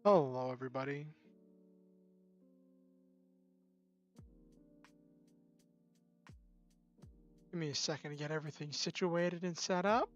Hello, everybody. Give me a second to get everything situated and set up.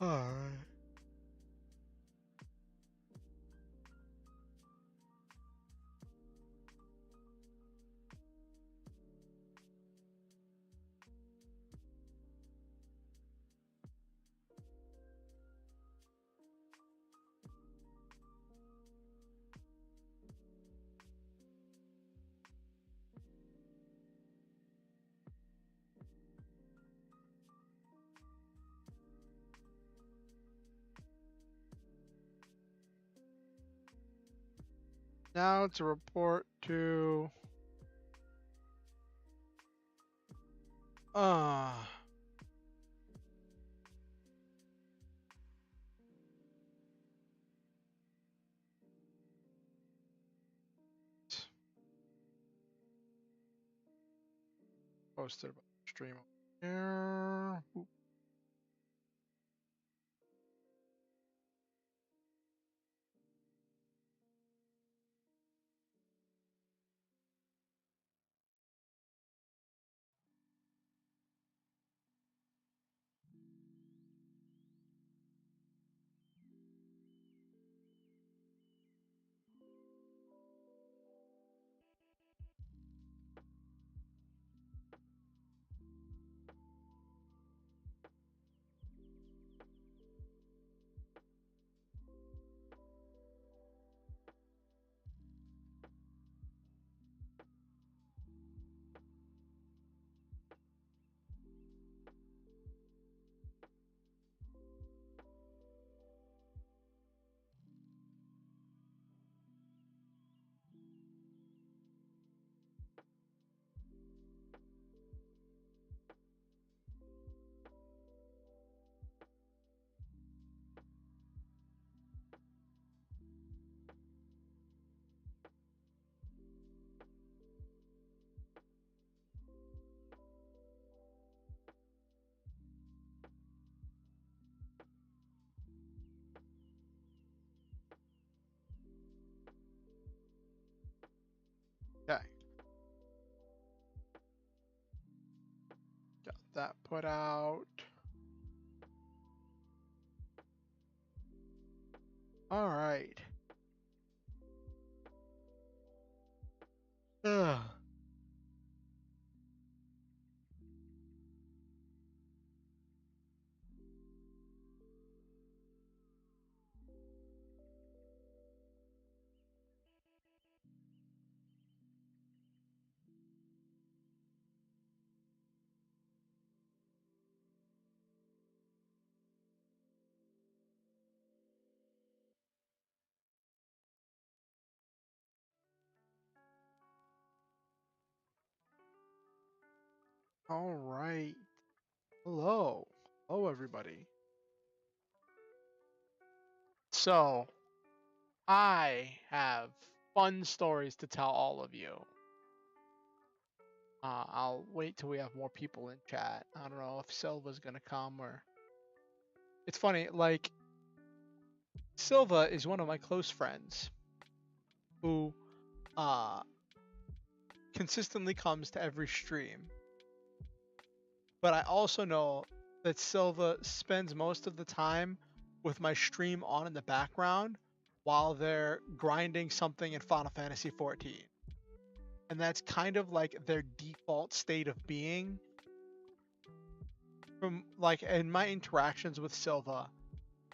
Alright. Now to report to uh posted about the stream here. Boop. Okay, got that put out. Alright. Ugh. Alright. Hello. Hello, everybody. So, I have fun stories to tell all of you. I'll wait till we have more people in chat. I don't know if Silva's gonna come or. It's funny, like, Silva is one of my close friends who uh consistently comes to every stream. But I also know that Silva spends most of the time with my stream on in the background while they're grinding something in Final Fantasy XIV. And that's kind of like their default state of being. From like in my interactions with Silva,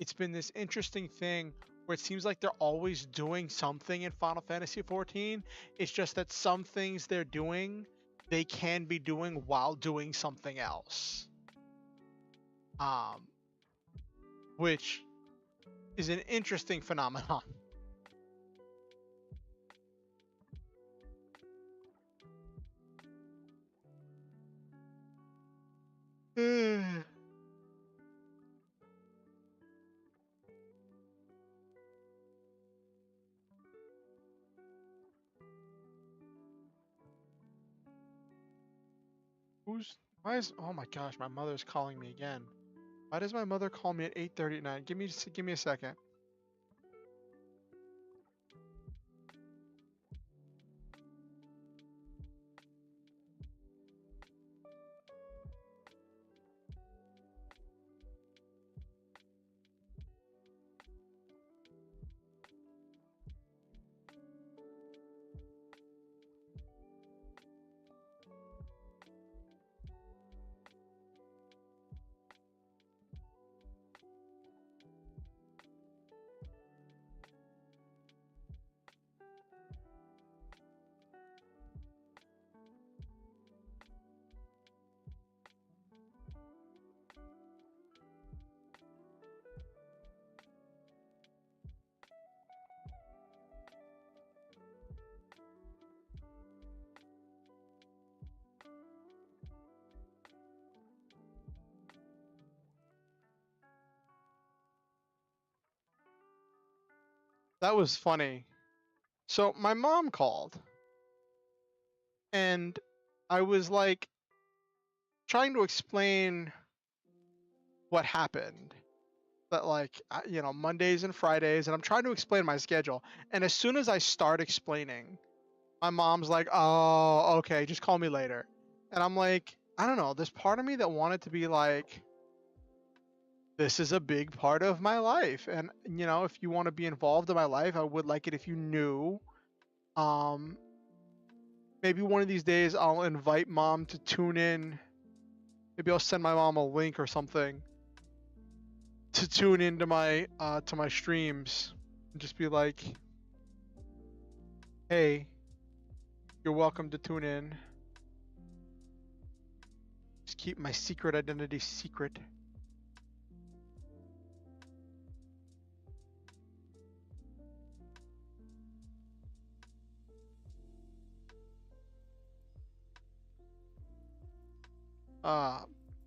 it's been this interesting thing where it seems like they're always doing something in Final Fantasy XIV. It's just that some things they're doing they can be doing while doing something else. Which is an interesting phenomenon. Why is, oh my gosh, my mother's calling me again. Why does my mother call me at 8:39? Give me a second. That was funny. So my mom called, and I was like trying to explain what happened. That like Mondays and Fridays, and I'm trying to explain my schedule. And as soon as I start explaining, my mom's like, "Oh, okay, just call me later." And I'm like, I don't know. There's part of me that wanted to be like, this is a big part of my life, and if you want to be involved in my life, I would like it if you knew. Maybe one of these days I'll invite mom to tune in. Maybe I'll send my mom a link or something to tune into my streams and just be like, hey, you're welcome to tune in. Just keep my secret identity secret.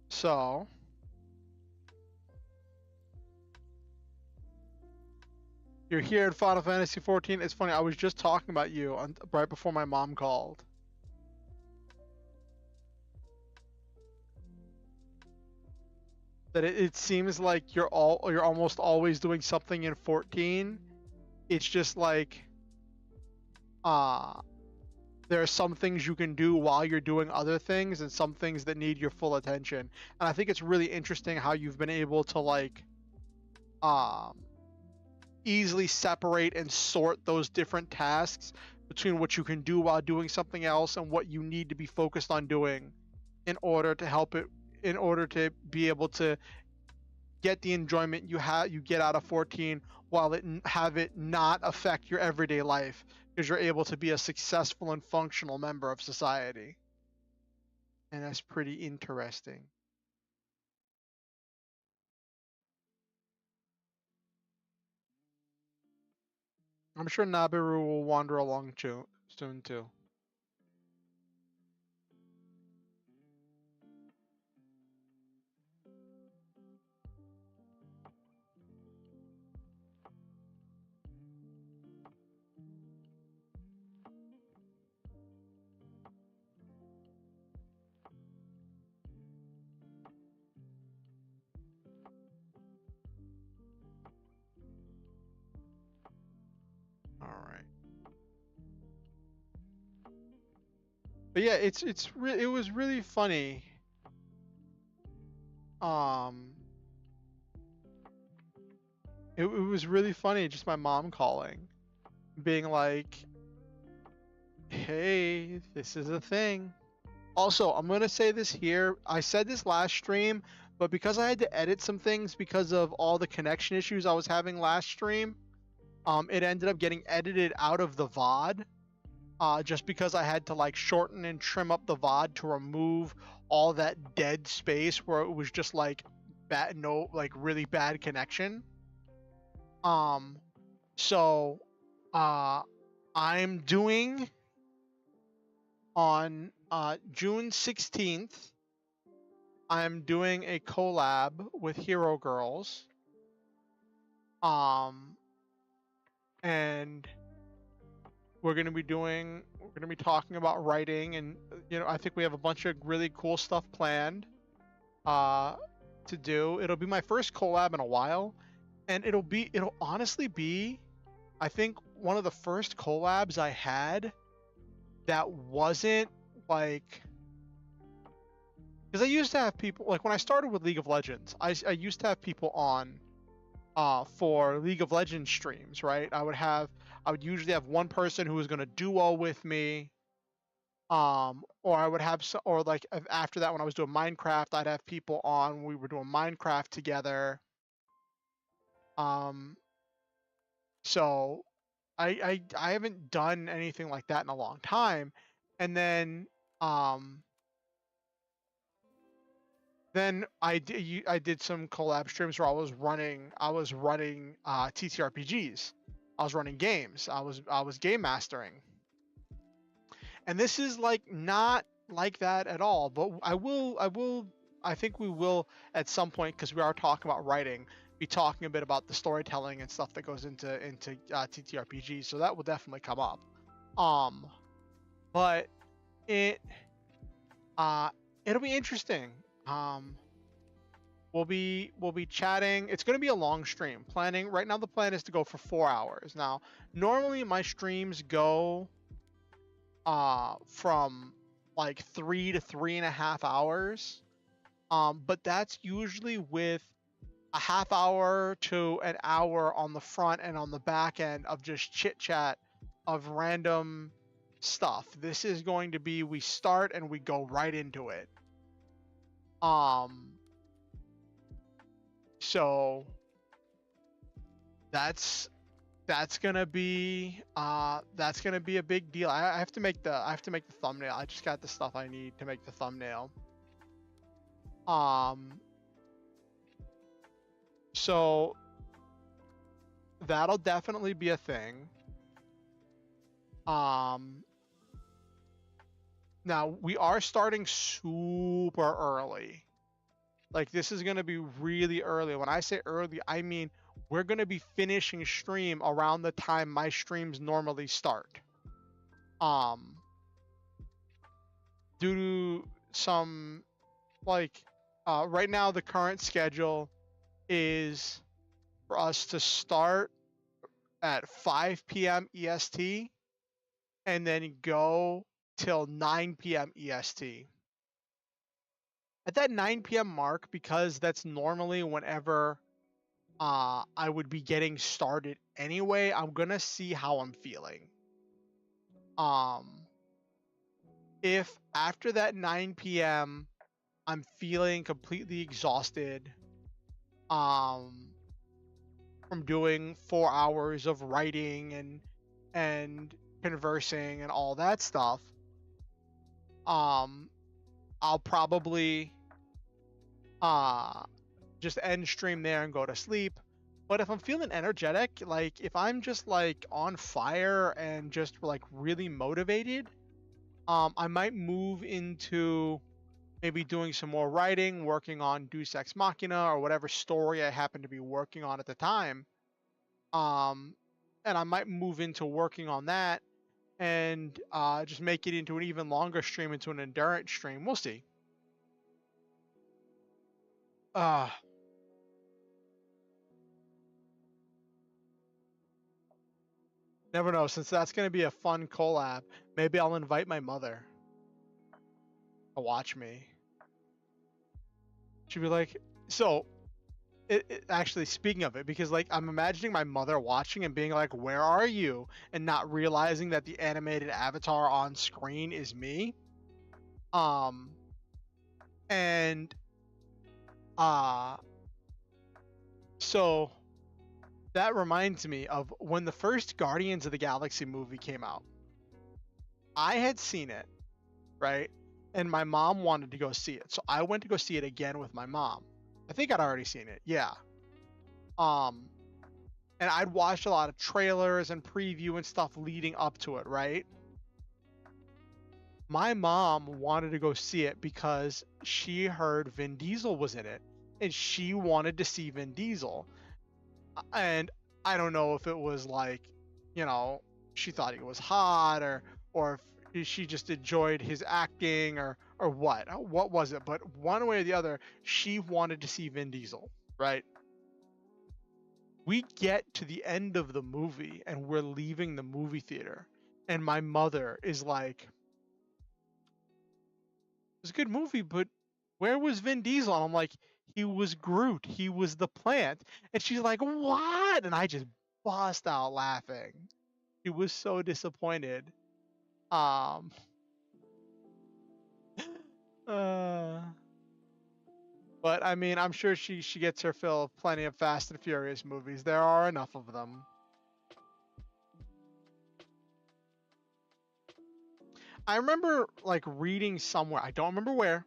So you're here at Final Fantasy 14. It's funny, I was just talking about you right before my mom called. That it seems like you're almost always doing something in 14. It's just like there are some things you can do while you're doing other things, and some things that need your full attention. And I think it's really interesting how you've been able to like easily separate and sort those different tasks between what you can do while doing something else and what you need to be focused on doing in order to be able to get the enjoyment you get out of 14 while have it not affect your everyday life, because you're able to be a successful and functional member of society. And that's pretty interesting. I'm sure Nabiru will wander along soon too. All right. But yeah, it was really funny. It was really funny, just my mom calling, being like, "Hey, this is a thing." Also, I'm gonna say this here. I said this last stream, but because I had to edit some things because of all the connection issues I was having last stream, it ended up getting edited out of the VOD. just because I had to like shorten and trim up the VOD to remove all that dead space where it was just like bad, no, like really bad connection. Um, so I'm doing on June 16th. I'm doing a collab with Hero Girls. And we're going to be talking about writing, and I think we have a bunch of really cool stuff planned to do. It'll be my first collab in a while, and it'll honestly be, I think, one of the first collabs I had that wasn't like, because I used to have people, like when I started with League of Legends, I used to have people on for League of Legends streams, right? I would usually have one person who was going to duo with me, or I would have or like after that when I was doing Minecraft, I'd have people on. We were doing Minecraft together. Um, so I haven't done anything like that in a long time, and then I did some collab streams where I was running TTRPGs. I was running games. I was game mastering. And this is like not like that at all, but I think we will at some point, because we are talking about writing, be talking a bit about the storytelling and stuff that goes into TTRPGs. So that will definitely come up. But it'll be interesting. We'll be chatting. It's going to be a long stream. Planning right now, the plan is to go for 4 hours. Now, normally my streams go from like 3 to 3.5 hours. But that's usually with a half hour to an hour on the front and on the back end of just chit chat of random stuff. This is going to be, we start and we go right into it. So that's gonna be a big deal. I have to make the thumbnail. I just got the stuff I need to make the thumbnail. So that'll definitely be a thing. Now we are starting super early. Like this is gonna be really early. When I say early, I mean we're gonna be finishing stream around the time my streams normally start. Due to some right now the current schedule is for us to start at 5 p.m. EST and then go till 9 p.m. EST. At that 9 p.m. mark, because that's normally whenever I would be getting started anyway, I'm gonna see how I'm feeling. If after that 9 p.m. I'm feeling completely exhausted from doing 4 hours of writing and conversing and all that stuff, I'll probably just end stream there and go to sleep. But if I'm feeling energetic, like if I'm just like on fire and just like really motivated, I might move into maybe doing some more writing, working on Deus Ex Machina or whatever story I happen to be working on at the time. And I might move into working on that and just make it into an even longer stream, into an endurance stream. We'll see. Never know. Since that's going to be a fun collab, maybe I'll invite my mother to watch me. She'd be like, so actually, speaking of it, because like I'm imagining my mother watching and being like, where are you? And not realizing that the animated avatar on screen is me. So that reminds me of when the first Guardians of the Galaxy movie came out. I had seen it, right? And my mom wanted to go see it. So I went to go see it again with my mom. I think I'd already seen it. Yeah. Um and I'd watched a lot of trailers and preview and stuff leading up to it, right? My mom wanted to go see it because she heard Vin Diesel was in it and she wanted to see Vin Diesel. And I don't know if it was like, you know, she thought he was hot or if she just enjoyed his acting or what was it, but one way or the other she wanted to see Vin Diesel, right? We get to the end of the movie and we're leaving the movie theater and my mother is like, it's a good movie, but where was Vin Diesel? And I'm like, he was Groot, he was the plant. And she's like, what? And I just bust out laughing. He was so disappointed. Um, uh, but I mean, I'm sure she gets her fill of plenty of Fast and Furious movies. There are enough of them. I remember like reading somewhere. I don't remember where,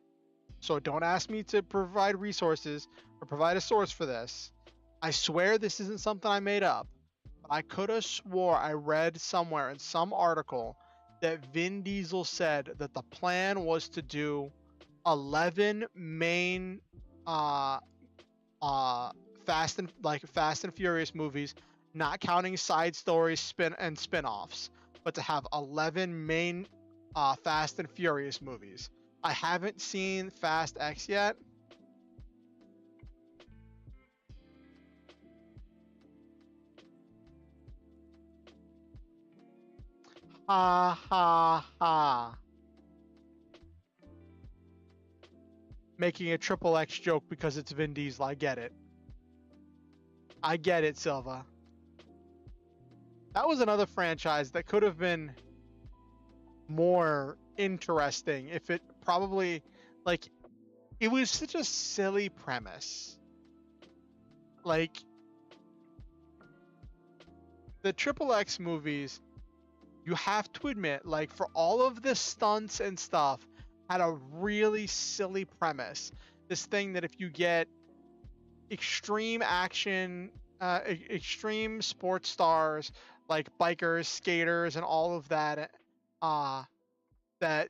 so don't ask me to provide resources or provide a source for this. I swear this isn't something I made up. But I could have swore I read somewhere in some article that Vin Diesel said that the plan was to do 11 main uh uh Fast and Furious movies, not counting side stories, spin-offs, but to have 11 main Fast and Furious movies. I haven't seen Fast X yet. Ha ha ha. Making a triple X joke because it's Vin Diesel. I get it. I get it, Silva. That was another franchise that could have been more interesting if it probably, like, it was such a silly premise. Like, the triple X movies, you have to admit, like, for all of the stunts and stuff, had a really silly premise. This thing that if you get extreme action, extreme sports stars like bikers, skaters, and all of that, uh, that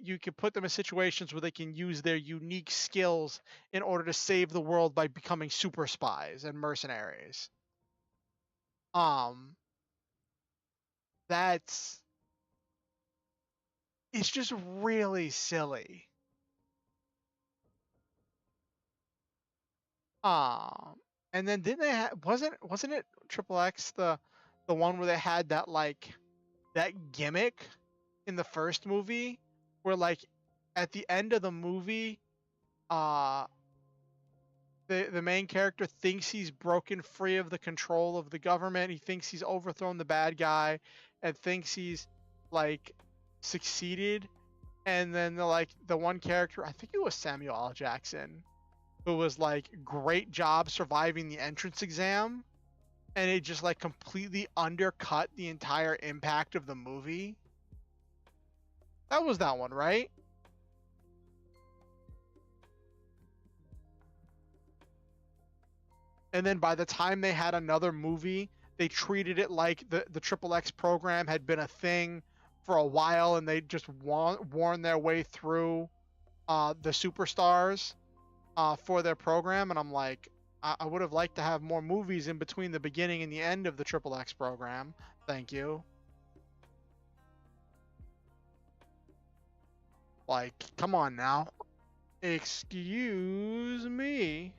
you can put them in situations where they can use their unique skills in order to save the world by becoming super spies and mercenaries. Um, that's it's just really silly. Um, and then didn't they wasn't it Triple X the one where they had that like that gimmick in the first movie where like at the end of the movie uh the main character thinks he's broken free of the control of the government. He thinks he's overthrown the bad guy and thinks he's like succeeded. And then the one character, I think it was Samuel L. Jackson, who was like, great job surviving the entrance exam. And it just like completely undercut the entire impact of the movie. That was that one, right? And then by the time they had another movie, they treated it like the Triple X program had been a thing for a while, and they just worn their way through the superstars for their program. And I'm like, I would have liked to have more movies in between the beginning and the end of the Triple X program. Thank you. Like, come on now. Excuse me.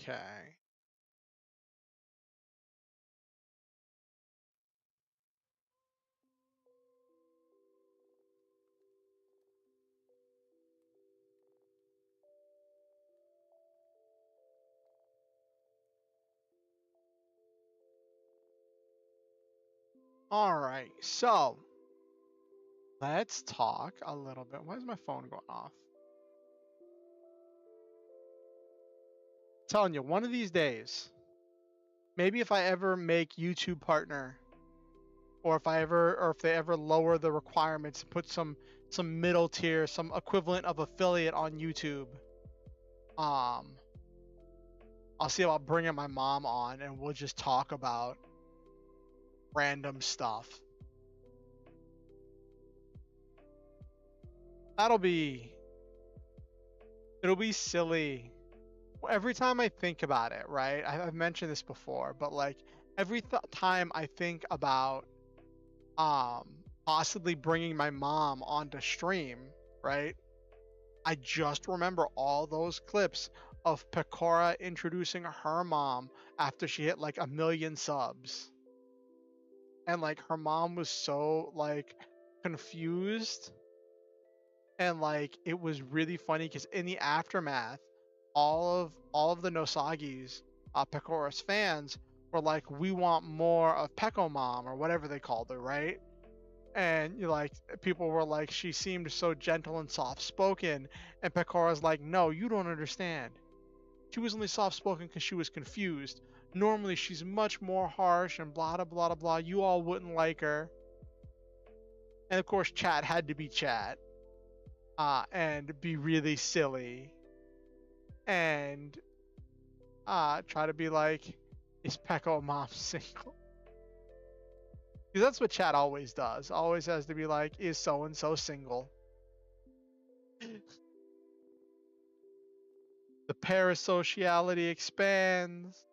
Okay. All right. So let's talk a little bit. Why is my phone going off? I'm telling you, one of these days, maybe if I ever make YouTube partner, or if they ever lower the requirements and put some middle tier, some equivalent of affiliate on YouTube, um, I'll see about bringing my mom on and we'll just talk about random stuff. It'll be silly. Every time I think about it, right? I've mentioned this before, but like every time I think about um possibly bringing my mom onto stream, right? I just remember all those clips of Pecora introducing her mom after she hit like 1 million subs. And like her mom was so like confused, and like it was really funny because in the aftermath, all of the Nosagis, Pecora's fans, were like, we want more of Peko Mom or whatever they called her, right? And like people were like, she seemed so gentle and soft spoken, and Pecora's like, no, you don't understand. She was only soft spoken because she was confused. Normally she's much more harsh and blah blah blah blah. You all wouldn't like her. And of course, chat had to be chat, and be really silly, and try to be like, is Peko Mom single? Because that's what chat always does. Always has to be like, is so and so single? The parasociality expands.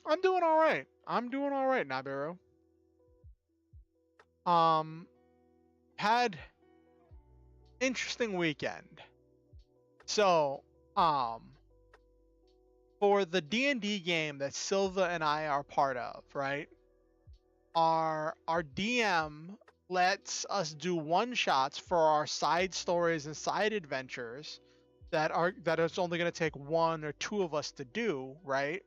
I'm doing all right. I'm doing all right, Nabiru. Had interesting weekend. So, for the D&D game that Silva and I are part of, right? Our DM lets us do one shots for our side stories and side adventures that it's only going to take one or two of us to do, right?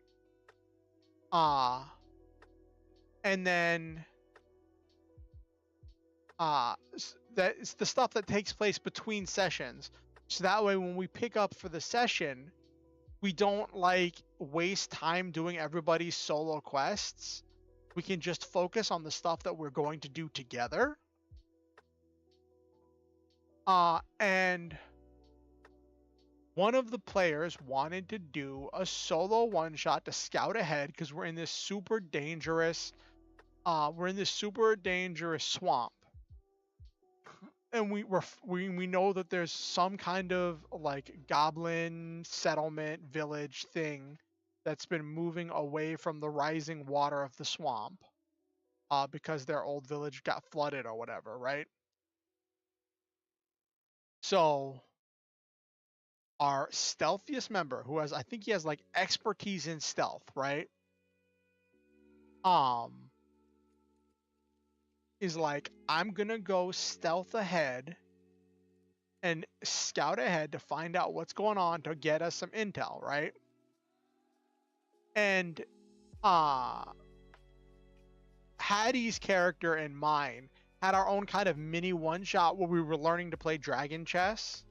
And then that's the stuff that takes place between sessions. So that way when we pick up for the session, we don't like waste time doing everybody's solo quests. We can just focus on the stuff that we're going to do together. And one of the players wanted to do a solo one shot to scout ahead because we're in this super dangerous swamp. And we know that there's some kind of like goblin settlement village thing that's been moving away from the rising water of the swamp, because their old village got flooded or whatever, right? So our stealthiest member, who has, I think he has like expertise in stealth, right? Is like, I'm gonna go stealth ahead and scout ahead to find out what's going on to get us some intel, right? And Hattie's character and mine had our own kind of mini one shot where we were learning to play dragon chess,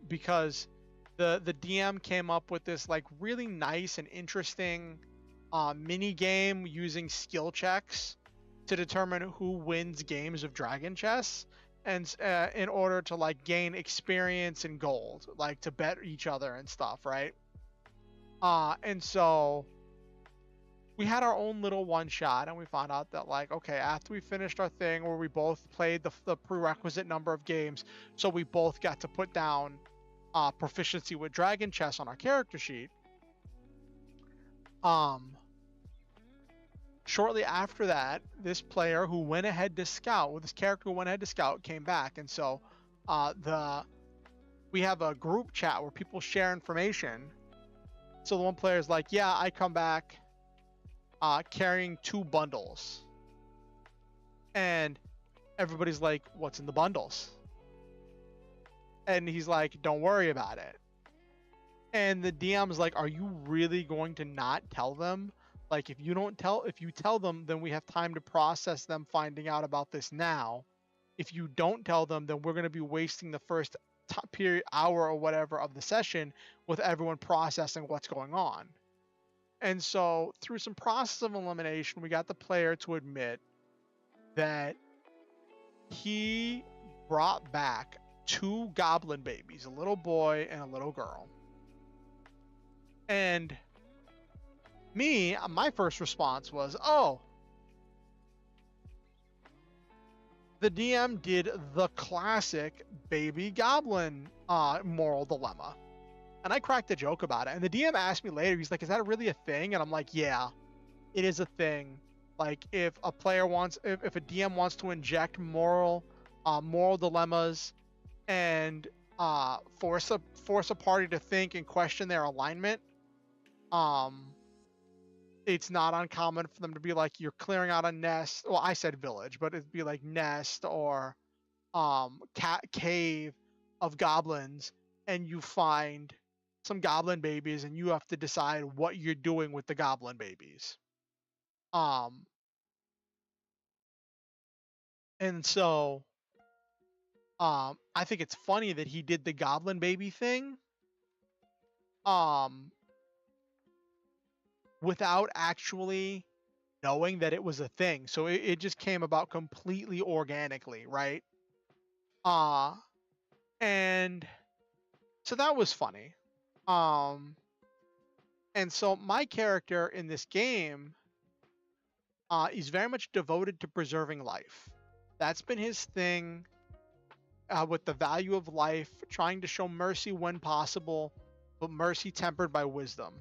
because the DM came up with this like really nice and interesting mini game using skill checks to determine who wins games of dragon chess, and in order to like gain experience and gold, like to bet each other and stuff, right? And so we had our own little one shot, and we found out that, like, okay, after we finished our thing where we both played the prerequisite number of games, so we both got to put down proficiency with dragon chess on our character sheet. Shortly after that, this player who went ahead to scout, this character who went ahead to scout, came back, and so we have a group chat where people share information. So the one player is like, yeah, I come back carrying 2 bundles. And everybody's like, what's in the bundles? And he's like, don't worry about it. And the DM's like, are you really going to not tell them? Like, if you tell them, then we have time to process them finding out about this now. If you don't tell them, then we're going to be wasting the first period, hour or whatever of the session with everyone processing what's going on. And so through some process of elimination, we got the player to admit that he brought back 2 goblin babies, a little boy and a little girl. And my first response was, oh, the DM did the classic baby goblin moral dilemma. And I cracked a joke about it. And the DM asked me later, he's like, is that really a thing? And I'm like, yeah, it is a thing. Like, if a DM wants to inject moral dilemmas and force a party to think and question their alignment, it's not uncommon for them to be like, you're clearing out a nest. Well, I said village, but it'd be like nest or cave of goblins, and you find some goblin babies, and you have to decide what you're doing with the goblin babies. And so I think it's funny that he did the goblin baby thing without actually knowing that it was a thing. So it just came about completely organically, right? And so that was funny. And so my character in this game is very much devoted to preserving life. That's been his thing, with the value of life, trying to show mercy when possible, but mercy tempered by wisdom.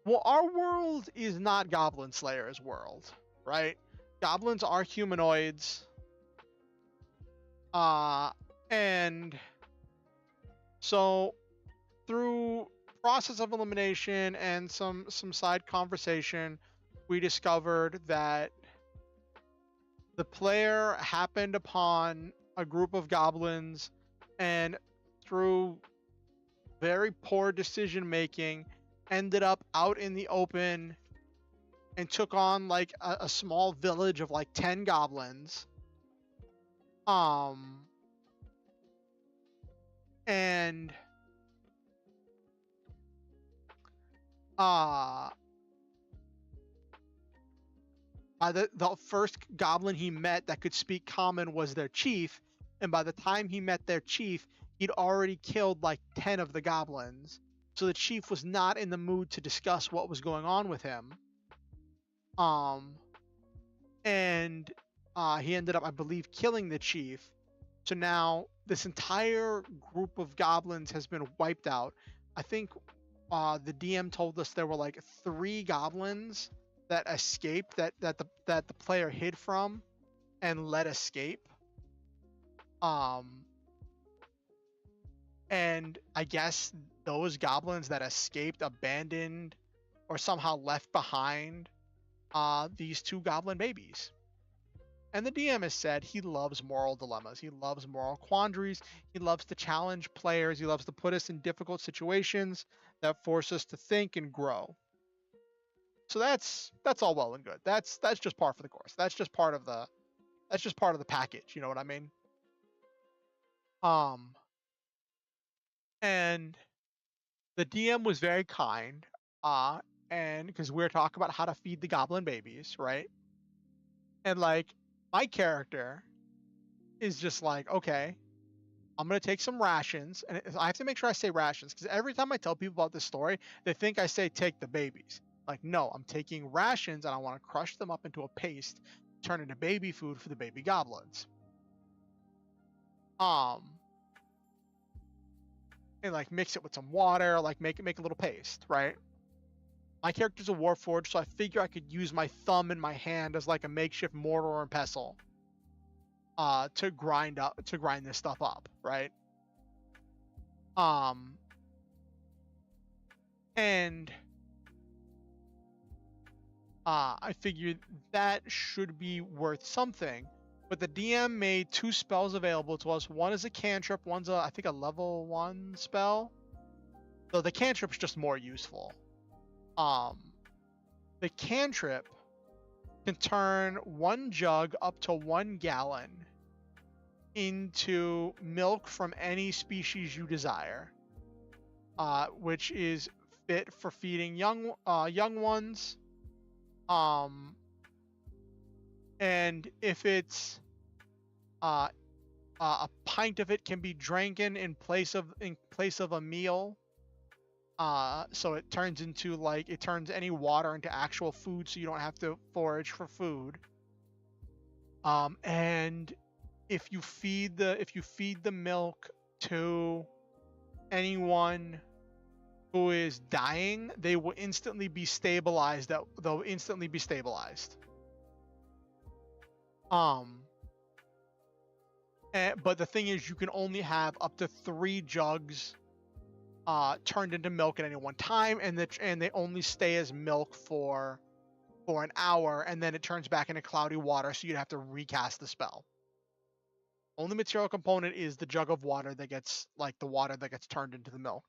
Well, our world is not Goblin Slayer's world, right? Goblins are humanoids. And so through process of elimination and some side conversation, we discovered that the player happened upon a group of goblins, and through very poor decision making, ended up out in the open and took on like a small village of like 10 goblins. And the first goblin he met that could speak common was their chief, and by the time he met their chief, he'd already killed like 10 of the goblins. So the chief was not in the mood to discuss what was going on with him. And he ended up, I believe, killing the chief. So now this entire group of goblins has been wiped out. I think the DM told us there were like 3 goblins that escaped, that the player hid from and let escape. And I guess those goblins that escaped abandoned or somehow left behind these 2 goblin babies. And the DM has said he loves moral dilemmas. He loves moral quandaries. He loves to challenge players. He loves to put us in difficult situations that force us to think and grow. So that's all well and good. That's just par for the course. That's just part of the package. You know what I mean? And the DM was very kind. And because we were talking about how to feed the goblin babies, right? And like, my character is just like, okay, I'm gonna take some rations, and I have to make sure I say rations because every time I tell people about this story, they think I say take the babies. Like, no, I'm taking rations, and I want to crush them up into a paste, turn into baby food for the baby goblins. And like mix it with some water, like make a little paste, right? My character's a warforged, so I figure I could use my thumb and my hand as like a makeshift mortar and pestle, to grind this stuff up, right? And I figured that should be worth something. But the DM made 2 spells available to us. One is a cantrip, one's I think a level 1 spell. So the cantrip's just more useful. The cantrip can turn 1 jug up to 1 gallon into milk from any species you desire, which is fit for feeding young ones. And if it's a pint of it can be drinking in place of a meal. So it turns any water into actual food, so you don't have to forage for food. And if you feed the milk to anyone who is dying, they will instantly be stabilized. They'll instantly be stabilized. But the thing is, you can only have up to 3 jugs turned into milk at any one time, and they only stay as milk for an hour, and then it turns back into cloudy water, so you'd have to recast the spell. Only material component is the jug of water that gets the water that gets turned into the milk.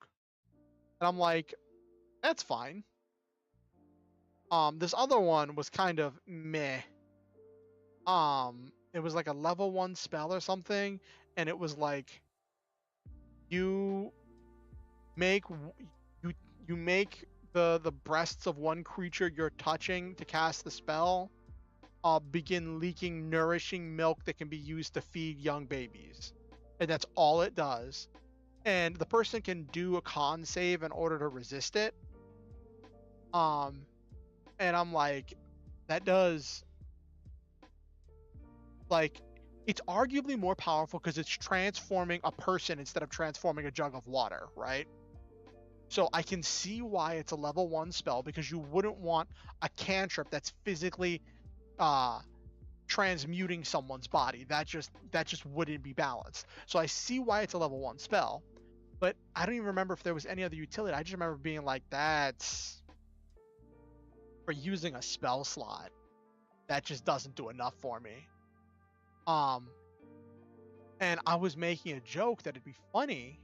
And I'm like, that's fine. This other one was kind of meh. It was like a level 1 spell or something, and it was like you make the breasts of one creature you're touching to cast the spell begin leaking nourishing milk that can be used to feed young babies, and that's all it does. And the person can do a con save in order to resist it. And I'm like, that does, like, it's arguably more powerful because it's transforming a person instead of transforming a jug of water, right? So I can see why it's a level 1 spell, because you wouldn't want a cantrip that's physically transmuting someone's body. That just wouldn't be balanced. So I see why it's a level 1 spell, but I don't even remember if there was any other utility. I just remember being like, that's for using a spell slot. That just doesn't do enough for me. And I was making a joke that it'd be funny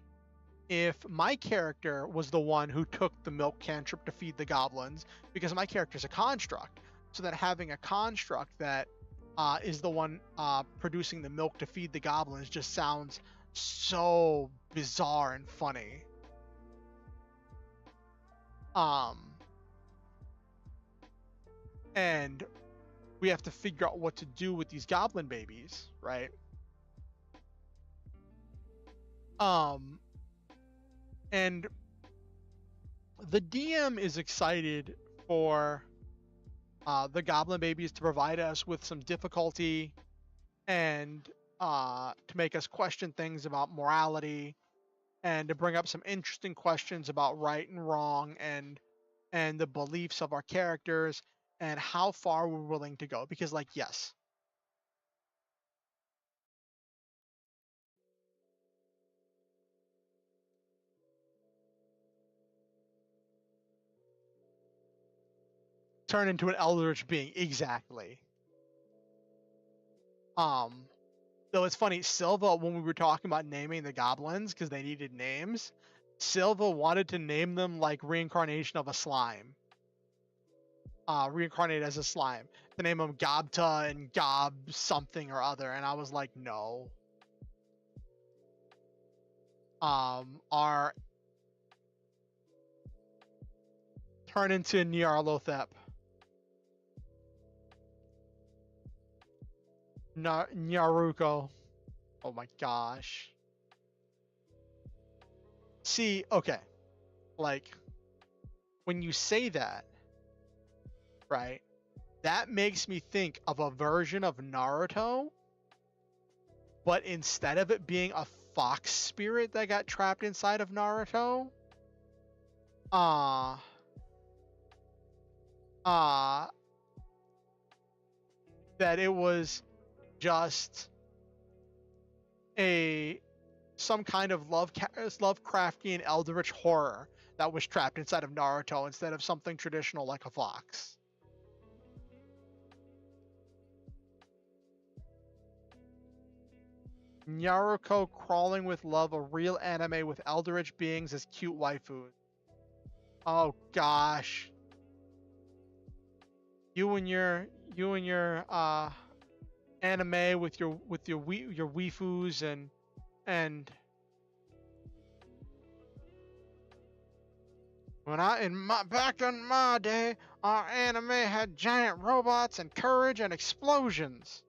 if my character was the one who took the milk cantrip to feed the goblins, because my character's a construct. So that having a construct that is the one producing the milk to feed the goblins just sounds so bizarre and funny. And we have to figure out what to do with these goblin babies, right? And the DM is excited for the goblin babies to provide us with some difficulty and to make us question things about morality, and to bring up some interesting questions about right and wrong, and the beliefs of our characters, and how far we're willing to go. Because, like, yes, turn into an eldritch being, exactly. Though it's funny, Silva, when we were talking about naming the goblins because they needed names, Silva wanted to name them like reincarnation of a slime. Reincarnated as a slime. To name them Gobta and Gob something or other, and I was like, no. Our turn into Nyarlathotep. Nyaruko. Oh my gosh. See, okay, like when you say that, right? That makes me think of a version of Naruto, but instead of it being a fox spirit that got trapped inside of Naruto, uh uh that it was just a some kind of Lovecraftian eldritch horror that was trapped inside of Naruto instead of something traditional like a fox. Naruto crawling with love, a real anime with eldritch beings as cute waifus. Oh gosh. You and your anime with your waifus and back in my day, our anime had giant robots and courage and explosions.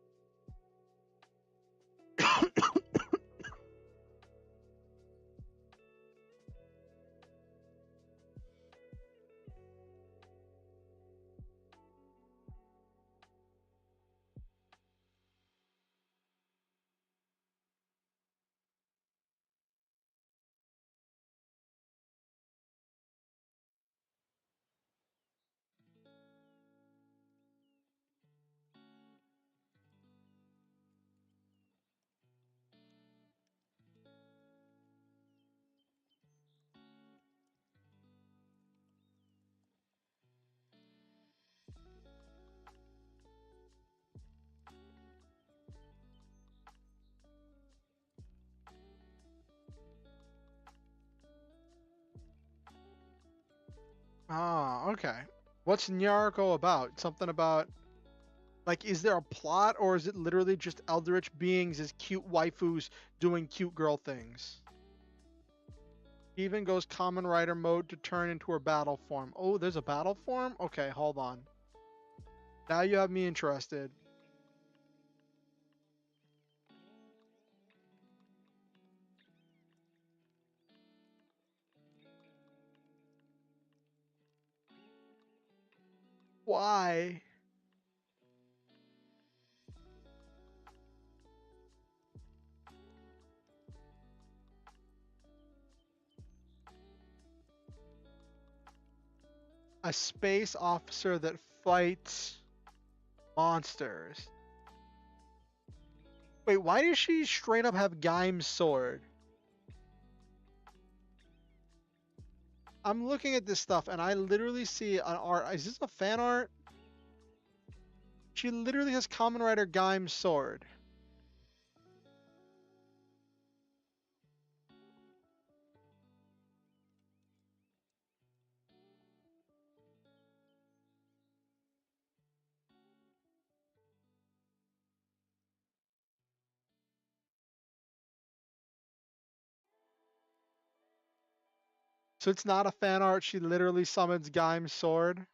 Ah, okay. What's Naruto about? Something about, like, is there a plot or is it literally just eldritch beings as cute waifus doing cute girl things? Even goes Common Rider mode to turn into her battle form. Oh, there's a battle form? Okay, hold on. Now you have me interested. Why? A space officer that fights monsters. Wait, why does she straight up have Gaim's sword? I'm looking at this stuff and I literally see an art. Is this a fan art? She literally has Kamen Rider Gaim's sword. So it's not a fan art. She literally summons Gaim's sword.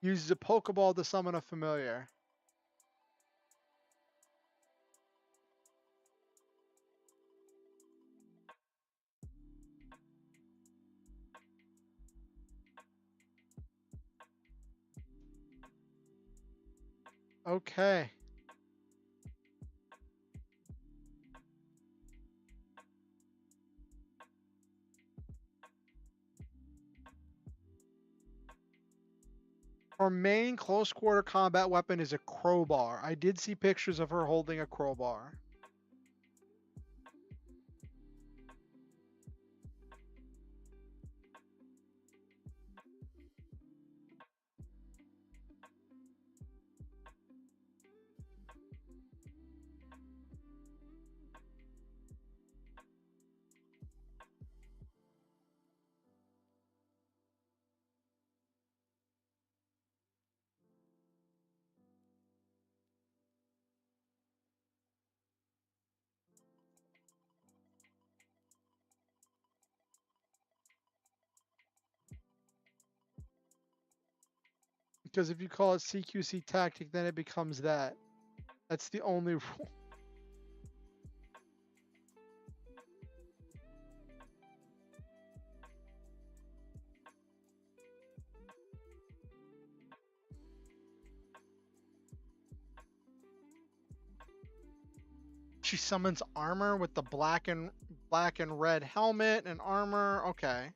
Uses a Pokeball to summon a familiar. Okay. Her main close quarter combat weapon is a crowbar. I did see pictures of her holding a crowbar. Because if you call it CQC tactic, then it becomes that. That's the only rule. She summons armor with the black and red helmet and armor. Okay.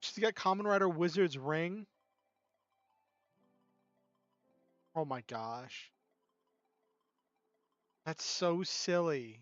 She's got Common Rider Wizard's Ring. Oh my gosh. That's so silly.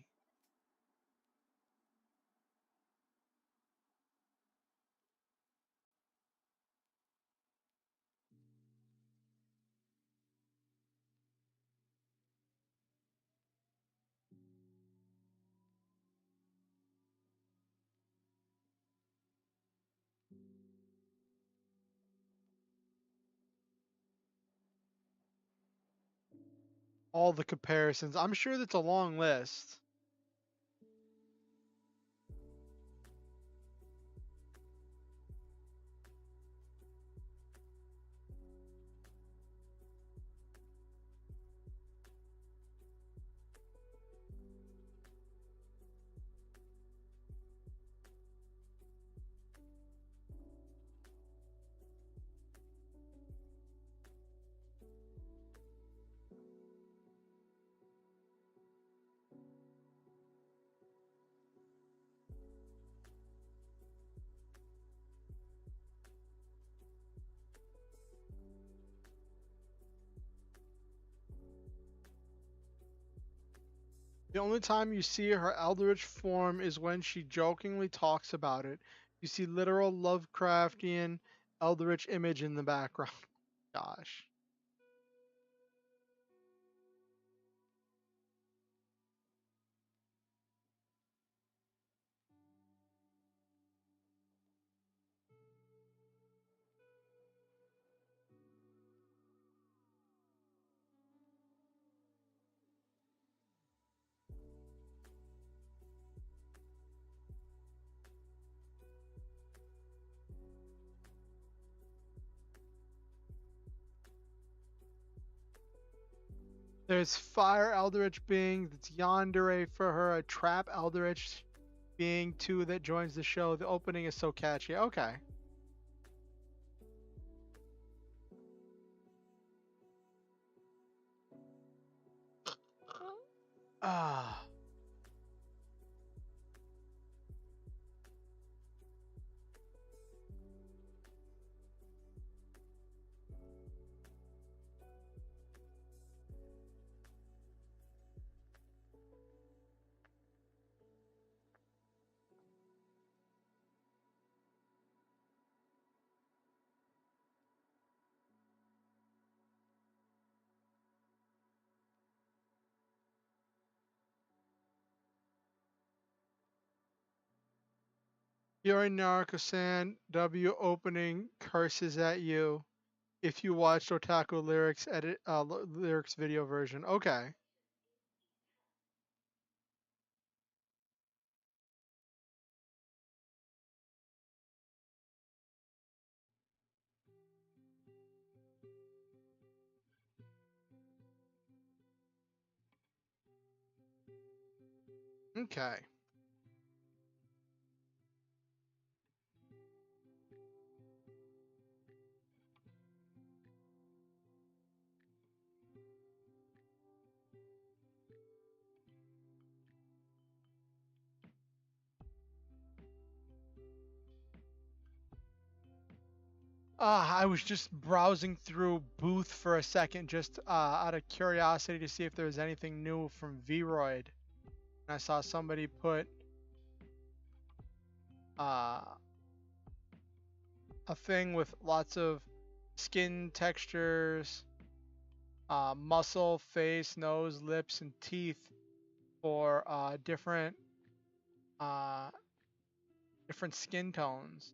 All the comparisons. I'm sure that's a long list. The only time you see her Eldritch form is when she jokingly talks about it. You see literal Lovecraftian Eldritch image in the background. Gosh. There's Fire Eldritch being that's yandere for her, a Trap Eldritch being two that joins the show. The opening is so catchy. Okay. Ah. Yuri Narco-san, W opening curses at you if you watched Otaku lyrics lyrics video version. Okay. Okay. I was just browsing through Booth for a second, just out of curiosity to see if there was anything new from Vroid. And I saw somebody put uh, a thing with lots of skin textures, muscle, face, nose, lips, and teeth for uh, different skin tones.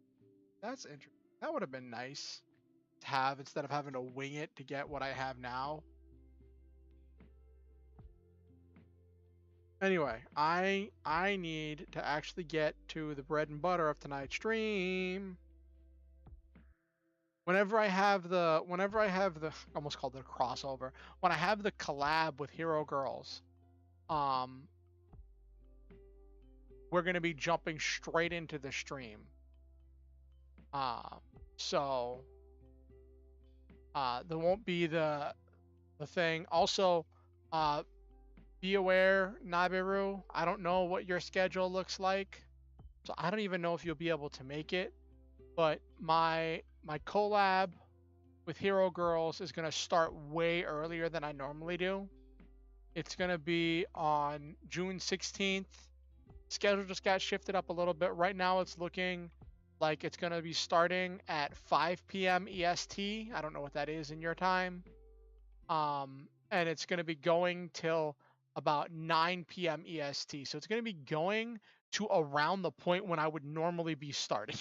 That's interesting. That would have been nice to have instead of having to wing it to get what I have now. Anyway, I need to actually get to the bread and butter of tonight's stream. Whenever I have the I almost called it a crossover. When I have the collab with Hero Girls, um, we're gonna be jumping straight into the stream. Uh, so there won't be the thing. Also, uh, be aware, Nabiru. I don't know what your schedule looks like, so I don't even know if you'll be able to make it. But my collab with Hero Girls is gonna start way earlier than I normally do. It's gonna be on June 16th. Schedule just got shifted up a little bit. Right now it's looking like it's gonna be starting at 5 p.m. EST. I don't know what that is in your time. And it's gonna be going till about 9 p.m. EST. So it's gonna be going to around the point when I would normally be starting,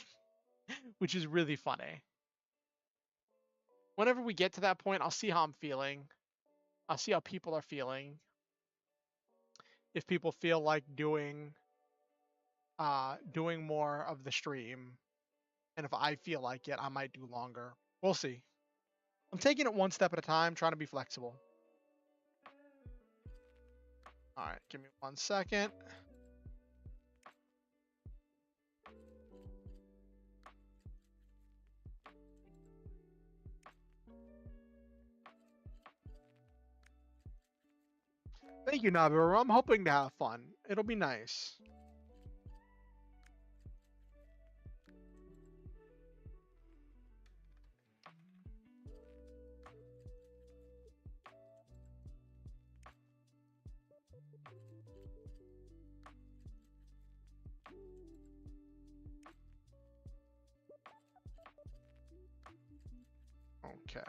which is really funny. Whenever we get to that point, I'll see how I'm feeling. I'll see how people are feeling. If people feel like doing more of the stream, and if I feel like it, I might do longer. We'll see. I'm taking it one step at a time, trying to be flexible. All right, give me 1 second. Thank you, Nabiru. I'm hoping to have fun. It'll be nice. Okay.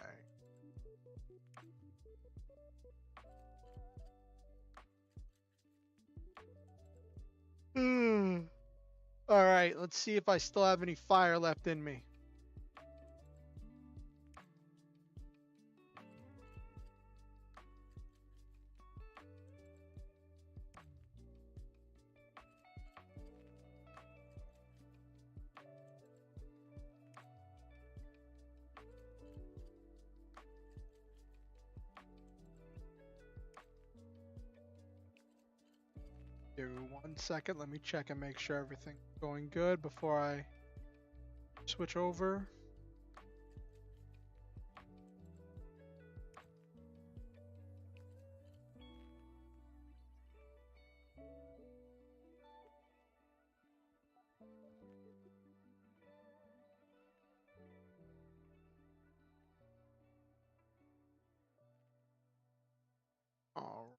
All right, let's see if I still have any fire left in me. Give me 1 second. Let me check and make sure everything's going good before I switch over. All right.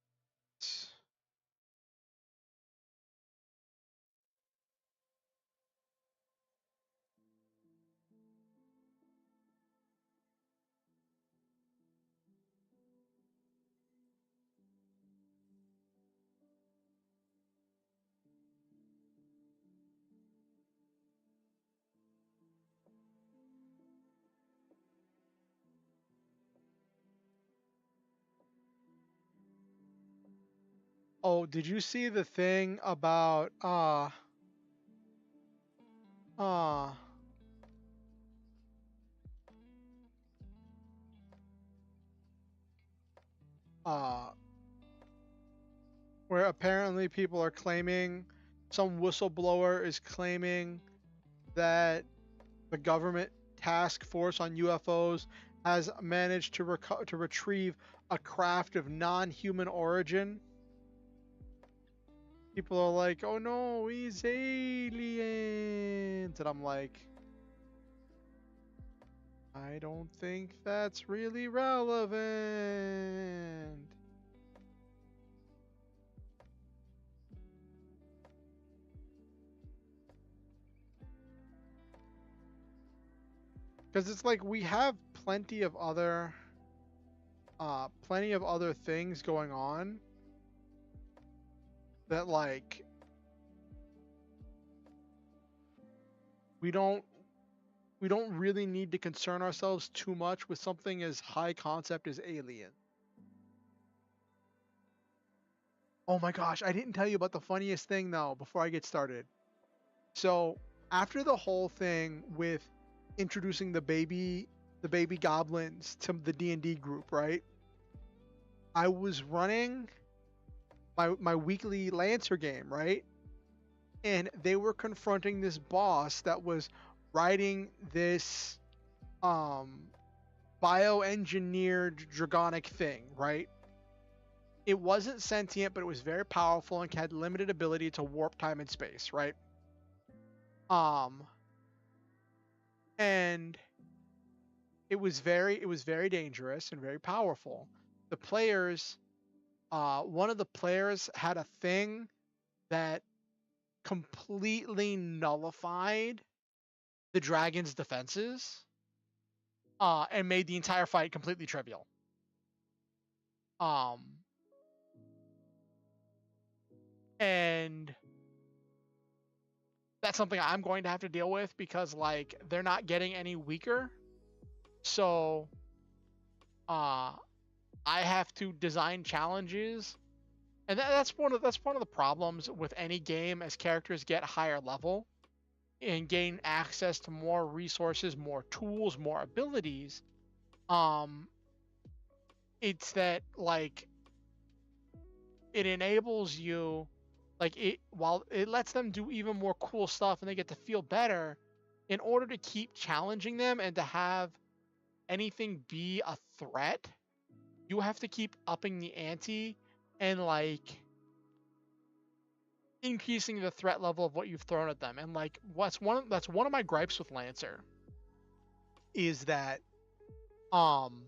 Oh, did you see the thing about uh uh where apparently people are claiming, some whistleblower is claiming that the government task force on UFOs has managed to retrieve a craft of non-human origin? People are like, "Oh no, he's aliens," and I'm like, I don't think that's really relevant. Because it's like we have plenty of other things going on that like we don't we don't really need to concern ourselves too much with something as high concept as alien. Oh my gosh, I didn't tell you about the funniest thing though before I get started. So after the whole thing with introducing the baby goblins to the D&D group, right? I was running my weekly Lancer game, right? And they were confronting this boss that was riding this um bioengineered dragonic thing, right? It wasn't sentient, but it was very powerful and had limited ability to warp time and space, right? Um, and it was very dangerous and very powerful. The players, one of the players had a thing that completely nullified the dragon's defenses, and made the entire fight completely trivial. Um, and that's something I'm going to have to deal with because like they're not getting any weaker. So I have to design challenges, and that's one of the problems with any game as characters get higher level and gain access to more resources, more tools, more abilities. Um, it's that like it enables you, like it while it lets them do even more cool stuff and they get to feel better. In order to keep challenging them and to have anything be a threat, you have to keep upping the ante and like increasing the threat level of what you've thrown at them. And like that's one of my gripes with Lancer is that um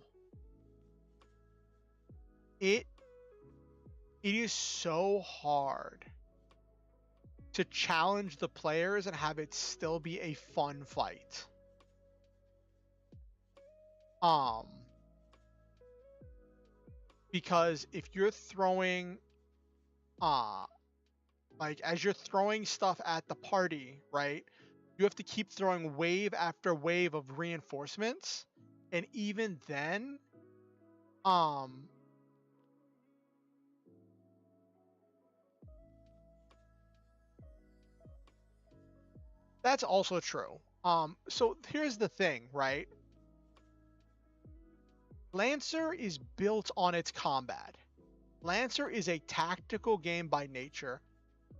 it it is so hard to challenge the players and have it still be a fun fight. Um because if you're throwing like as you're throwing stuff at the party, right? You have to keep throwing wave after wave of reinforcements, and even then, um, that's also true. So here's the thing, right? Lancer is built on its combat. Lancer is a tactical game by nature.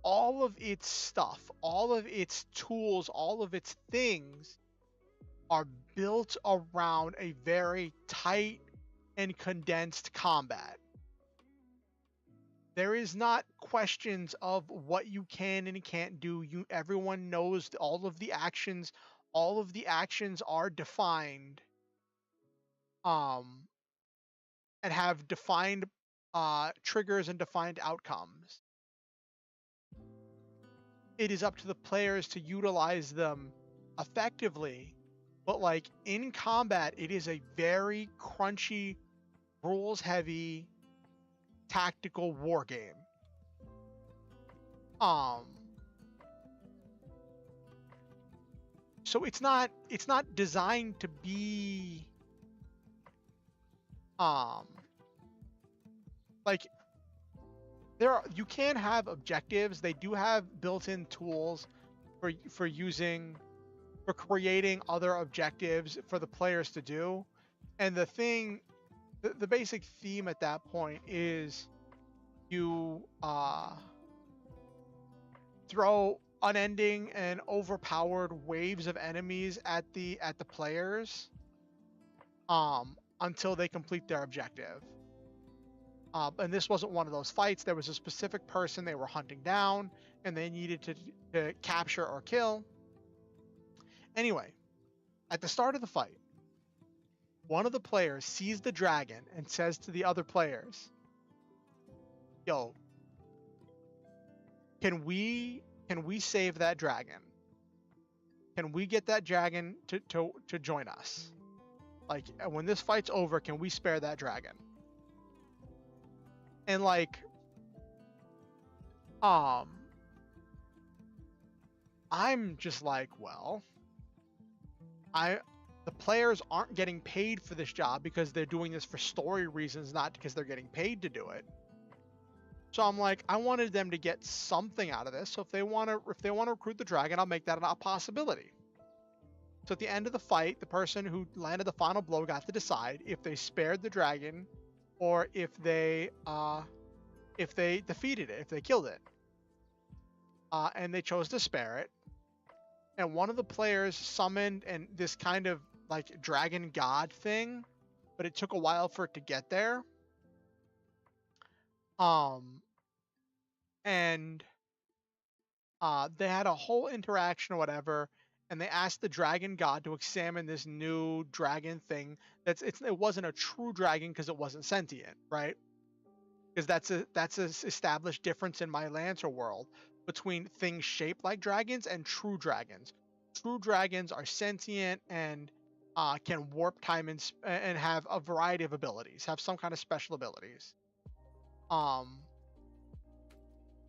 All of its stuff, all of its tools, all of its things are built around a very tight and condensed combat. There is not questions of what you can and can't do. Everyone knows all of the actions are defined um and have defined triggers and defined outcomes. It is up to the players to utilize them effectively, but like in combat it is a very crunchy, rules heavy tactical war game. Um so it's not designed to be um like you can have objectives. They do have built-in tools for using for creating other objectives for the players to do. And the basic theme at that point is you throw unending and overpowered waves of enemies at the players until they complete their objective. And this wasn't one of those fights. There was a specific person they were hunting down and they needed to capture or kill. Anyway, at the start of the fight, one of the players sees the dragon and says to the other players, "Yo, can we save that dragon? Can we get that dragon to join us? Like when this fight's over, can we spare that dragon?" And like I'm just like, well, the players aren't getting paid for this job because they're doing this for story reasons, not because they're getting paid to do it. So I'm like, I wanted them to get something out of this. So if they want to recruit the dragon, I'll make that a possibility. So at the end of the fight, the person who landed the final blow got to decide if they spared the dragon or if they defeated it, if they killed it. And they chose to spare it. And one of the players summoned and this kind of like dragon god thing, but it took a while for it to get there. And they had a whole interaction or whatever, and they asked the dragon god to examine this new dragon thing. It wasn't a true dragon because it wasn't sentient, right? Because that's a established difference in my Lancer world between things shaped like dragons and true dragons. True dragons are sentient and can warp time and have a variety of abilities, have some kind of special abilities.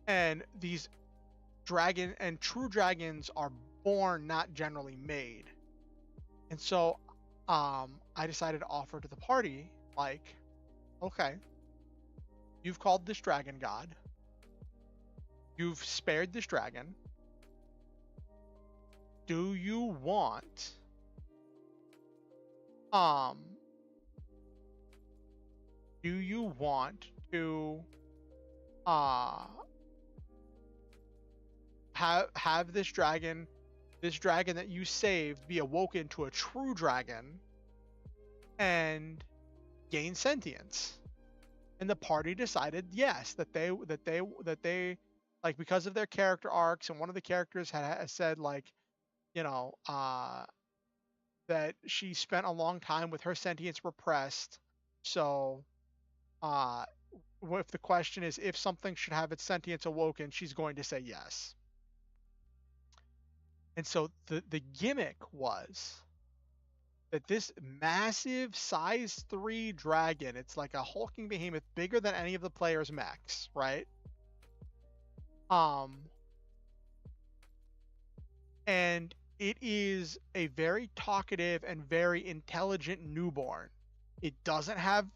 And these true dragons are born, not generally made. And so I decided to offer to the party, like, okay, you've called this dragon god. You've spared this dragon. Do you want to have this dragon that you saved be awoken to a true dragon and gain sentience? And the party decided yes, that they like, because of their character arcs, and one of the characters had said, like, you know, that she spent a long time with her sentience repressed. So if the question is if something should have its sentience awoken, she's going to say yes. And so the gimmick was that this massive size 3 dragon, it's like a hulking behemoth, bigger than any of the players' mechs, right? And it is a very talkative and very intelligent newborn. It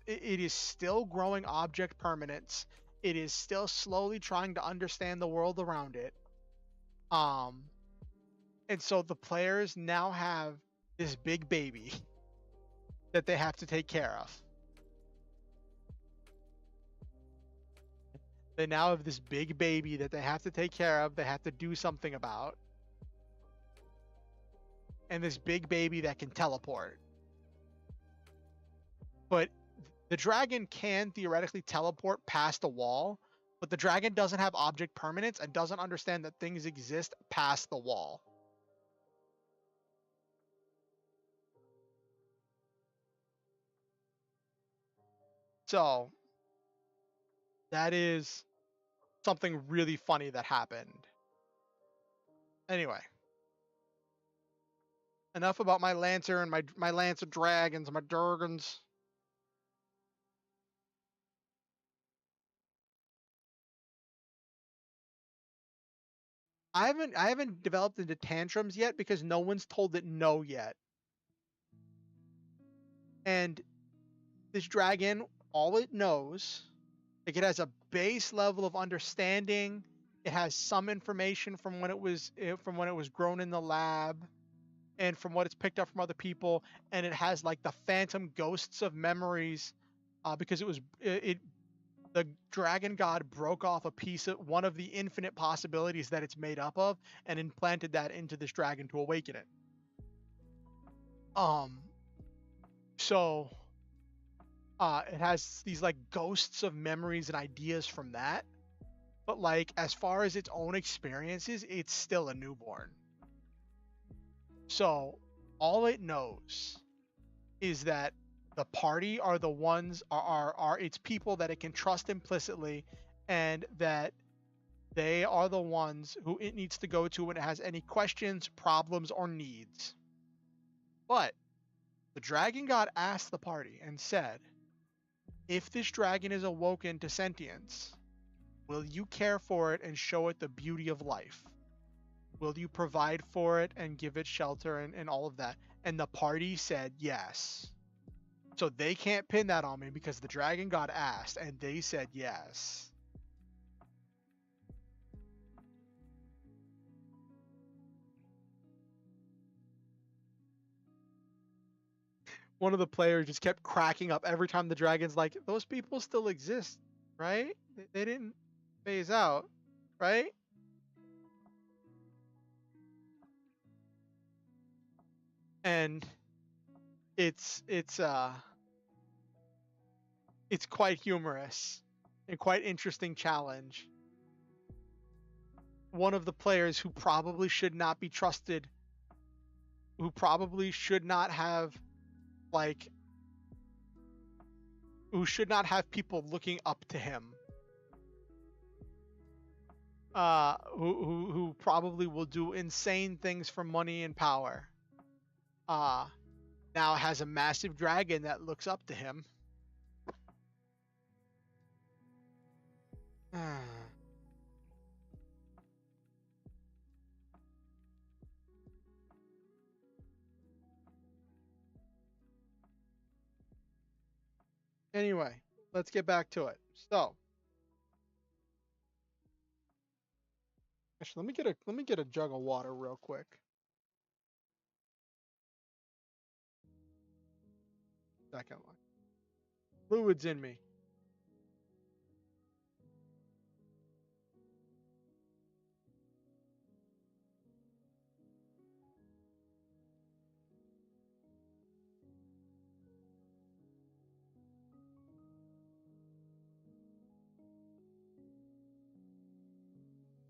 is still growing object permanence. It is still slowly trying to understand the world around it. And so the players now have this big baby that they have to take care of. They now have this big baby that they have to take care of, they have to do something about. And this big baby that can teleport. But the dragon can theoretically teleport past a wall, but the dragon doesn't have object permanence and doesn't understand that things exist past the wall. So that is something really funny that happened. Anyway, enough about my Lancer and my Lancer dragons, my Durgans. I haven't developed into tantrums yet because no one's told it no yet. And this dragon, all it knows, like, it has a base level of understanding. It has some information from when it was grown in the lab, and from what it's picked up from other people, and it has like the phantom ghosts of memories, because the dragon god broke off a piece of one of the infinite possibilities that it's made up of and implanted that into this dragon to awaken it. So it has these like ghosts of memories and ideas from that, but like, as far as its own experiences, it's still a newborn. So all it knows is that the party are the ones are its people that it can trust implicitly, and that they are the ones who it needs to go to when it has any questions, problems, or needs. But the dragon god asked the party and said, if this dragon is awoken to sentience, will you care for it and show it the beauty of life? Will you provide for it and give it shelter and all of that? And the party said yes. So they can't pin that on me because the dragon god asked and they said yes. one of the players just kept cracking up every time the dragon's like, those people still exist, right? They didn't phase out, right? And it's it's quite humorous and quite interesting challenge. One of the players who probably should not be trusted, who probably should not have like who should not have people looking up to him, who probably will do insane things for money and power, uh now has a massive dragon that looks up to him. Anyway, let's get back to it. So, actually, let me get a jug of water real quick. Second one. Fluids in me.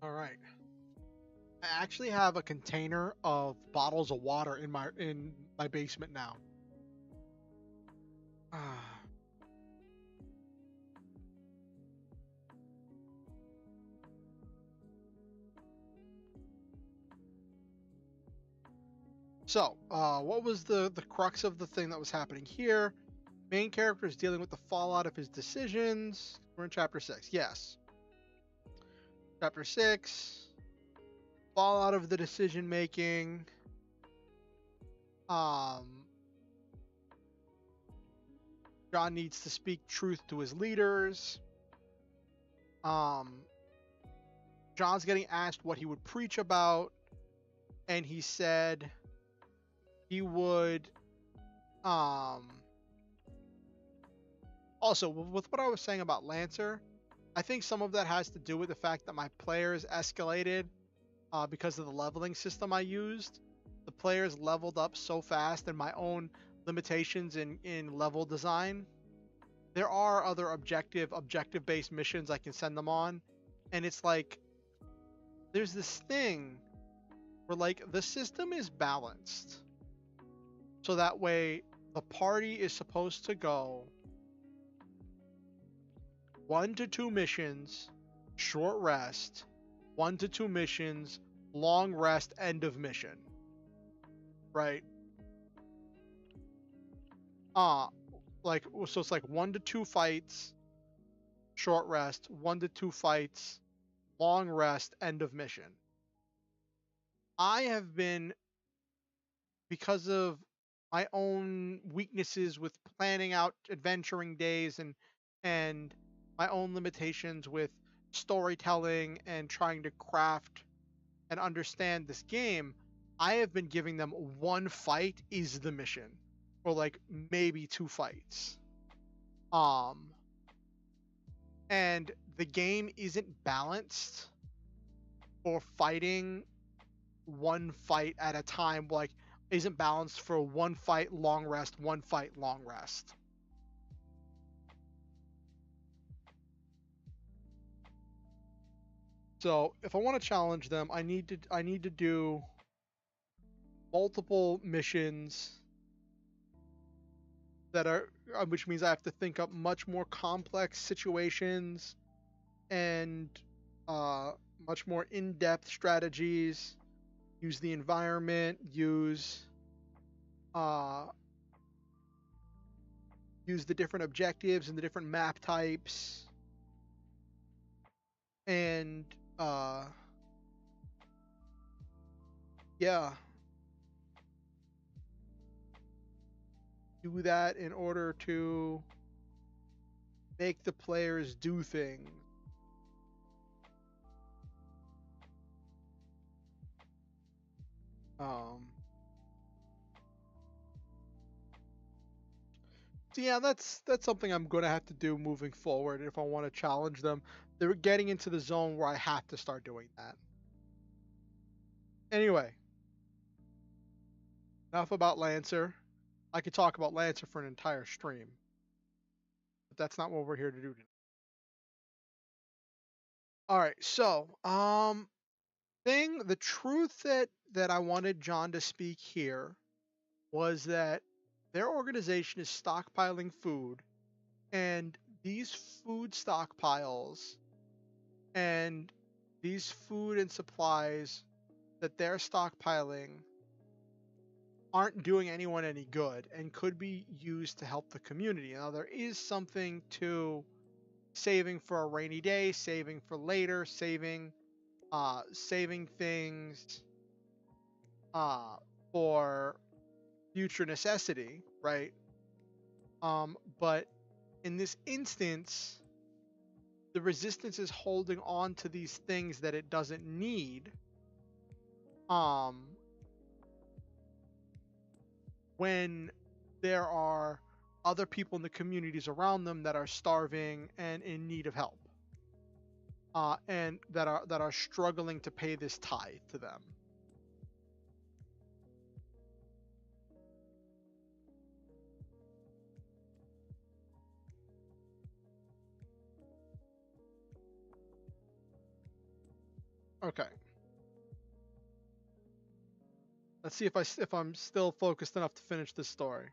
All right. I actually have a container of bottles of water in my basement now. So, what was the crux of the thing that was happening here? Main character is dealing with the fallout of his decisions. We're in chapter 6. Yes. Chapter 6. Fallout of the decision making. John needs to speak truth to his leaders. John's getting asked what he would preach about, and he said he would also, with what I was saying about Lancer, I think some of that has to do with the fact that my players escalated because of the leveling system I used. The players leveled up so fast, and my own limitations in level design. There are other objective-based missions I can send them on, and it's like there's this thing where like the system is balanced, so that way the party is supposed to go 1 to 2 missions, short rest, 1 to 2 missions, long rest, end of mission. Right? Like, so it's like 1 to 2 fights, short rest, 1 to 2 fights, long rest, end of mission. I have been, because of my own weaknesses with planning out adventuring days and my own limitations with storytelling and trying to craft and understand this game, I have been giving them 1 fight is the mission, or like maybe 2 fights. And the game isn't balanced for fighting 1 fight at a time, like isn't balanced for 1 fight, long rest, 1 fight, long rest. So if I want to challenge them, I need to do multiple missions that are, which means I have to think up much more complex situations and much more in-depth strategies. Use the environment. Use the different objectives and the different map types, and yeah, do that in order to make the players do things. So yeah, that's something I'm gonna have to do moving forward if I want to challenge them. They're getting into the zone where I have to start doing that. Anyway, enough about Lancer. I could talk about Lancer for an entire stream, but that's not what we're here to do today. All right, so the truth that I wanted John to speak here was that their organization is stockpiling food, and these food stockpiles and these food and supplies that they're stockpiling aren't doing anyone any good and could be used to help the community. Now, there is something to saving for a rainy day, saving for later, saving things uh, for future necessity, right? But in this instance, the resistance is holding on to these things that it doesn't need. When there are other people in the communities around them that are starving and in need of help, and that are struggling to pay this tithe to them. Okay. Let's see if I'm still focused enough to finish this story.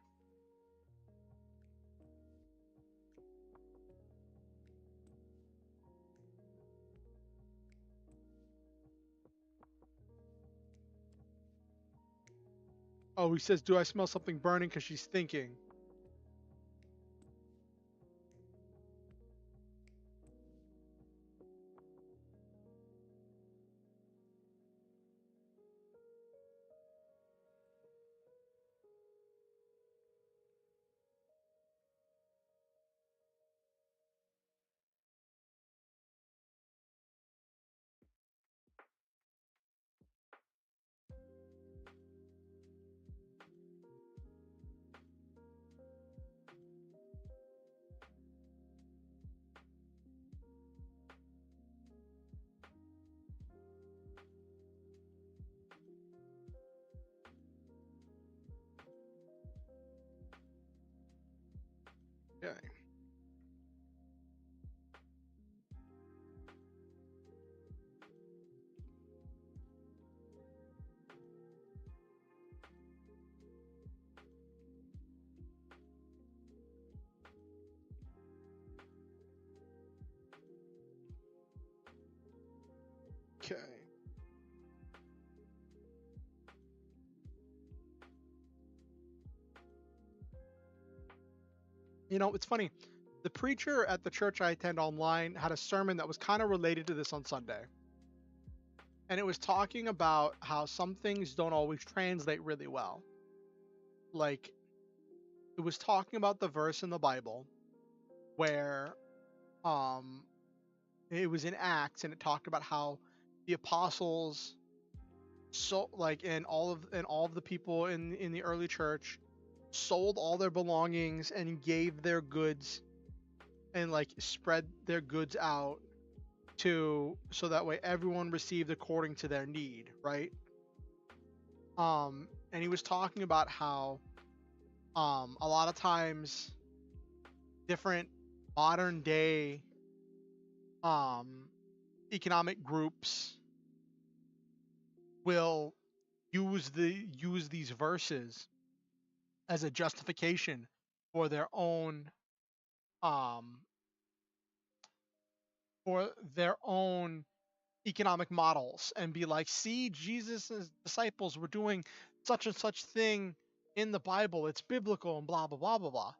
Oh, he says, "Do I smell something burning?" Because she's thinking. Okay. Okay. You know, it's funny. The preacher at the church I attend online had a sermon that was kind of related to this on Sunday. And it was talking about how some things don't always translate really well. Like, it was talking about the verse in the Bible where um it was in Acts, and it talked about how the apostles, so like, and all of the people in the early church sold all their belongings and gave their goods and like spread their goods out to so that way everyone received according to their need, right? And he was talking about how a lot of times different modern day um economic groups will use these verses as a justification for their own um for their own economic models and be like, see, Jesus's disciples were doing such and such thing in the Bible. It's biblical and blah blah blah blah blah.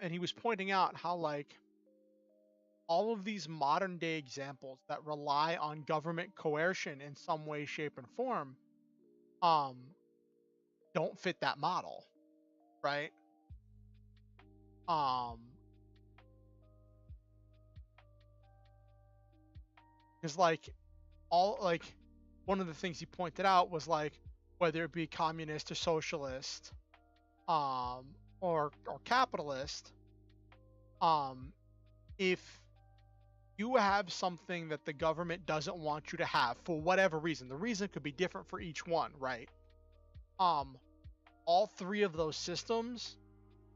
And he was pointing out how like all of these modern day examples that rely on government coercion in some way, shape, and form, um, don't fit that model, right? Um, because like all like one of the things he pointed out was like whether it be communist or socialist, um, or capitalist, um, if you have something that the government doesn't want you to have for whatever reason, the reason could be different for each one, right? Um, all three of those systems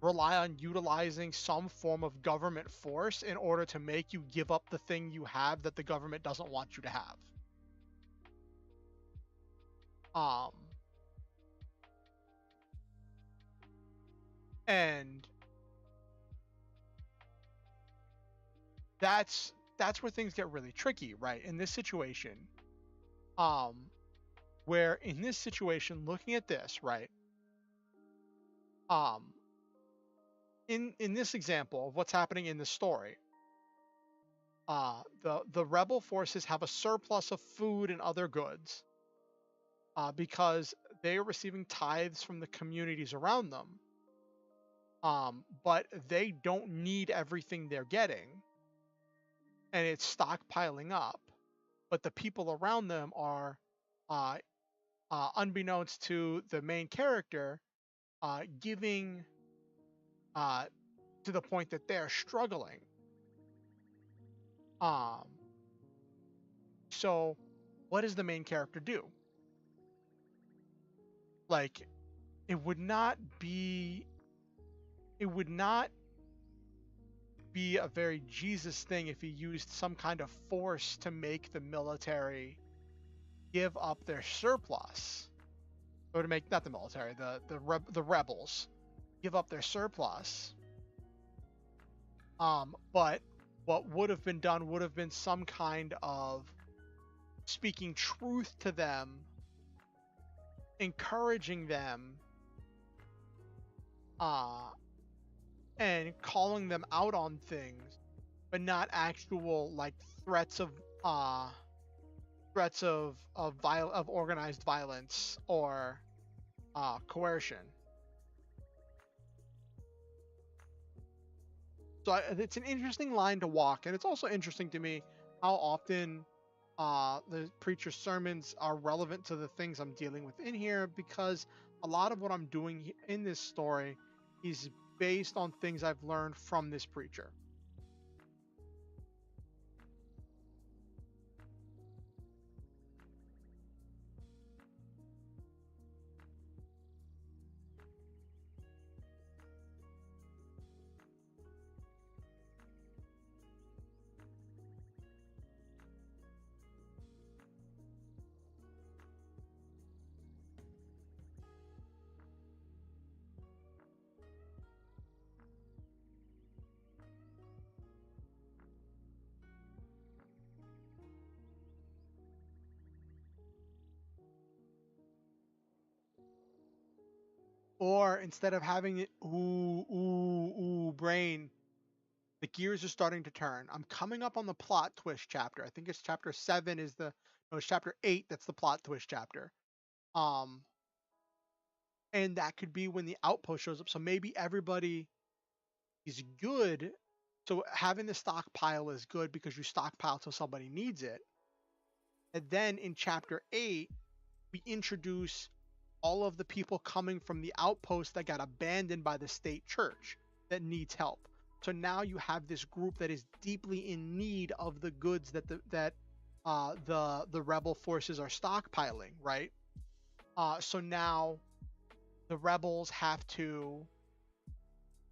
rely on utilizing some form of government force in order to make you give up the thing you have that the government doesn't want you to have. Um, and that's where things get really tricky, right? In this situation, um, where in this situation, looking at this, right? Um, in this example of what's happening in the story, the rebel forces have a surplus of food and other goods, because they are receiving tithes from the communities around them. But they don't need everything they're getting, and it's stockpiling up. But the people around them are, uh, unbeknownst to the main character, giving, uh, to the point that they're struggling. Um, so what does the main character do? Like, it would not be it would not be a very Jesus thing if he used some kind of force to make the military give up their surplus, or to make, not the military, the rebels give up their surplus. But what would have been done would have been some kind of speaking truth to them, encouraging them, uh, and calling them out on things, but not actual like threats of uh of organized violence or coercion. So it's an interesting line to walk, and it's also interesting to me how often the preacher's sermons are relevant to the things I'm dealing with in here, because a lot of what I'm doing in this story is based on things I've learned from this preacher. Or instead of having it brain, the gears are starting to turn. I'm coming up on the plot twist chapter. I think it's chapter 7 is the no, it's chapter 8 that's the plot twist chapter. Um and that could be when the outpost shows up. So maybe everybody is good. So having the stockpile is good because you stockpile till somebody needs it. And then in chapter 8, we introduce all of the people coming from the outpost that got abandoned by the state church that needs help. So now you have this group that is deeply in need of the goods that the rebel forces are stockpiling, right? So now the rebels have to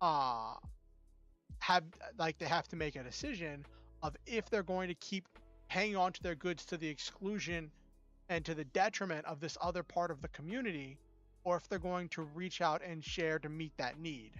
uh they have to make a decision of if they're going to keep hanging on to their goods to the exclusion and to the detriment of this other part of the community, or if they're going to reach out and share to meet that need.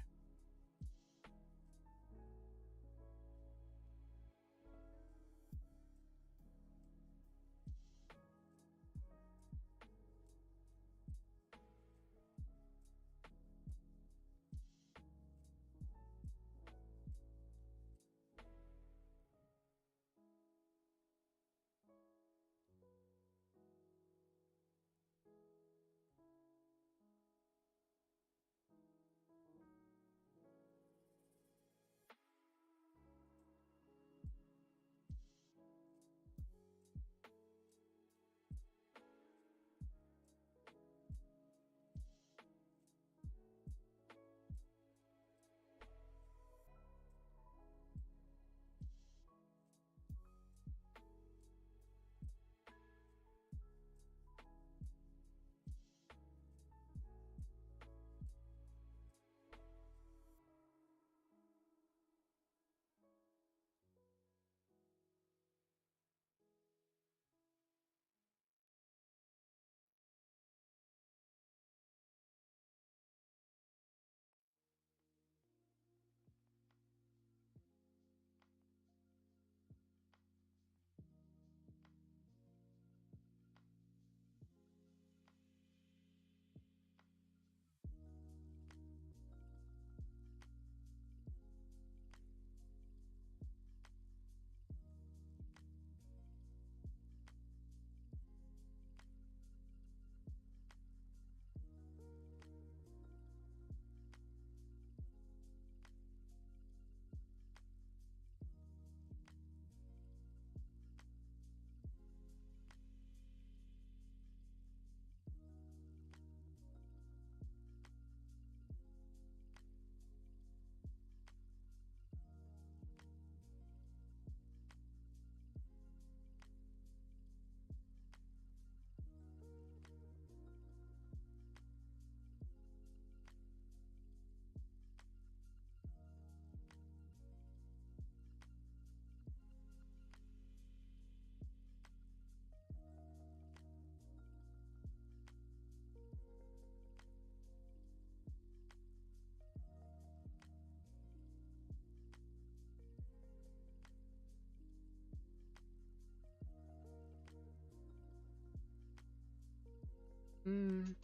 Mm.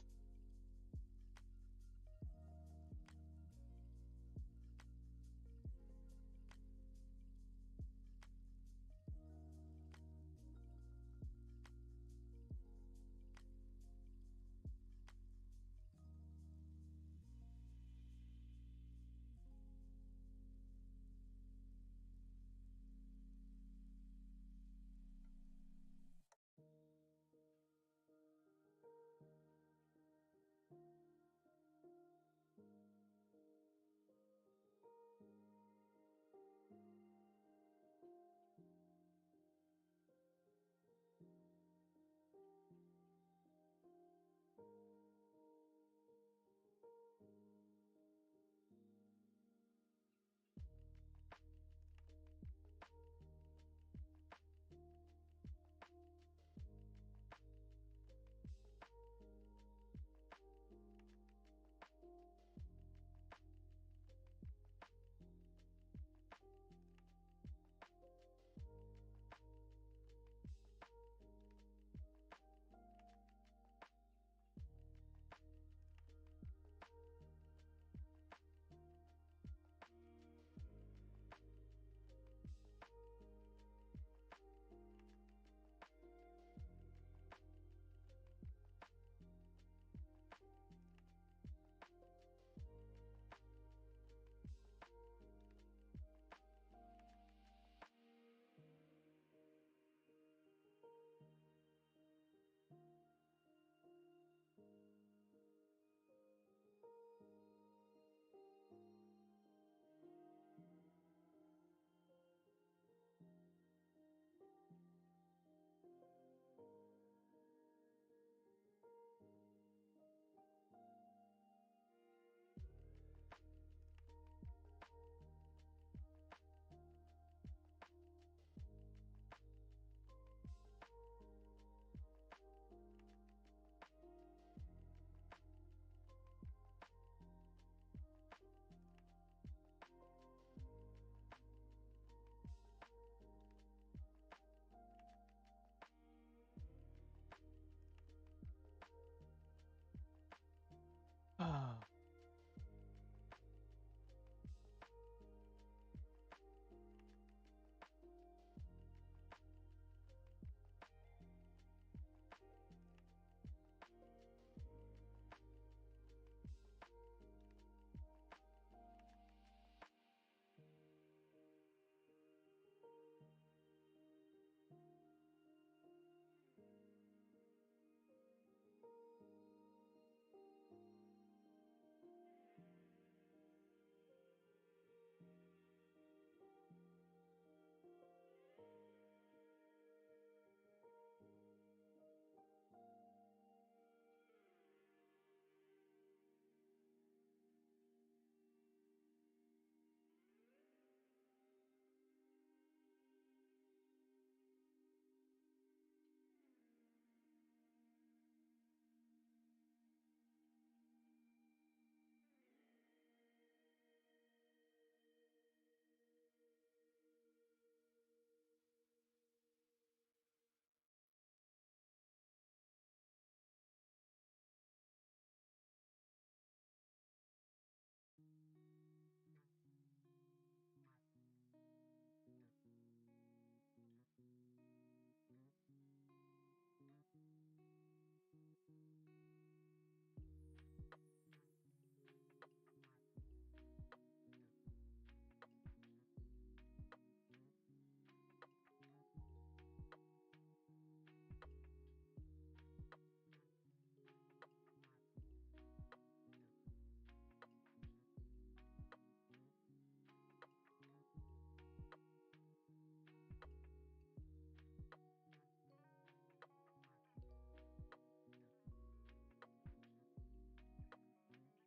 Oh.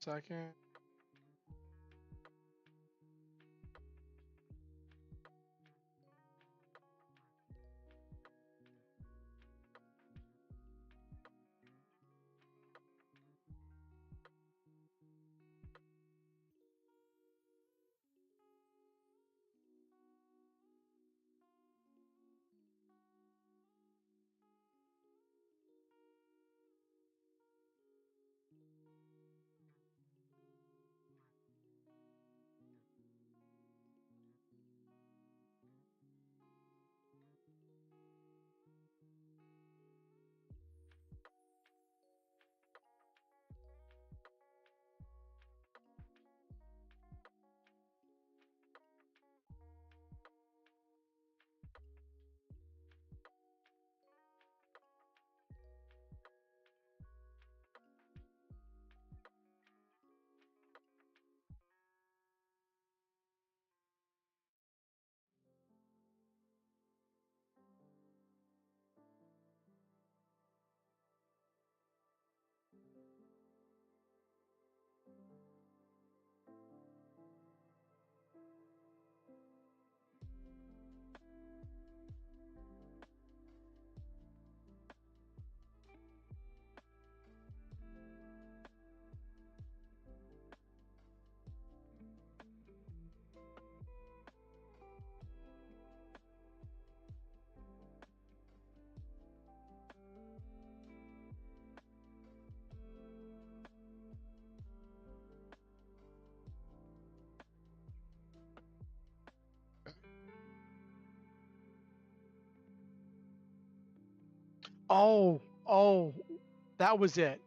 Second. Oh, that was it.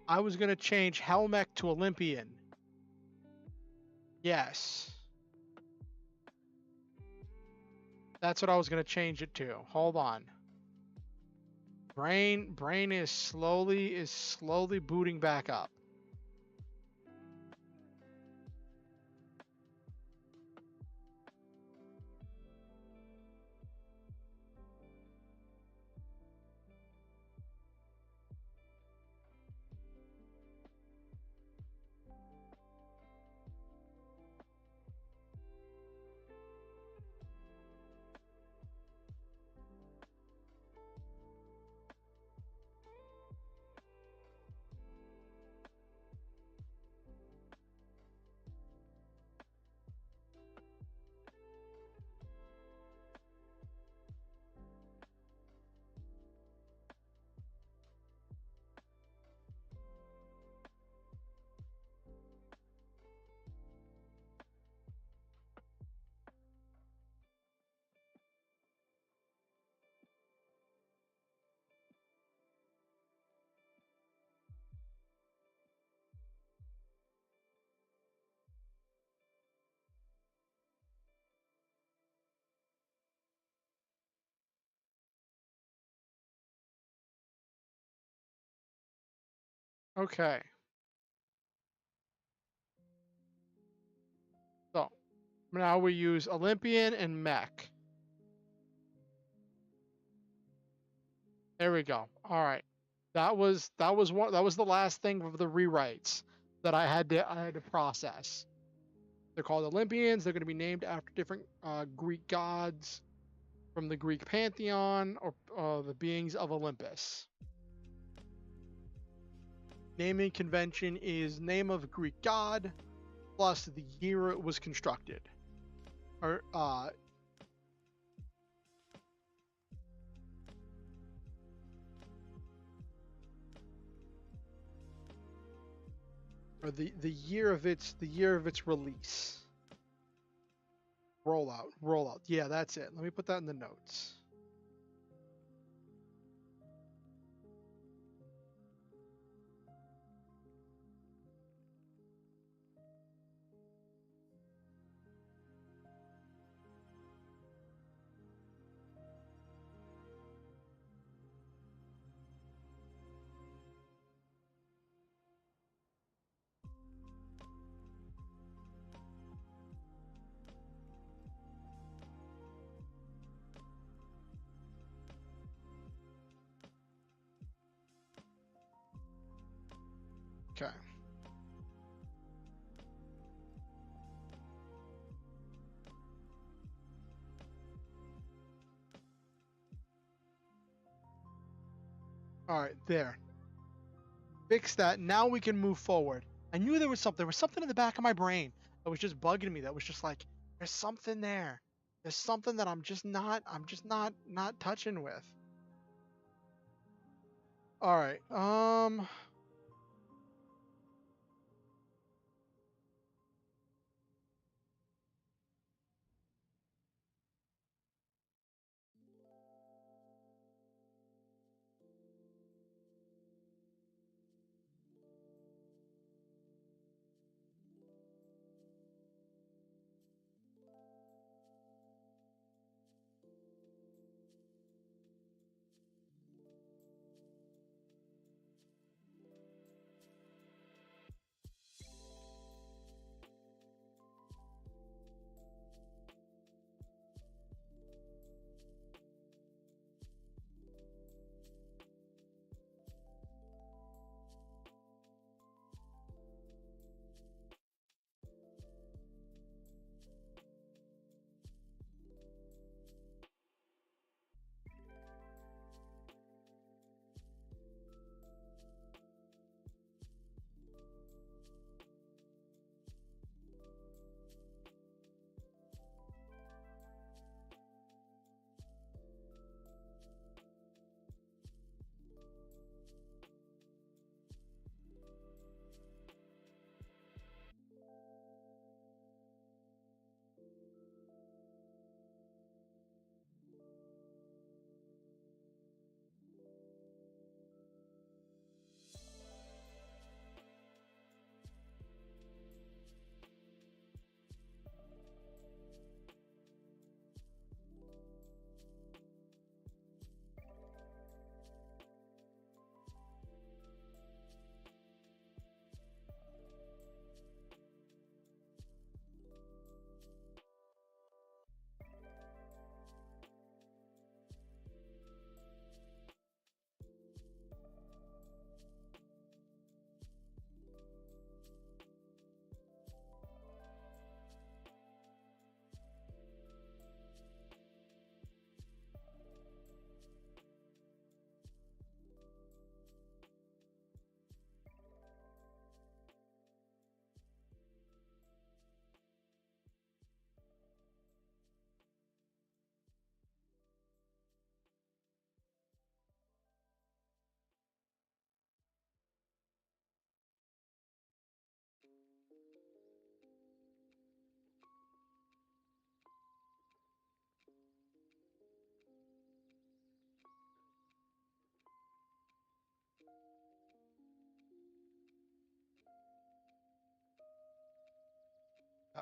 I was gonna change Helmech to Olympian. Yes. That's what I was gonna change it to. Hold on. Brain is slowly booting back up. Okay. So now we use Olympian and Mech. There we go. All right. That was the last thing of the rewrites that I had to process. They're called Olympians. They're going to be named after different Greek gods from the Greek pantheon or the beings of Olympus. Naming convention is name of Greek god plus the year it was constructed. Or the year of its release. Rollout. Yeah, that's it. Let me put that in the notes. Okay. All right, there. Fix that. Now we can move forward. I knew there was something in the back of my brain that was just bugging me. That was just like, there's something there. There's something that I'm just not touching with. All right.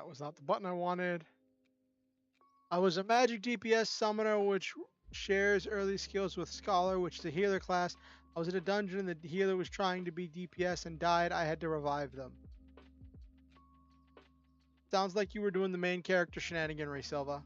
That was not the button I wanted. I was a magic DPS summoner, which shares early skills with Scholar, which is a healer class. I was in a dungeon, the healer was trying to be DPS and died. I had to revive them. Sounds like you were doing the main character shenaniganry, Silva.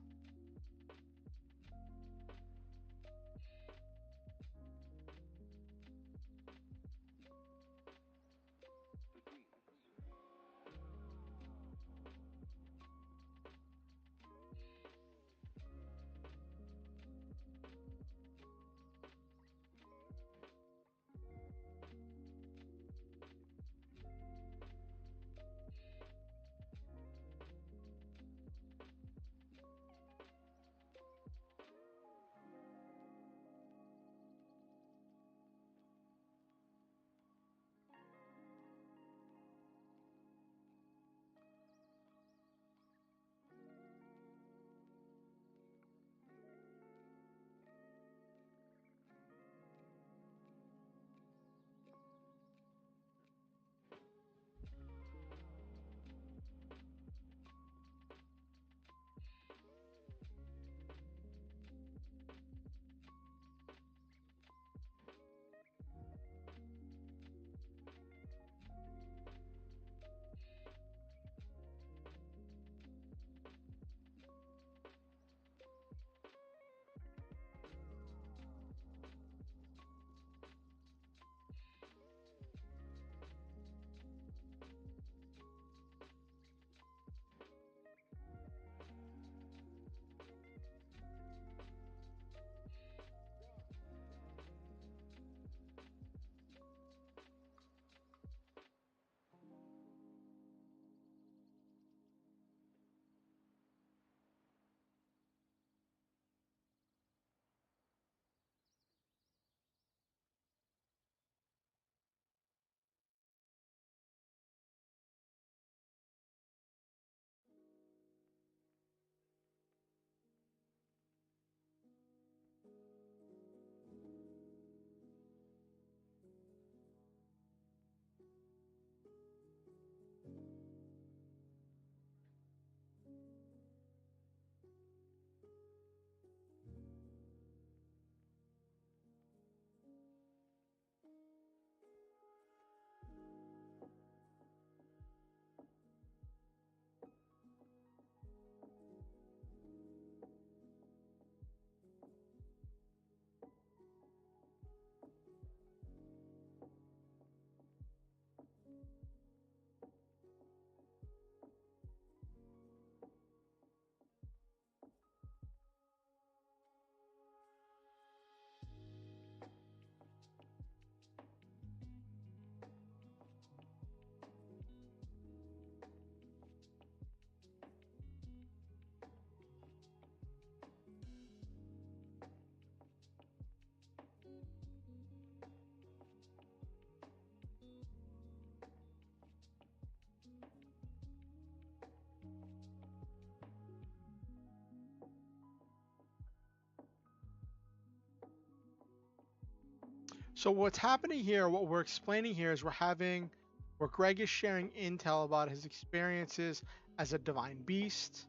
So what's happening here, what we're explaining here is where Greg is sharing intel about his experiences as a divine beast.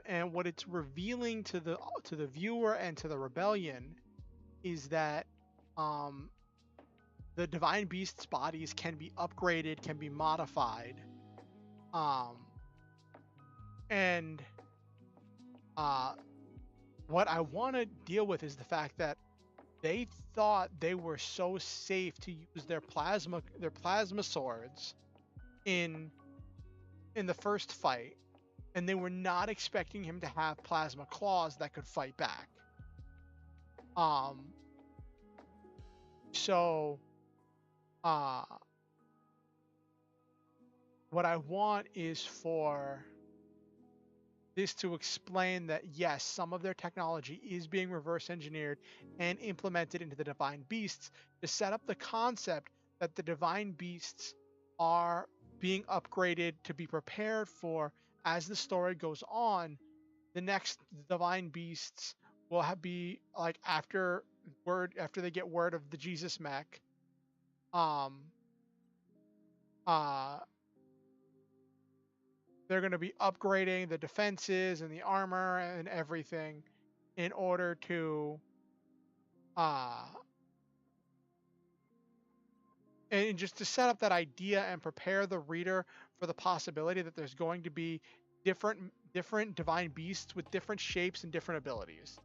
And what it's revealing to the viewer and to the rebellion is that um, the divine beast's bodies can be upgraded, can be modified, um, and what I want to deal with is the fact that they thought they were so safe to use their plasma swords in the first fight, and they were not expecting him to have plasma claws that could fight back. Um, so what I want is for this to explain that yes, some of their technology is being reverse engineered and implemented into the divine beasts to set up the concept that the divine beasts are being upgraded to be prepared for, as the story goes on, the next divine beasts will be like after they get word of the Jesus mech, um uh they're going to be upgrading the defenses and the armor and everything in order to uh and just to set up that idea and prepare the reader for the possibility that there's going to be different divine beasts with different shapes and different abilities.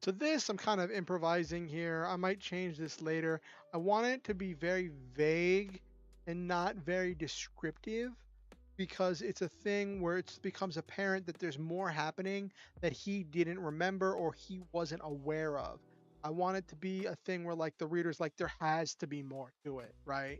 So this, I'm kind of improvising here. I might change this later. I want it to be very vague and not very descriptive because it's a thing where it becomes apparent that there's more happening that he didn't remember or he wasn't aware of. I want it to be a thing where like the reader's like there has to be more to it, right?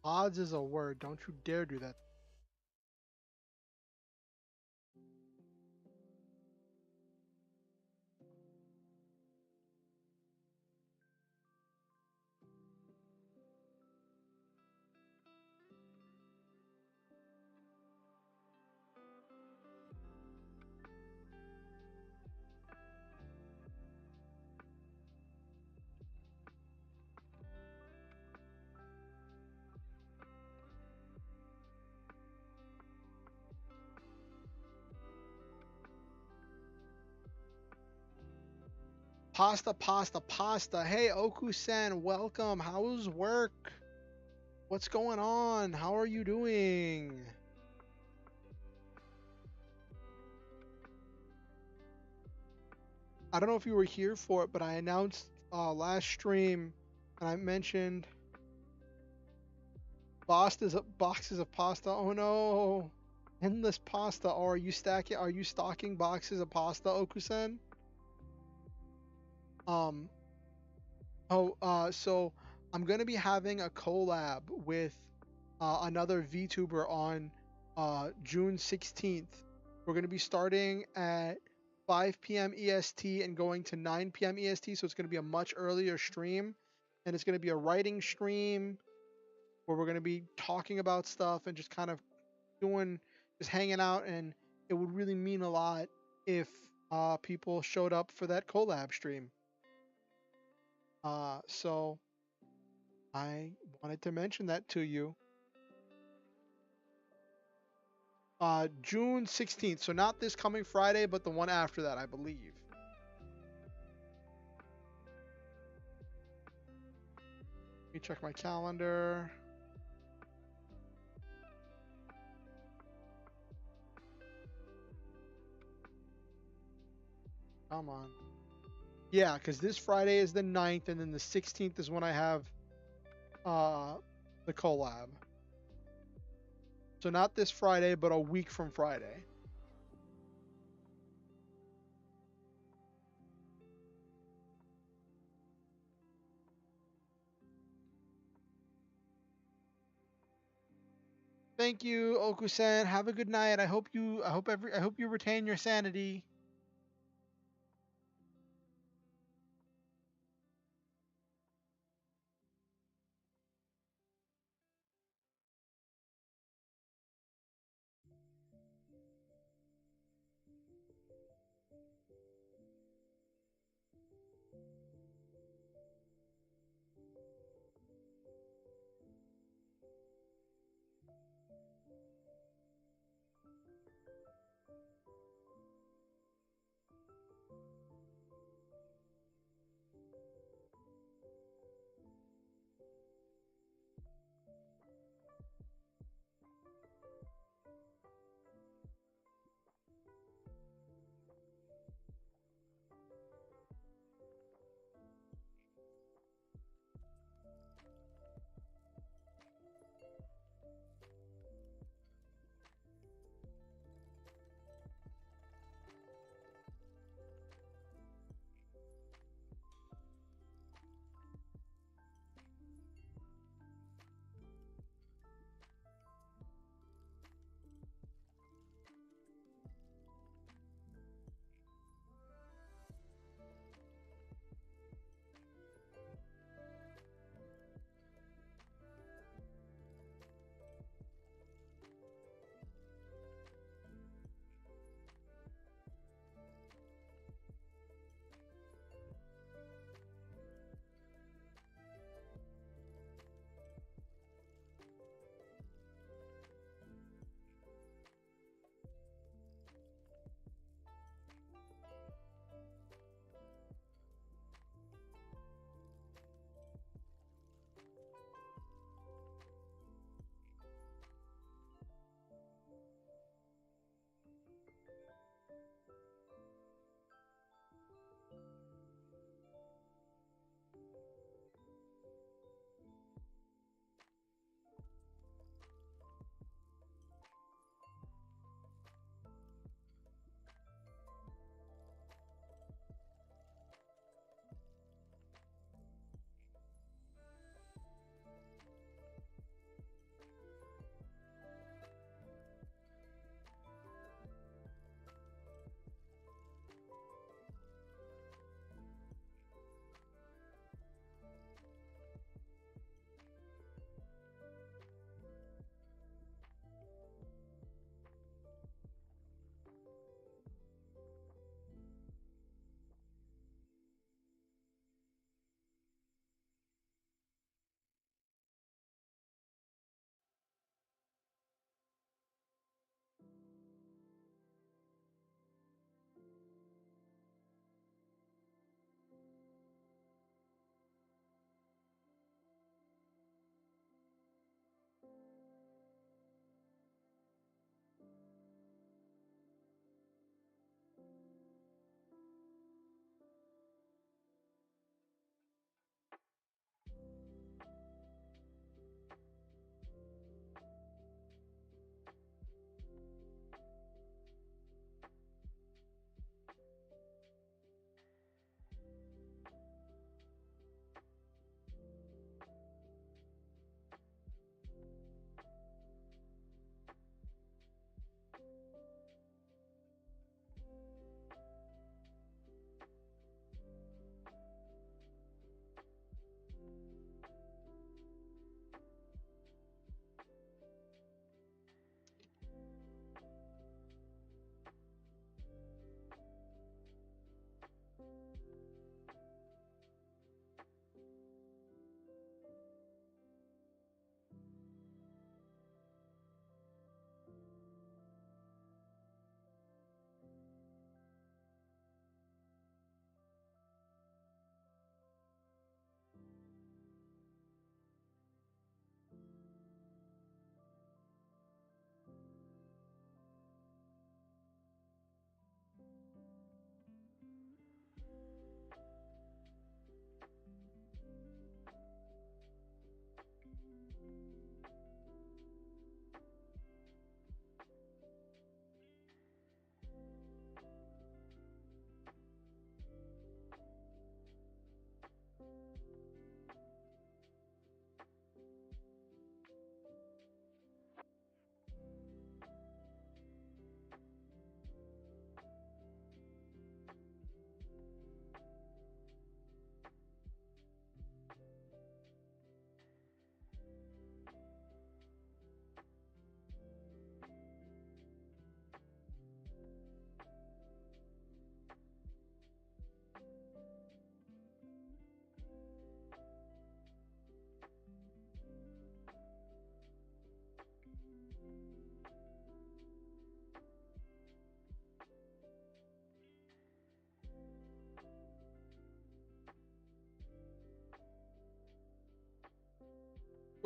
Odds is a word. Don't you dare do that. Pasta, pasta, pasta. Hey, Oku-san, welcome. How's work? What's going on? How are you doing? I don't know if you were here for it, but I announced last stream, and I mentioned boxes of pasta. Oh no, endless pasta. Or are you stacking? Are you stocking boxes of pasta, Okusen? Um. So I'm gonna be having a collab with another VTuber on June 16th. We're gonna be starting at 5 p.m. EST and going to 9 p.m. EST. So it's gonna be a much earlier stream, and it's gonna be a writing stream where we're going to be talking about stuff and just kind of just hanging out. And it would really mean a lot if people showed up for that collab stream. So I wanted to mention that to you. June 16th. So not this coming Friday, but the one after that, I believe. Let me check my calendar. Come on. Yeah, because this Friday is the 9th, and then the 16th is when I have the collab. So not this Friday, but a week from Friday. Thank you, Okusen. Have a good night. I hope you retain your sanity.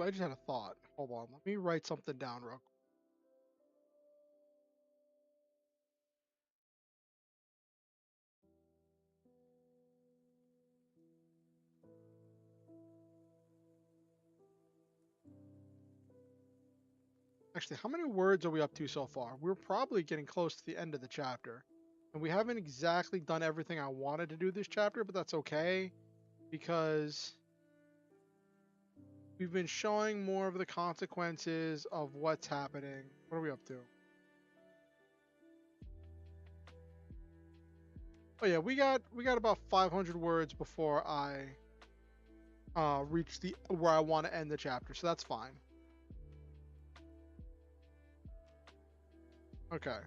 quick, I just had a thought. Hold on, let me write something down real quick. Actually, how many words are we up to so far? We're probably getting close to the end of the chapter. And we haven't exactly done everything I wanted to do this chapter, but that's okay because we've been showing more of the consequences of what's happening. What are we up to? Oh yeah, we got about 500 words before I reach the where I want to end the chapter, so that's fine. Okay.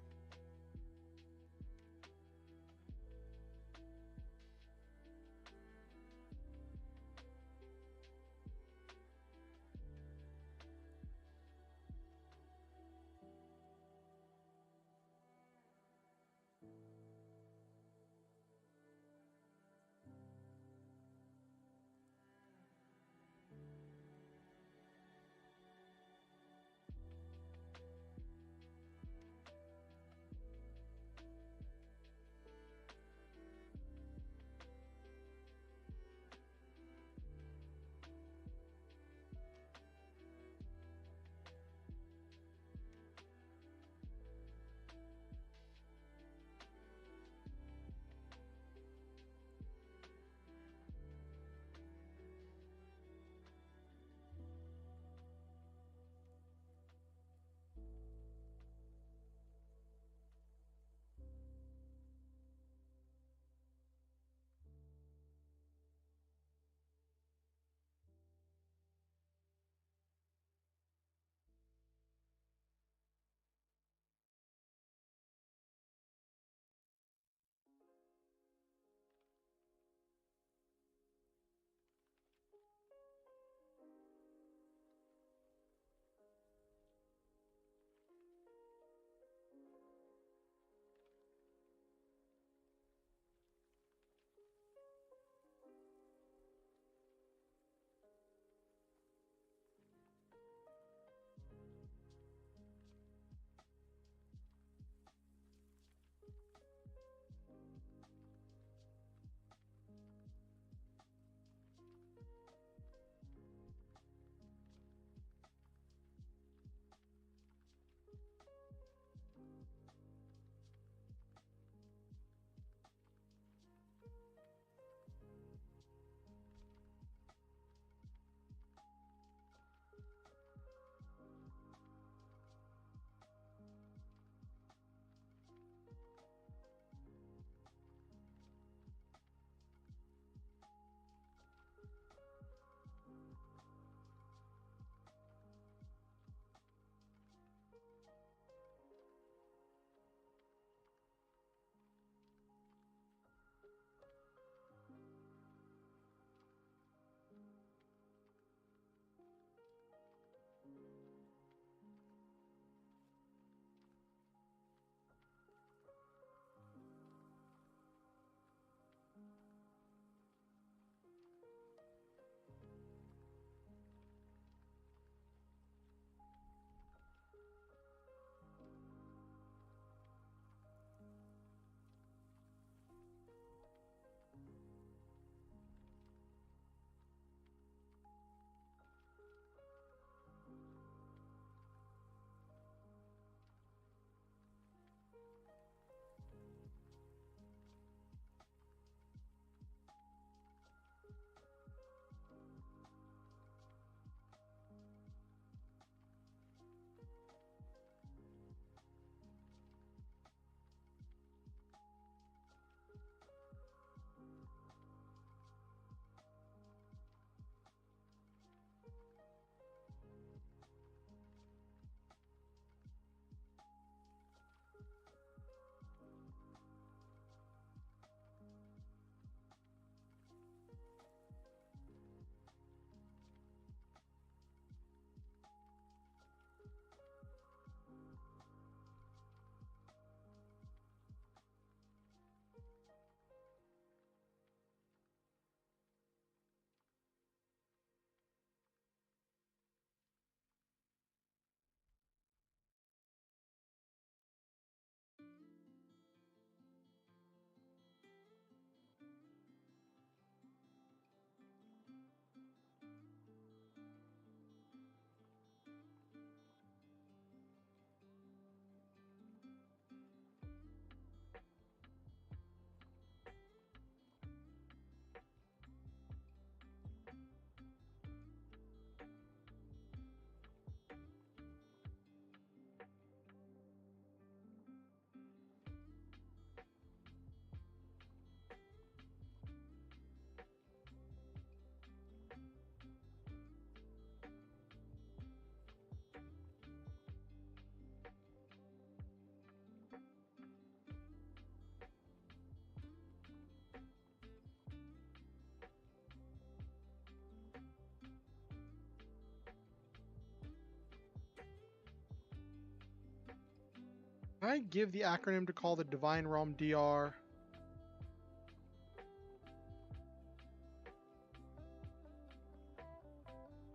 Can I give the acronym to call the Divine Realm DR?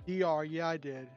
DR, yeah, I did.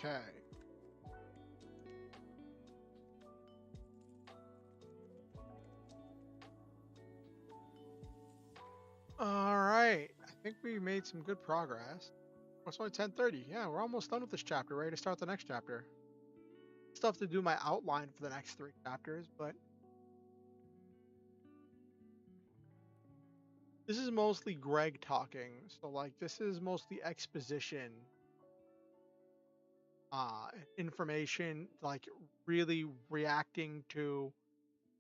Okay. All right. I think we made some good progress. It's only 10:30. Yeah, we're almost done with this chapter. Ready to start the next chapter. Still have to do my outline for the next 3 chapters, but this is mostly Greg talking. So like this is mostly exposition, information, like really reacting to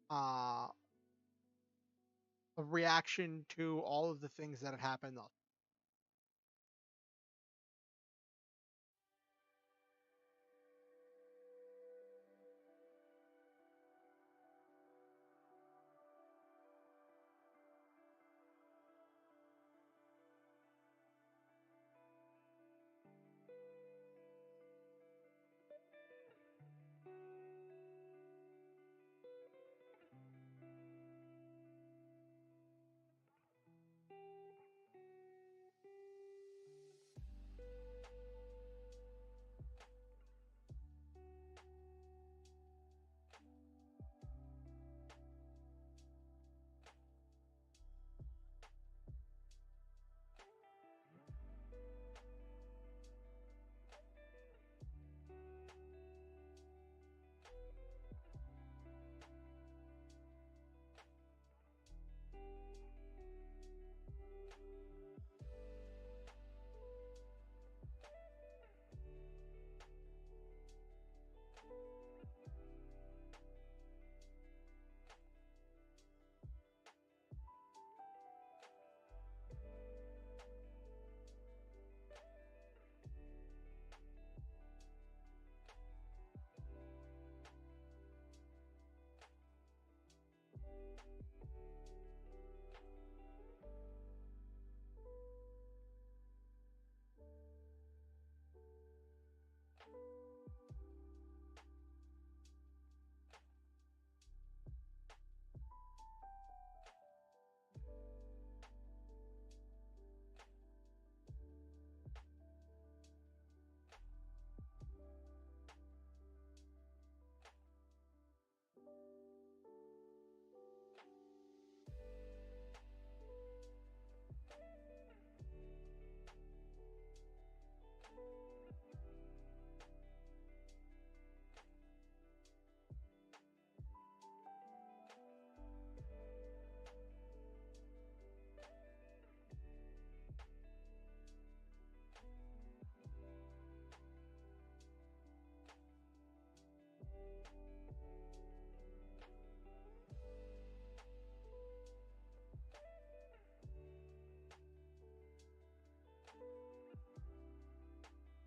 uh a reaction to all of the things that had happened.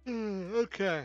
Okay.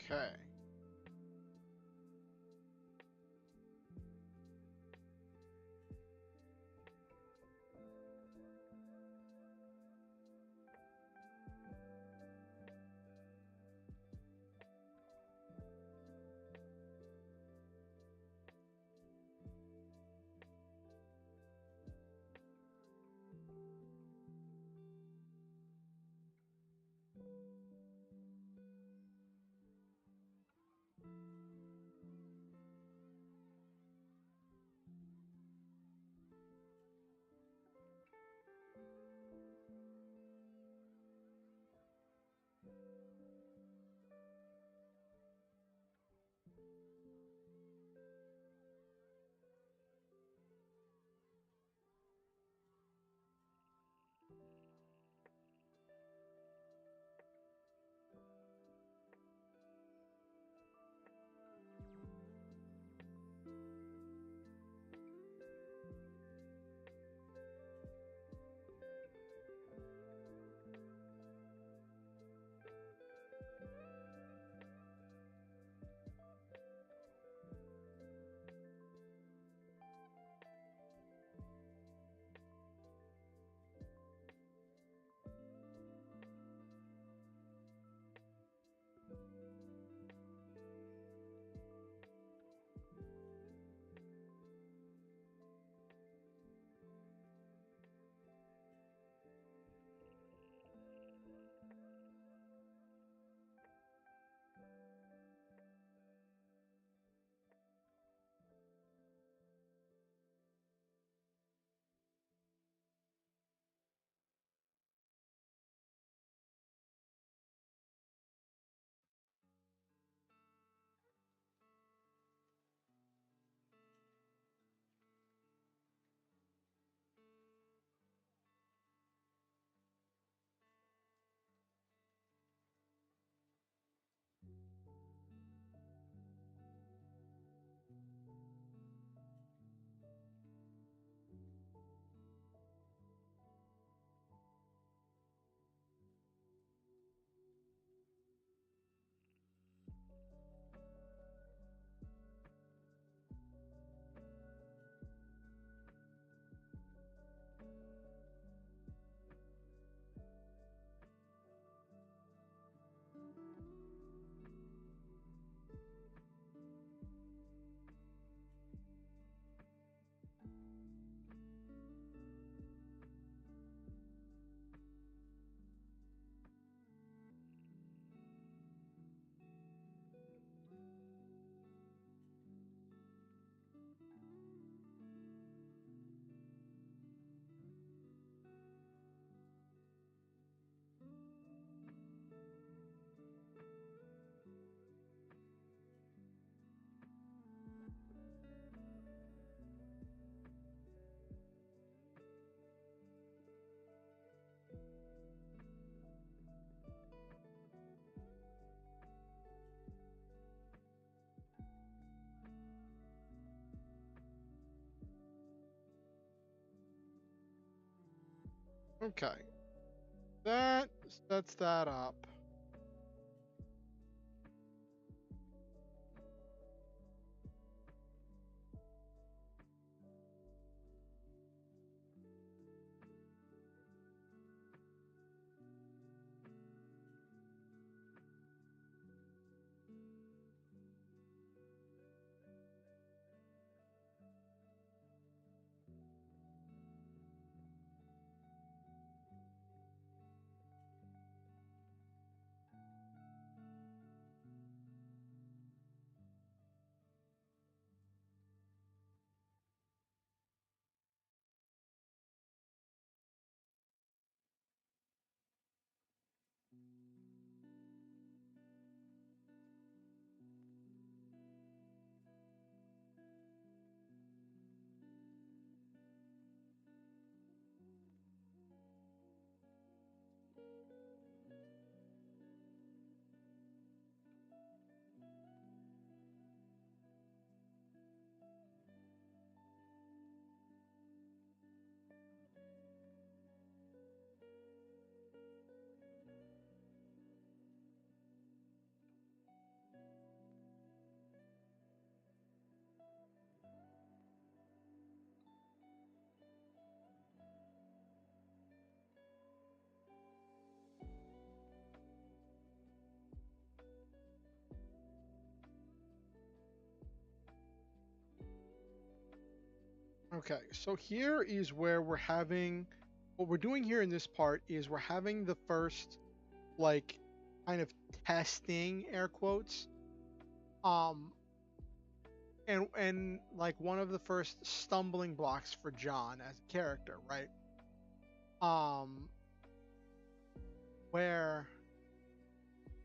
Okay. Okay, that sets that up. Okay, so here is where we're having what we're doing here in this part is we're having the first like kind of testing air quotes um and like one of the first stumbling blocks for John as a character, right? Um where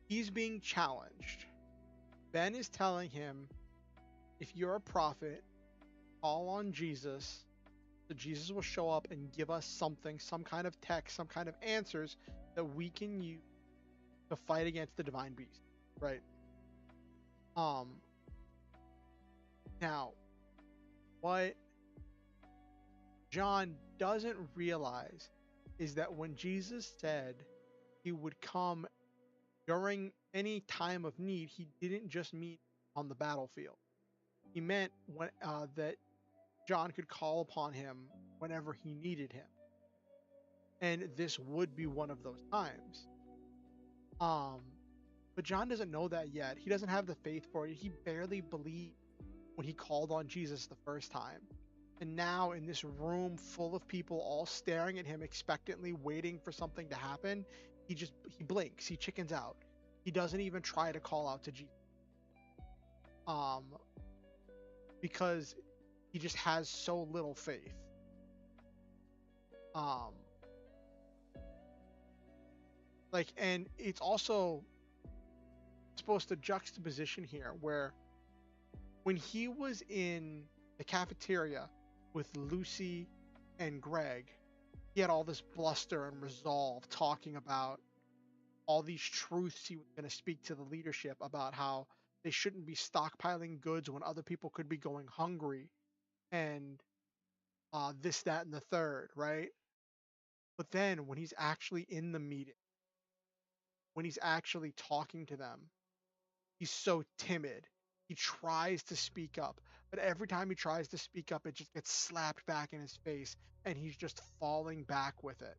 he's being challenged. Ben is telling him if you're a prophet, call on Jesus. So Jesus will show up and give us something, some kind of text, some kind of answers that we can use to fight against the divine beast, right? Um, Now what John doesn't realize is that when Jesus said he would come during any time of need, he didn't just mean on the battlefield. He meant that John could call upon him whenever he needed him, and this would be one of those times. Um, but John doesn't know that yet. He doesn't have the faith for it. He barely believed when he called on Jesus the first time. And now, in this room full of people all staring at him expectantly, waiting for something to happen, he blinks, he chickens out. He doesn't even try to call out to Jesus. Um, because he just has so little faith. Um, and it's also supposed to juxtaposition here where when he was in the cafeteria with Lucy and Greg, he had all this bluster and resolve talking about all these truths he was going to speak to the leadership about how they shouldn't be stockpiling goods when other people could be going hungry and this, that, and the third, right? But then when he's actually in the meeting, when he's actually talking to them, he's so timid. He tries to speak up, but every time he tries to speak up, it just gets slapped back in his face and he's just falling back with it.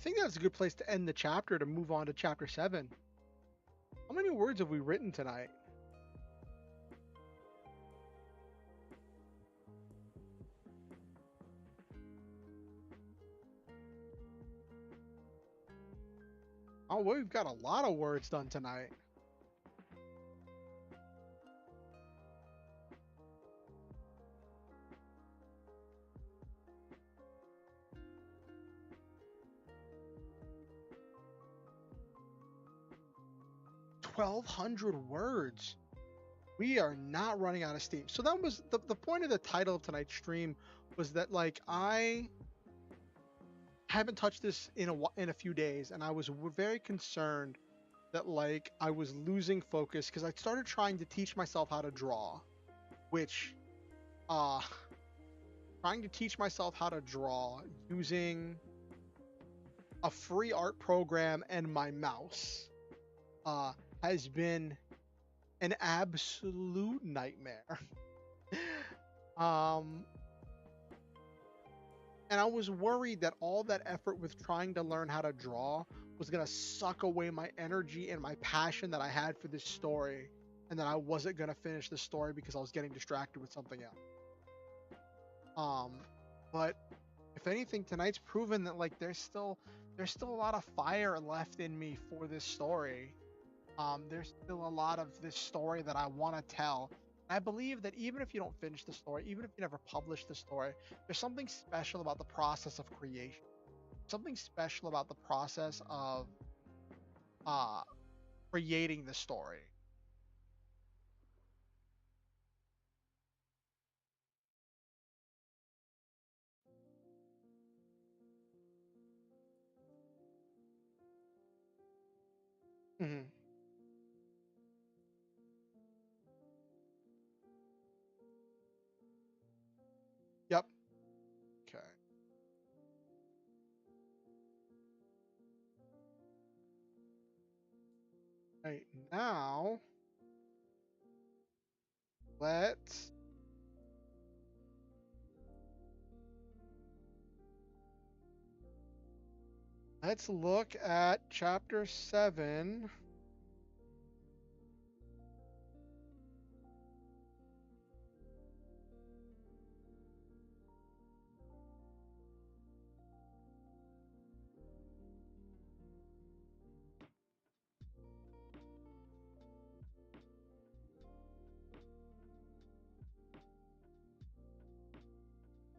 think that's a good place to end the chapter to move on to chapter 7. How many words have we written tonight? Oh, we've got a lot of words done tonight. $1,200 words. We are not running out of steam. So that was the point of the title of tonight's stream, was that like I haven't touched this in a few days, and I was very concerned that like I was losing focus because I started trying to teach myself how to draw, which trying to teach myself how to draw using a free art program and my mouse has been an absolute nightmare. um and I was worried that all that effort with trying to learn how to draw was going to suck away my energy and my passion that I had for this story, and that I wasn't going to finish the story because I was getting distracted with something else. But if anything, tonight's proven that like there's still a lot of fire left in me for this story. There's still a lot of this story that I want to tell. I believe that even if you don't finish the story, even if you never publish the story, there's something special about the process of creation. Something special about the process of creating the story. Mm-hmm. Yep. Okay. Right now, let's look at chapter 7.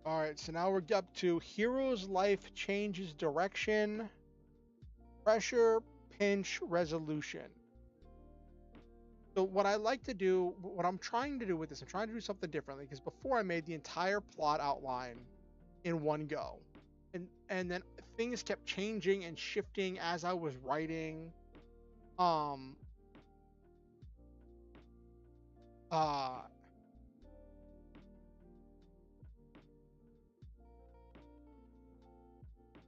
All right, so now we're up to hero's life changes direction, pressure, pinch, resolution. So what I like to do, what I'm trying to do with this, I'm trying to do something differently, because before I made the entire plot outline in one go. And then things kept changing and shifting as I was writing. Um uh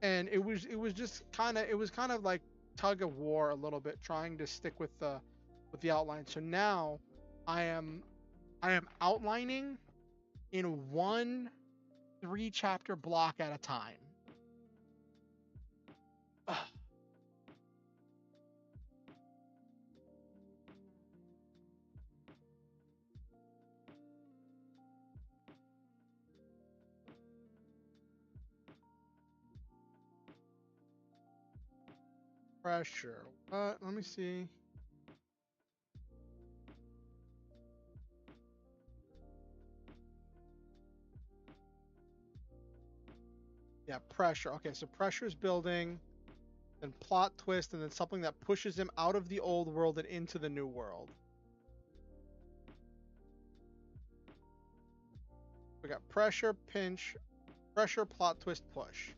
and it was just kind of like tug of war a little bit, trying to stick with the outline. So now I am outlining in one 3-chapter block at a time. Ugh. Pressure. Let me see. Yeah, pressure. Okay, so pressure is building, then plot twist, and then something that pushes him out of the old world and into the new world. We got pressure, pinch, pressure, plot twist, push.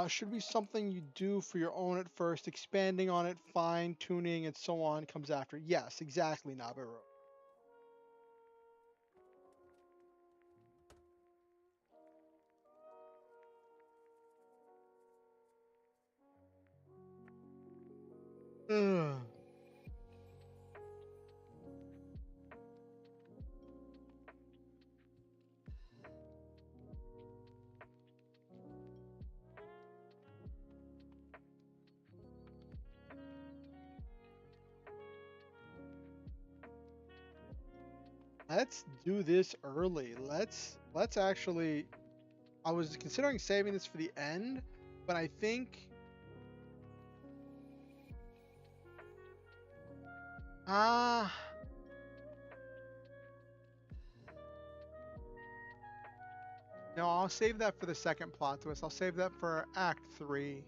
Should be something you do for your own at first. Expanding on it, fine tuning, and so on comes after. Yes, exactly, Nabiru. Ugh. Let's do this early. Let's actually. I was considering saving this for the end, but I think ah no, I'll save that for the second plot twist. I'll save that for Act 3.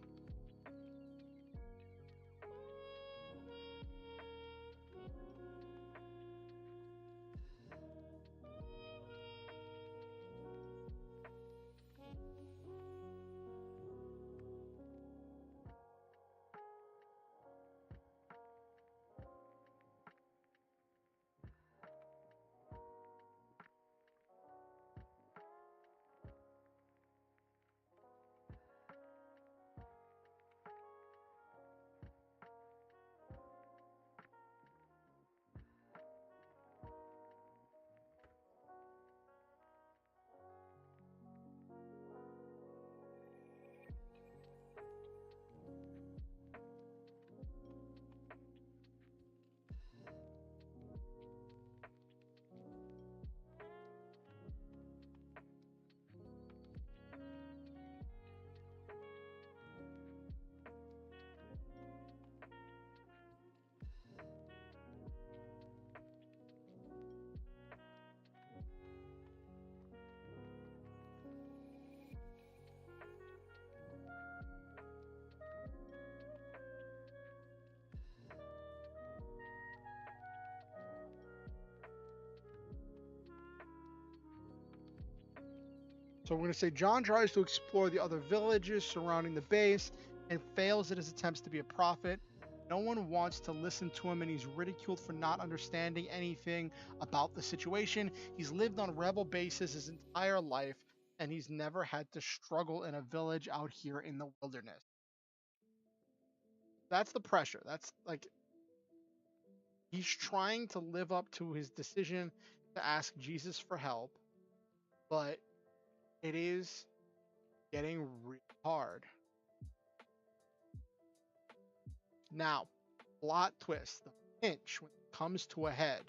So we're going to say John tries to explore the other villages surrounding the base and fails at his attempts to be a prophet. No one wants to listen to him, and he's ridiculed for not understanding anything about the situation. He's lived on rebel bases his entire life, and he's never had to struggle in a village out here in the wilderness. That's the pressure. That's like he's trying to live up to his decision to ask Jesus for help, but it is getting really hard. Now, plot twist, the pinch when it comes to a head.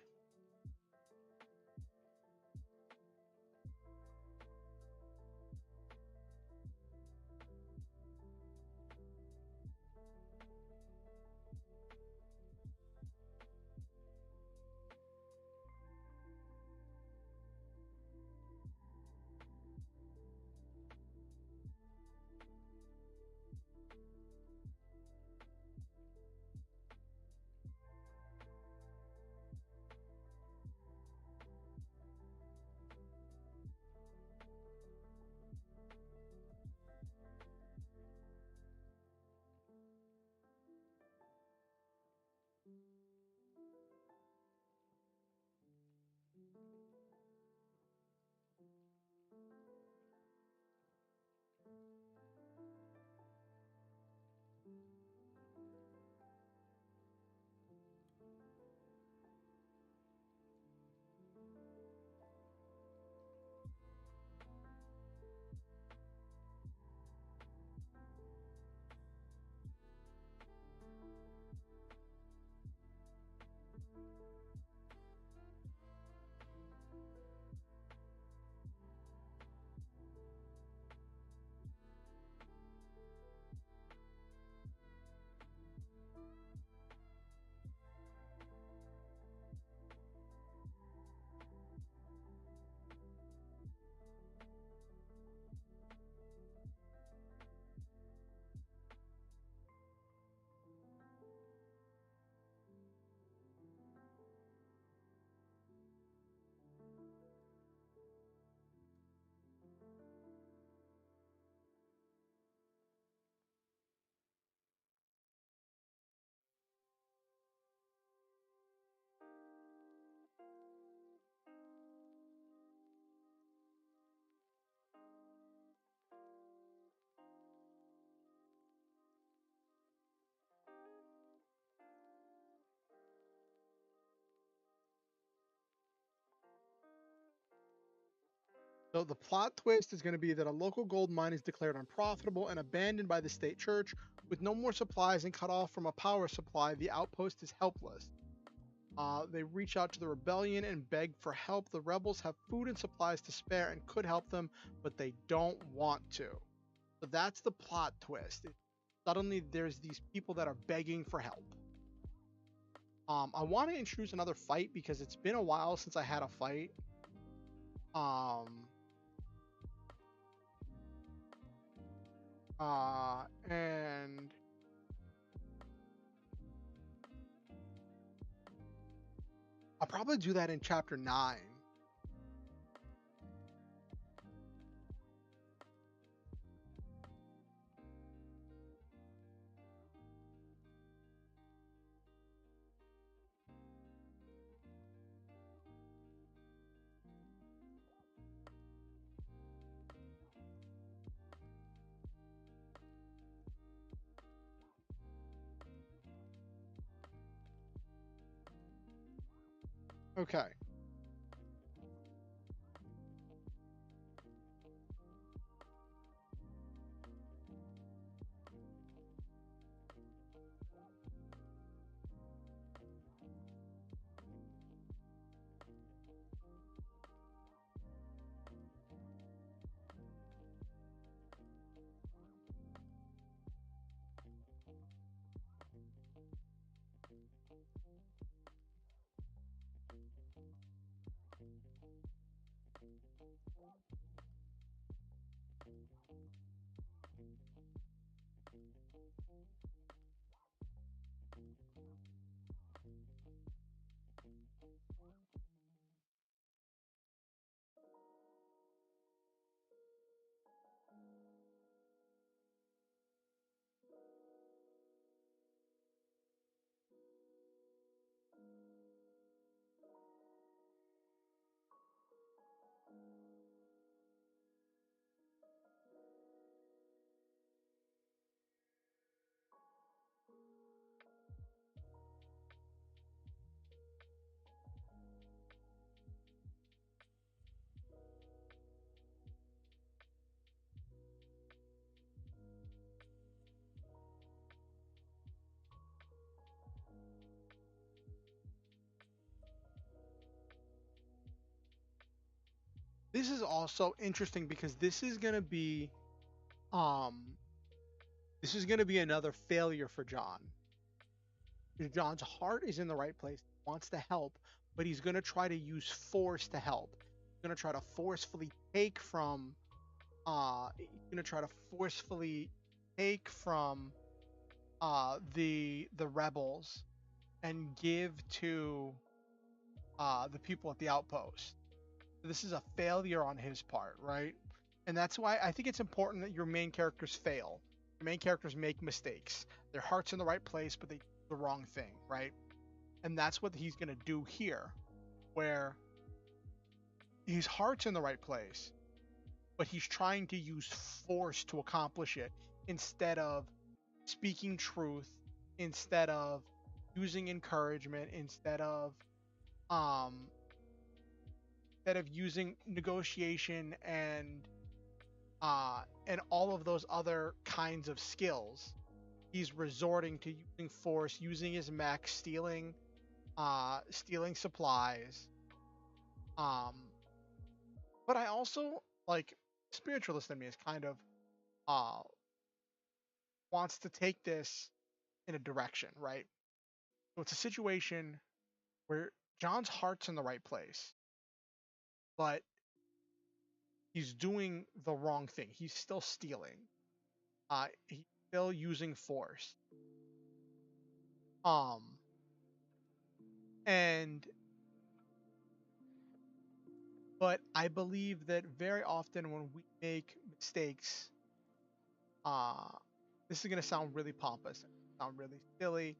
So the plot twist is going to be that a local gold mine is declared unprofitable and abandoned by the state church. With no more supplies and cut off from a power supply, the outpost is helpless. They reach out to the rebellion and beg for help. The rebels have food and supplies to spare and could help them, but they don't want to. So that's the plot twist. Suddenly there's these people that are begging for help. I want to introduce another fight because it's been a while since I had a fight. And I'll probably do that in chapter 9. Okay. This is also interesting because um this is going to be another failure for John. John's heart is in the right place, wants to help, but he's going to try to use force to help. He's going to try to forcefully take from the rebels and give to the people at the outpost. This is a failure on his part, right? And that's why I think it's important that your main characters fail. Your main characters make mistakes. Their heart's in the right place, but they do the wrong thing, right? And that's what he's going to do here, where his heart's in the right place, but he's trying to use force to accomplish it instead of speaking truth, instead of using encouragement, um instead of using negotiation and all of those other kinds of skills. He's resorting to using force, using his mech, stealing supplies. Um but I also like spiritualist in me is kind of uh wants to take this in a direction, right? So it's a situation where John's heart's in the right place, but he's doing the wrong thing. He's still stealing. He's still using force. Um, and but I believe that very often when we make mistakes, uh, this is gonna sound really pompous, sound really silly,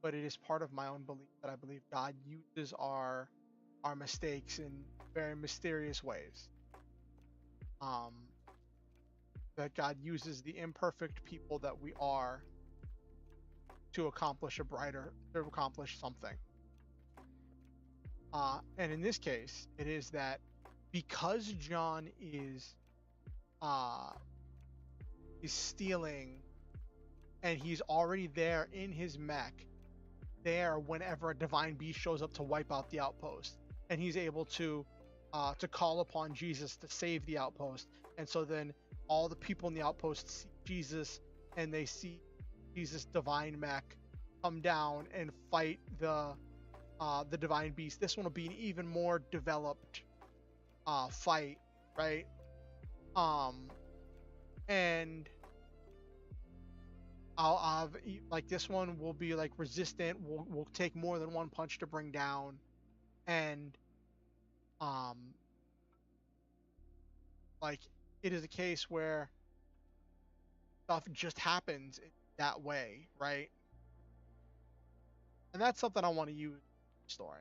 but it is part of my own belief that I believe God uses our mistakes in very mysterious ways. Um, that God uses the imperfect people that we are to accomplish something. And in this case, it is that because John uh is stealing, and he's already there in his mech, there whenever a divine beast shows up to wipe out the outpost, and he's able to call upon Jesus to save the outpost. And so then all the people in the outpost see Jesus, and they see Jesus' divine mech come down and fight the divine beast. This one will be an even more developed fight, right? And I'll have like this one will be like resistant. Will take more than one punch to bring down, and um, like it is a case where stuff just happens that way, right? And that's something I want to use in the story.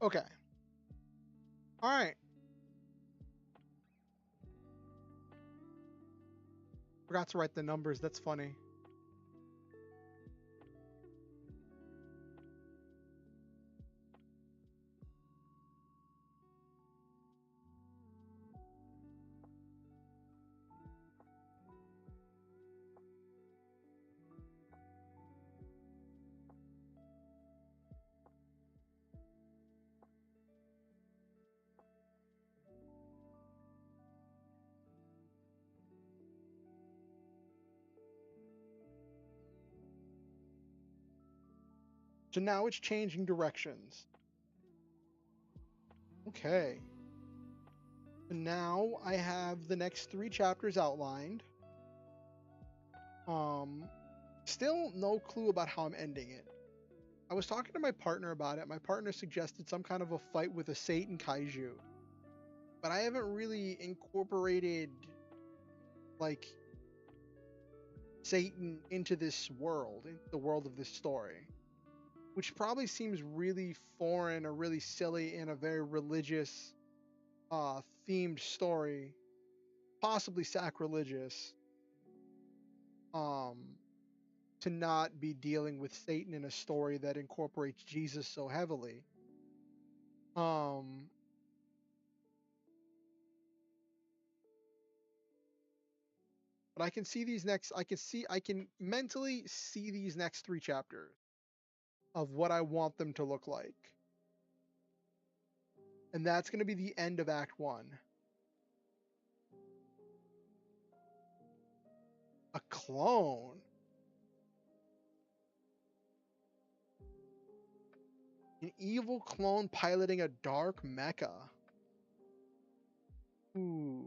Okay. All right. Forgot to write the numbers. That's funny. So now it's changing directions. Okay. So now I have the next 3 chapters outlined. Um, Still no clue about how I'm ending it. I was talking to my partner about it. My partner suggested some kind of a fight with a Satan kaiju, but I haven't really incorporated like Satan into this world, into the world of this story, which probably seems really foreign or really silly in a very religious themed story, possibly sacrilegious, um to not be dealing with Satan in a story that incorporates Jesus so heavily. Um but I can mentally see these next 3 chapters of what I want them to look like. And that's going to be the end of Act 1. A clone. An evil clone piloting a dark mecha. Ooh.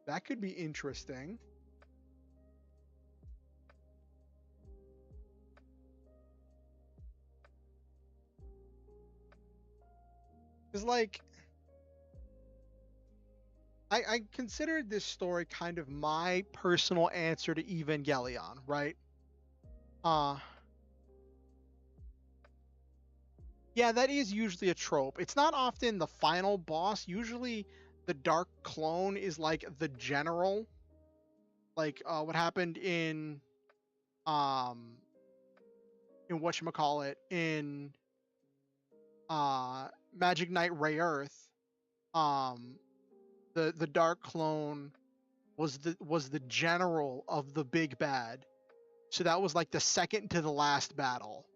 That could be interesting. Because, like, I considered this story kind of my personal answer to Evangelion, right? Yeah, that is usually a trope. It's not often the final boss. Usually the dark clone is like the general. Like what happened um in whatchamacallit in Magic Knight Ray Earth. Um the dark clone was the general of the big bad. So that was like the second to the last battle.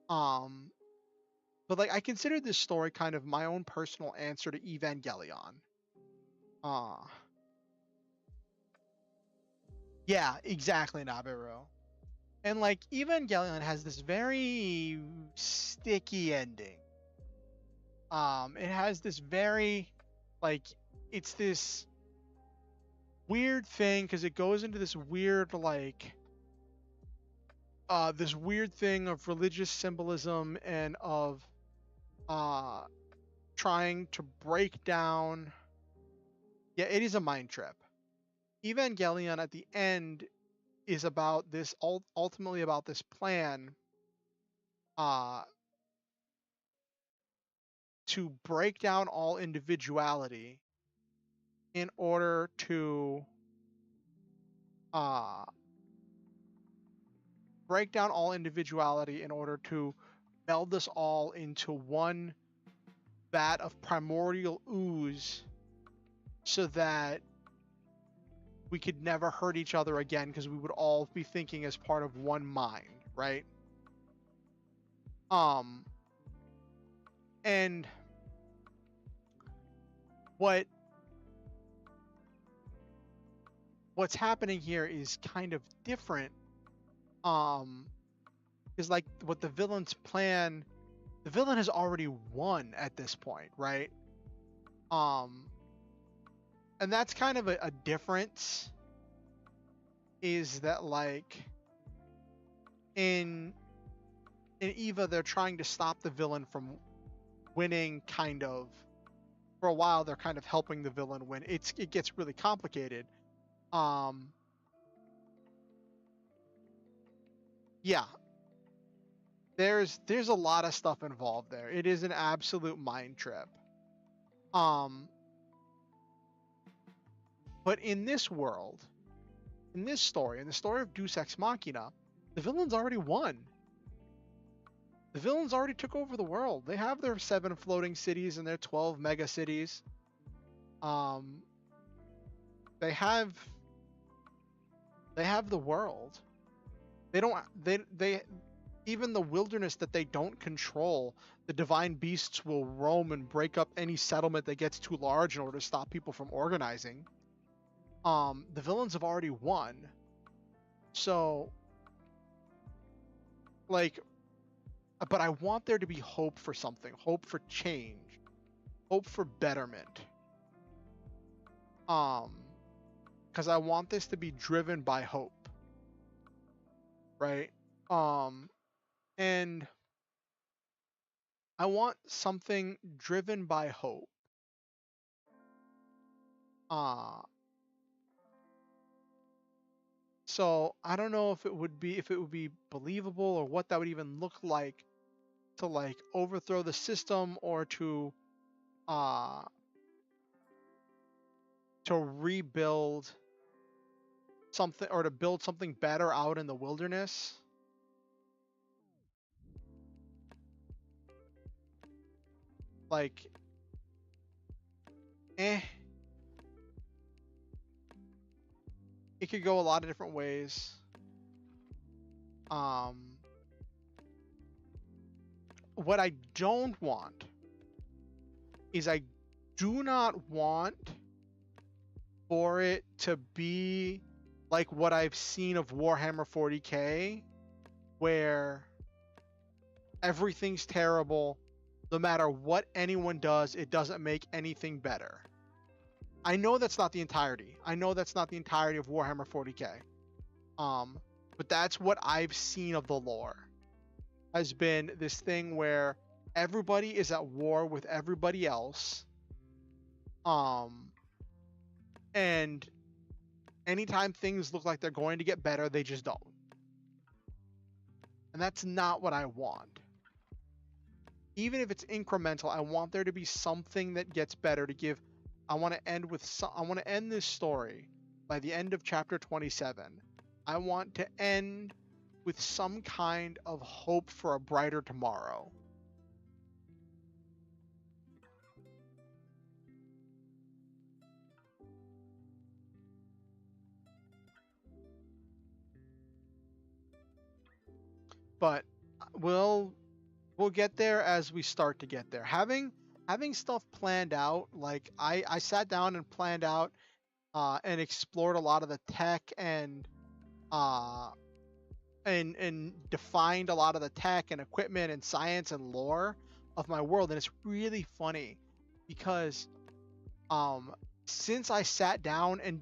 Um but like I considered this story kind of my own personal answer to Evangelion. Uh yeah, exactly, Nabiru. And like Evangelion has this very sticky ending. It has this very like it's this weird thing because it goes into this weird like this weird thing of religious symbolism and of uh trying to break down. Yeah, it is a mind trip. Evangelion at the end is about this ultimately about this plan uh to break down all individuality in order to uh break down all individuality in order to meld us all into one vat of primordial ooze so that we could never hurt each other again because we would all be thinking as part of one mind, right? Um and what what's happening here is kind of different. Is like what the villain's plan, the villain has already won at this point, right? Um and that's kind of a difference, is that like in Eva they're trying to stop the villain from winning, kind of. For a while they're kind of helping the villain win. It gets really complicated. Um yeah, there's a lot of stuff involved there. It is an absolute mind trip. Um but in this world, in this story, in the story of Deus Ex Machina, the villain's already won. The villains already took over the world. They have their 7 floating cities and their 12 mega cities. Um, they have the world. They don't. They even the wilderness that they don't control. The divine beasts will roam and break up any settlement that gets too large in order to stop people from organizing. The villains have already won. So, like, but I want there to be hope for something, hope for change, hope for betterment. Because I want this to be driven by hope, right? Um, and I want something driven by hope. Uh, so I don't know if it would be believable or what that would even look like to like overthrow the system or uh to rebuild something or to build something better out in the wilderness. Like, eh, it could go a lot of different ways. Um, what I don't want is I do not want for it to be like what I've seen of Warhammer 40K, where everything's terrible. No matter what anyone does, it doesn't make anything better. I know that's not the entirety. I know that's not the entirety of Warhammer 40K. But that's what I've seen of the lore. Has been this thing where everybody is at war with everybody else. And anytime things look like they're going to get better, they just don't. And that's not what I want. Even if it's incremental, I want there to be something that gets better to give. I want to end this story by the end of chapter 27. I want to end with some kind of hope for a brighter tomorrow. But we'll get there as we start to get there. Having stuff planned out, like I sat down and planned out and explored a lot of the tech and defined a lot of the tech and equipment and science and lore of my world. And it's really funny because since I sat down and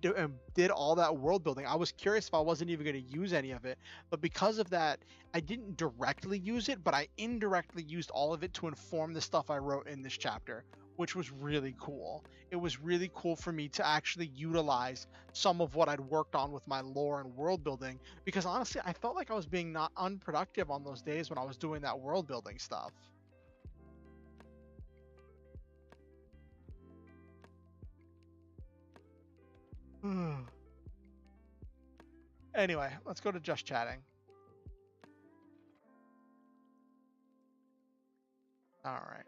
did all that world building, I was curious if I wasn't even going to use any of it. But because of that, I didn't directly use it, but I indirectly used all of it to inform the stuff I wrote in this chapter, which was really cool. It was really cool for me to actually utilize some of what I'd worked on with my lore and world building, because honestly, I felt like I was being not unproductive on those days when I was doing that world building stuff. Anyway, let's go to just chatting. All right.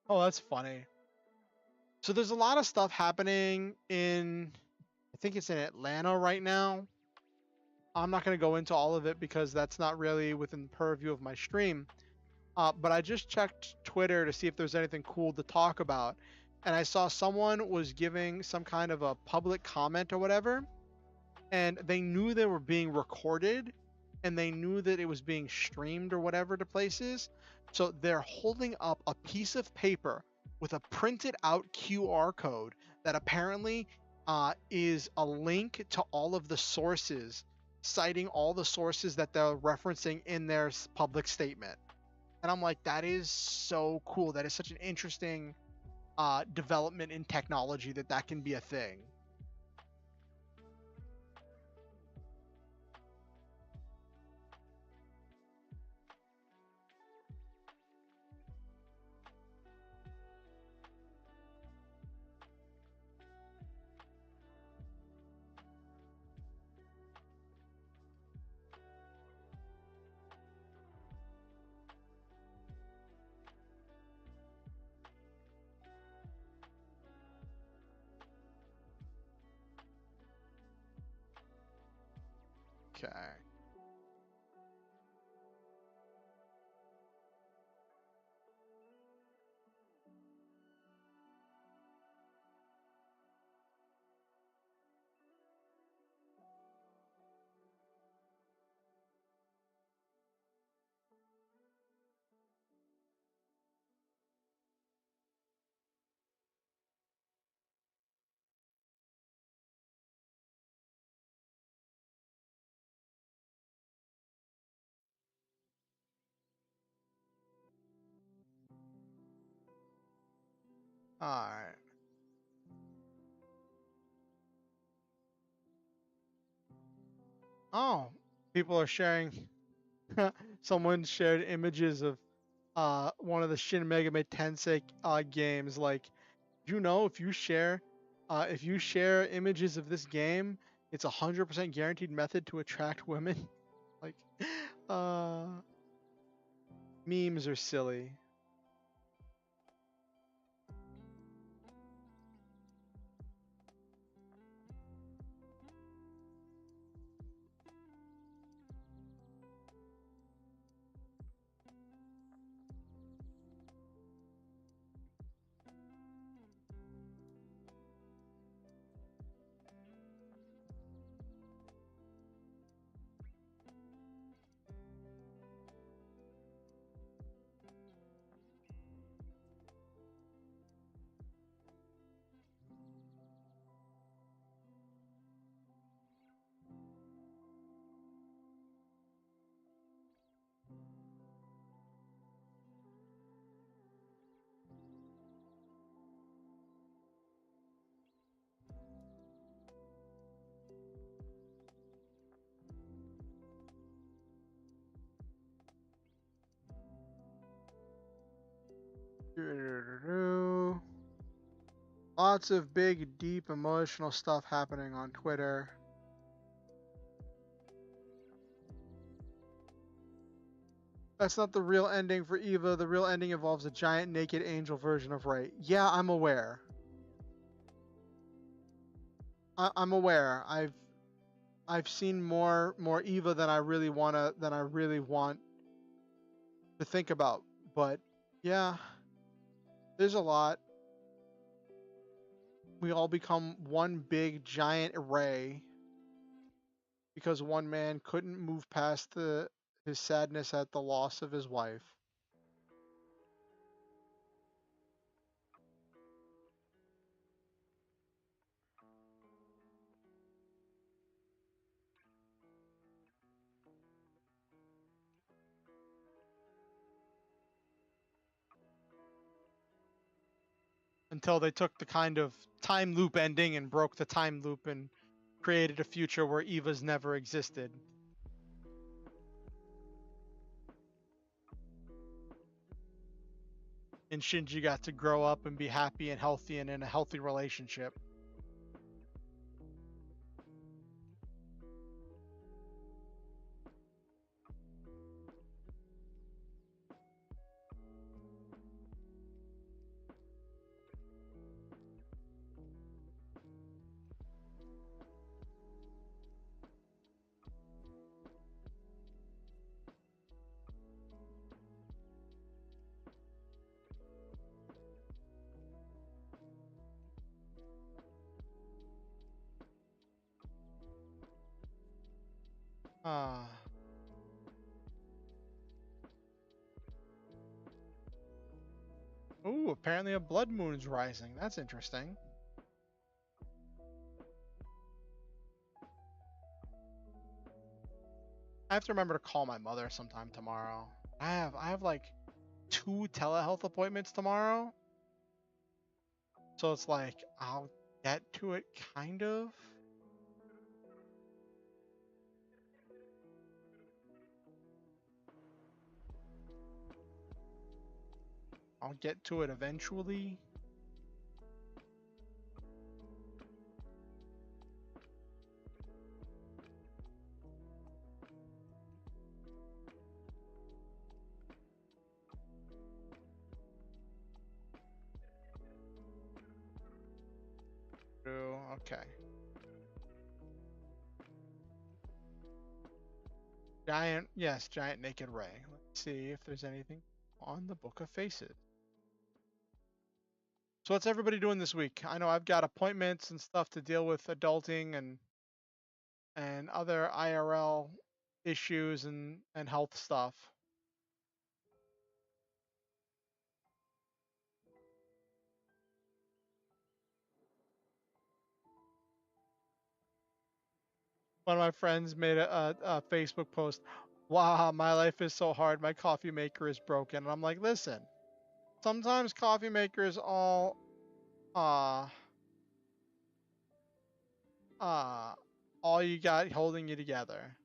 Oh, that's funny. So there's a lot of stuff happening in, I think it's in Atlanta right now. I'm not going to go into all of it because that's not really within the purview of my stream. But I just checked Twitter to see if there's anything cool to talk about. And I saw someone was giving some kind of a public comment or whatever. And they knew they were being recorded. And they knew that it was being streamed or whatever to places. So they're holding up a piece of paper with a printed out QR code that apparently is a link to all of the sources, citing all the sources that they're referencing in their public statement. And I'm like, that is so cool. That is such an interesting development in technology that can be a thing. Okay. All right. Oh, people are sharing. Someone shared images of one of the Shin Megami Tensei games. Like, you know, if you share images of this game, it's 100% guaranteed method to attract women. Like, uh, memes are silly. Lots of big, deep, emotional stuff happening on Twitter. That's not the real ending for Eva. The real ending involves a giant naked angel version of Ray. Yeah, I'm aware. I'm aware. I've seen more Eva than I really want to think about. But yeah, there's a lot. We all become one big giant Ray because one man couldn't move past his sadness at the loss of his wife. Until they took the kind of time loop ending and broke the time loop and created a future where Eva's never existed. And Shinji got to grow up and be happy and healthy and in a healthy relationship. Ah. Ooh, apparently a blood moon's rising. That's interesting. I have to remember to call my mother sometime tomorrow. I have like 2 telehealth appointments tomorrow. So it's like I'll get to it kind of. I'll get to it eventually. Okay. Giant naked ray. Let's see if there's anything on the Book of Faces. So what's everybody doing this week? I know I've got appointments and stuff to deal with, adulting and other IRL issues and health stuff. One of my friends made a Facebook post. Wow, my life is so hard. My coffee maker is broken. And I'm like, listen, sometimes coffee makers uh uh all you got holding you together.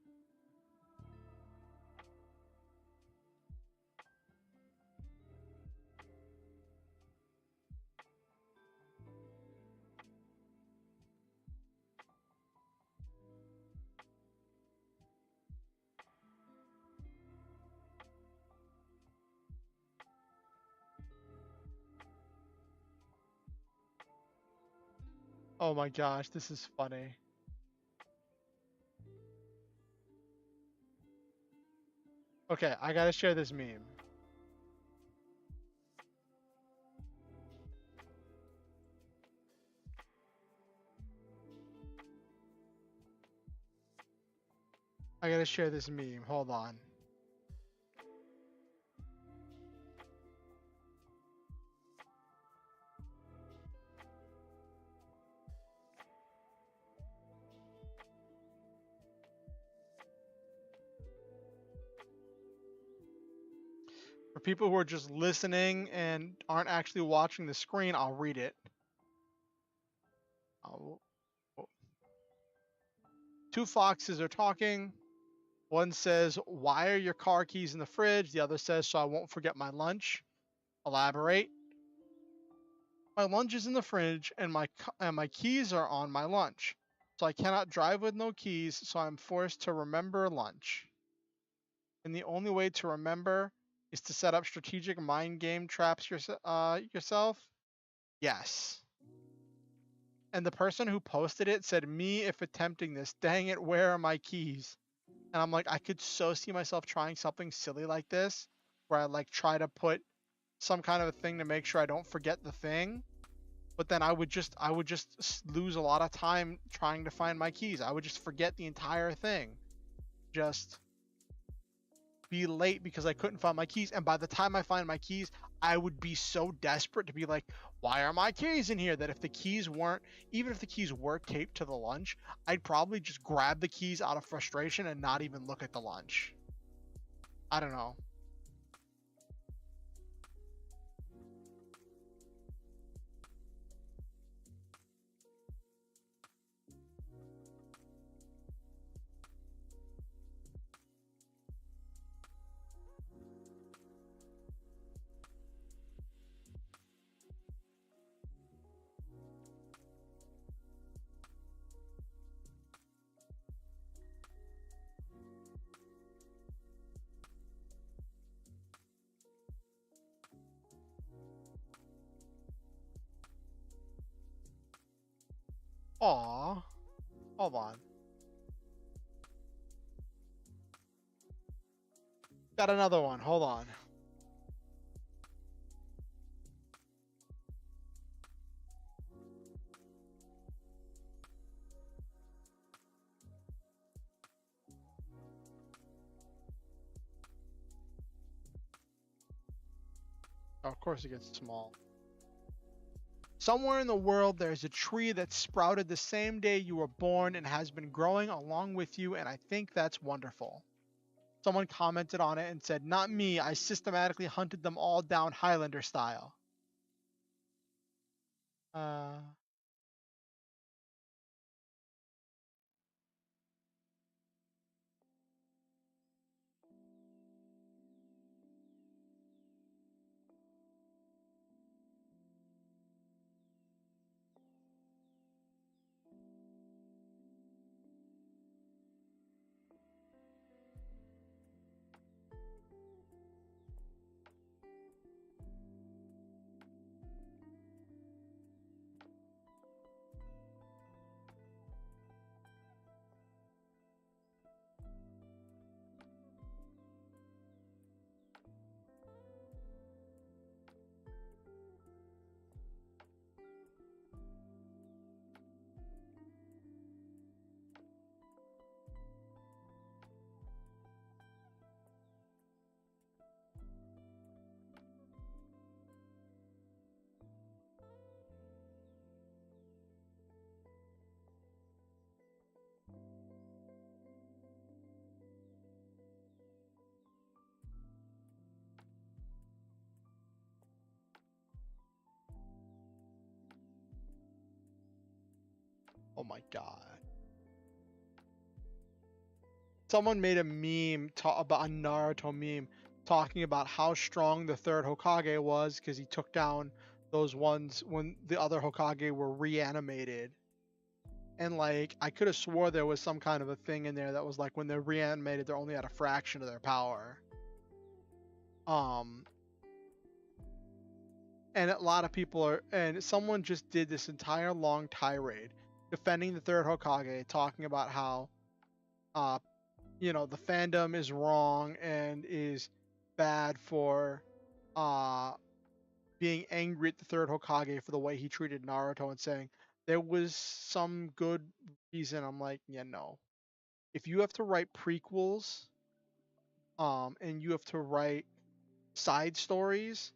Oh my gosh, this is funny. Okay, I gotta share this meme. I gotta share this meme. Hold on. For people who are just listening and aren't actually watching the screen, I'll read it. I'll, Two foxes are talking. One says, "Why are your car keys in the fridge?" The other says, "So I won't forget my lunch." Elaborate. My lunch is in the fridge, and my keys are on my lunch. So I cannot drive with no keys, so I'm forced to remember lunch. And the only way to remember is to set up strategic mind game traps yourself. Yes. And the person who posted it said, "Me if attempting this. Dang it, where are my keys?" And I'm like, I could so see myself trying something silly like this, where I like try to put some kind of a thing to make sure I don't forget the thing. But then I would just lose a lot of time trying to find my keys. I would just forget the entire thing. Just be late because I couldn't find my keys. And by the time I find my keys, I would be so desperate to be like, why are my keys in here? That if the keys weren't, even if the keys were taped to the lunch, I'd probably just grab the keys out of frustration and not even look at the lunch. I don't know. Aw. Hold on. Got another one. Hold on. Oh, of course it gets small. Somewhere in the world, there's a tree that sprouted the same day you were born and has been growing along with you, and I think that's wonderful. Someone commented on it and said, "Not me, I systematically hunted them all down Highlander style." Uh, oh my god. Someone made a meme about a Naruto meme talking about how strong the third Hokage was because he took down those ones when the other Hokage were reanimated. And like I could have swore there was some kind of a thing in there that was like when they're reanimated, they're only at a fraction of their power. Um, And a lot of people are, and someone just did this entire long tirade defending the third Hokage, talking about how, uh, the fandom is wrong and is bad for, uh, being angry at the third Hokage for the way he treated Naruto and saying there was some good reason. I'm like, yeah, no. If you have to write prequels, and you have to write side stories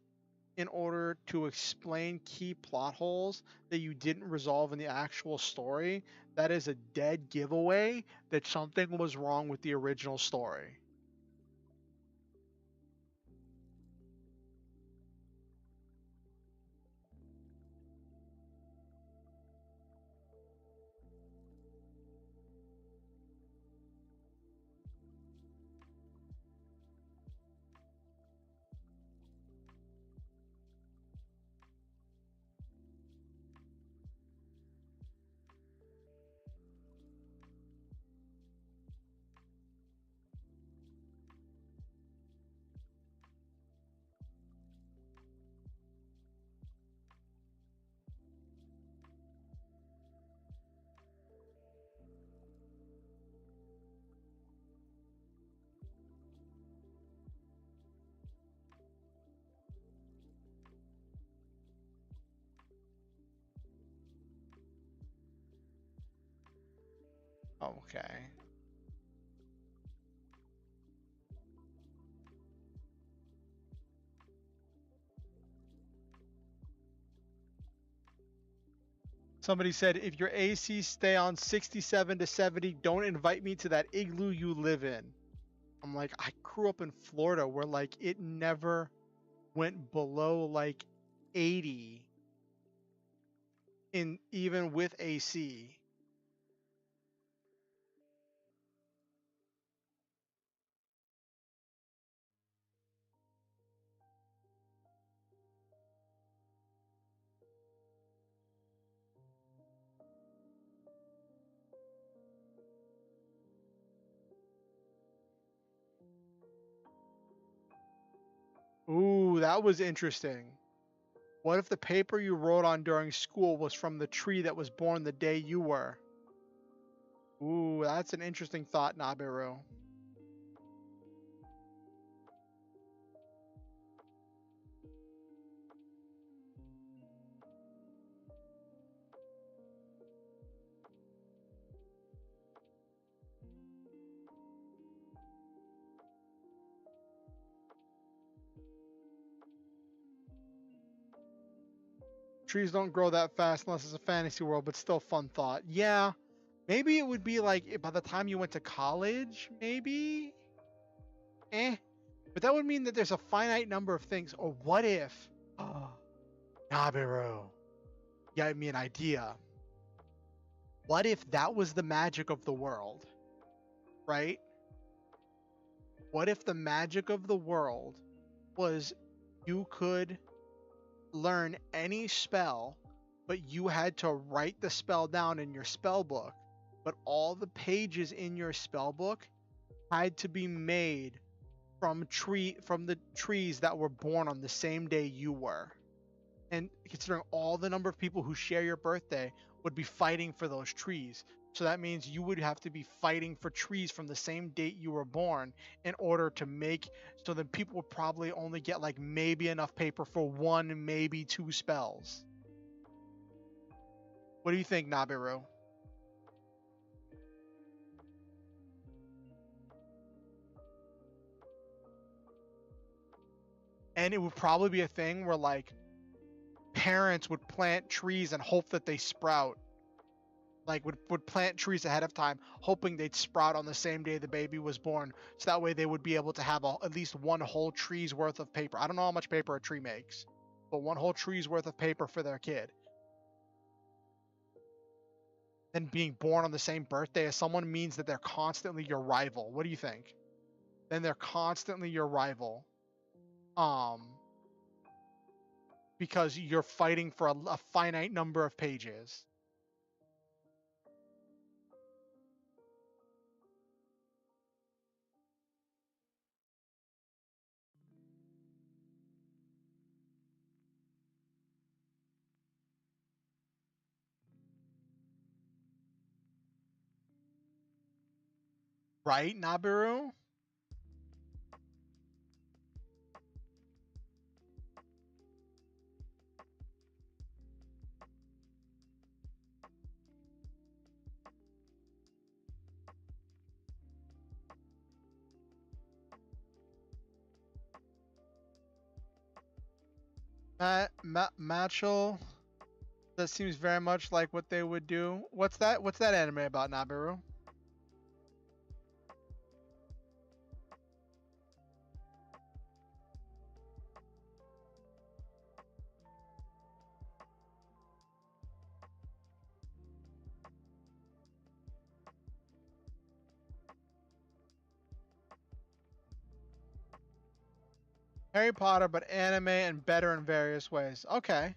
in order to explain key plot holes that you didn't resolve in the actual story, that is a dead giveaway that something was wrong with the original story. Okay. Somebody said, if your AC stay on 67 to 70, don't invite me to that igloo you live in. I'm like, I grew up in Florida where like it never went below like 80 in even with AC. Ooh, that was interesting. What if the paper you wrote on during school was from the tree that was born the day you were? Ooh, that's an interesting thought, Nabiru. Trees don't grow that fast unless it's a fantasy world, but still fun thought. Yeah, maybe it would be like by the time you went to college, maybe? Eh. But that would mean that there's a finite number of things. Or what if? Oh, Nabiru, you gave me an idea. What if that was the magic of the world, right? What if the magic of the world was you could learn any spell, but you had to write the spell down in your spell book, but all the pages in your spell book had to be made from the trees that were born on the same day you were. And considering all the number of people who share your birthday would be fighting for those trees. So that means you would have to be fighting for trees from the same date you were born in order to make, so then people would probably only get like maybe enough paper for one, maybe two spells. What do you think, Nabiru? And it would probably be a thing where like parents would plant trees and hope that they sprout, like would plant trees ahead of time hoping they'd sprout on the same day the baby was born, so that way they would be able to have at least one whole tree's worth of paper. I don't know how much paper a tree makes, but one whole tree's worth of paper for their kid. Then being born on the same birthday as someone means that they're constantly your rival. What do you think? Then they're constantly your rival, um because you're fighting for a finite number of pages. Right, Nabiru? Matchel. That seems very much like what they would do. What's that? What's that anime about, Nabiru? Harry Potter, but anime and better in various ways. Okay.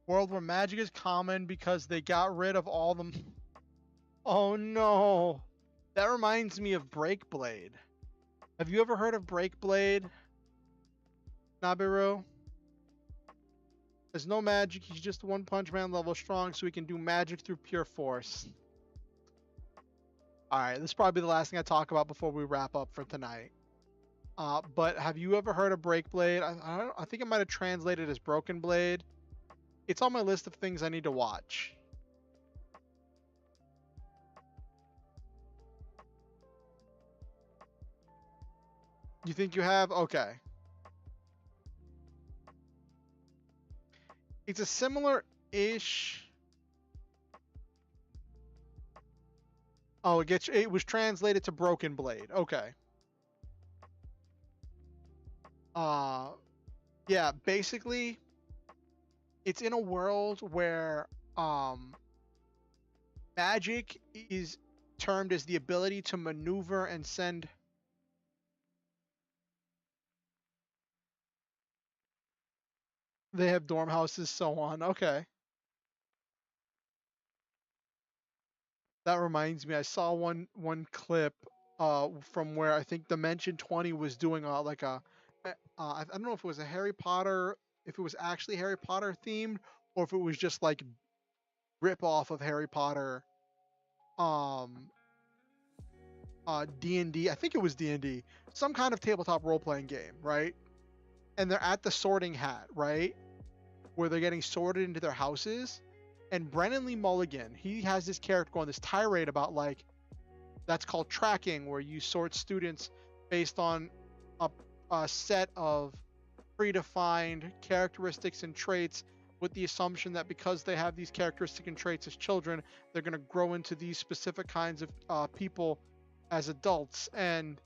World where magic is common because they got rid of all them. Oh no. That reminds me of Breakblade. Have you ever heard of Breakblade, Nabiru? There's no magic, he's just One Punch Man level strong, so he can do magic through pure force. Alright, this is probably the last thing I talk about before we wrap up for tonight. But have you ever heard of Breakblade? I think it might have translated as Broken Blade. It's on my list of things I need to watch. You think you have? Okay. It's a similar-ish. Oh, it was translated to Broken Blade. Okay. Yeah, basically it's in a world where magic is termed as the ability to maneuver and send. They have dorm houses, so on. Okay. That reminds me, I saw one clip from where I think Dimension 20 was doing I don't know if it was a Harry Potter, if it was actually Harry Potter themed, or if it was just like rip off of Harry Potter D&D. I think it was D&D. Some kind of tabletop role-playing game, right? And they're at the sorting hat, right? Where they're getting sorted into their houses. And Brennan Lee Mulligan, he has this character going this tirade about like that's called tracking, where you sort students based on a set of predefined characteristics and traits with the assumption that because they have these characteristics and traits as children, they're going to grow into these specific kinds of people as adults. And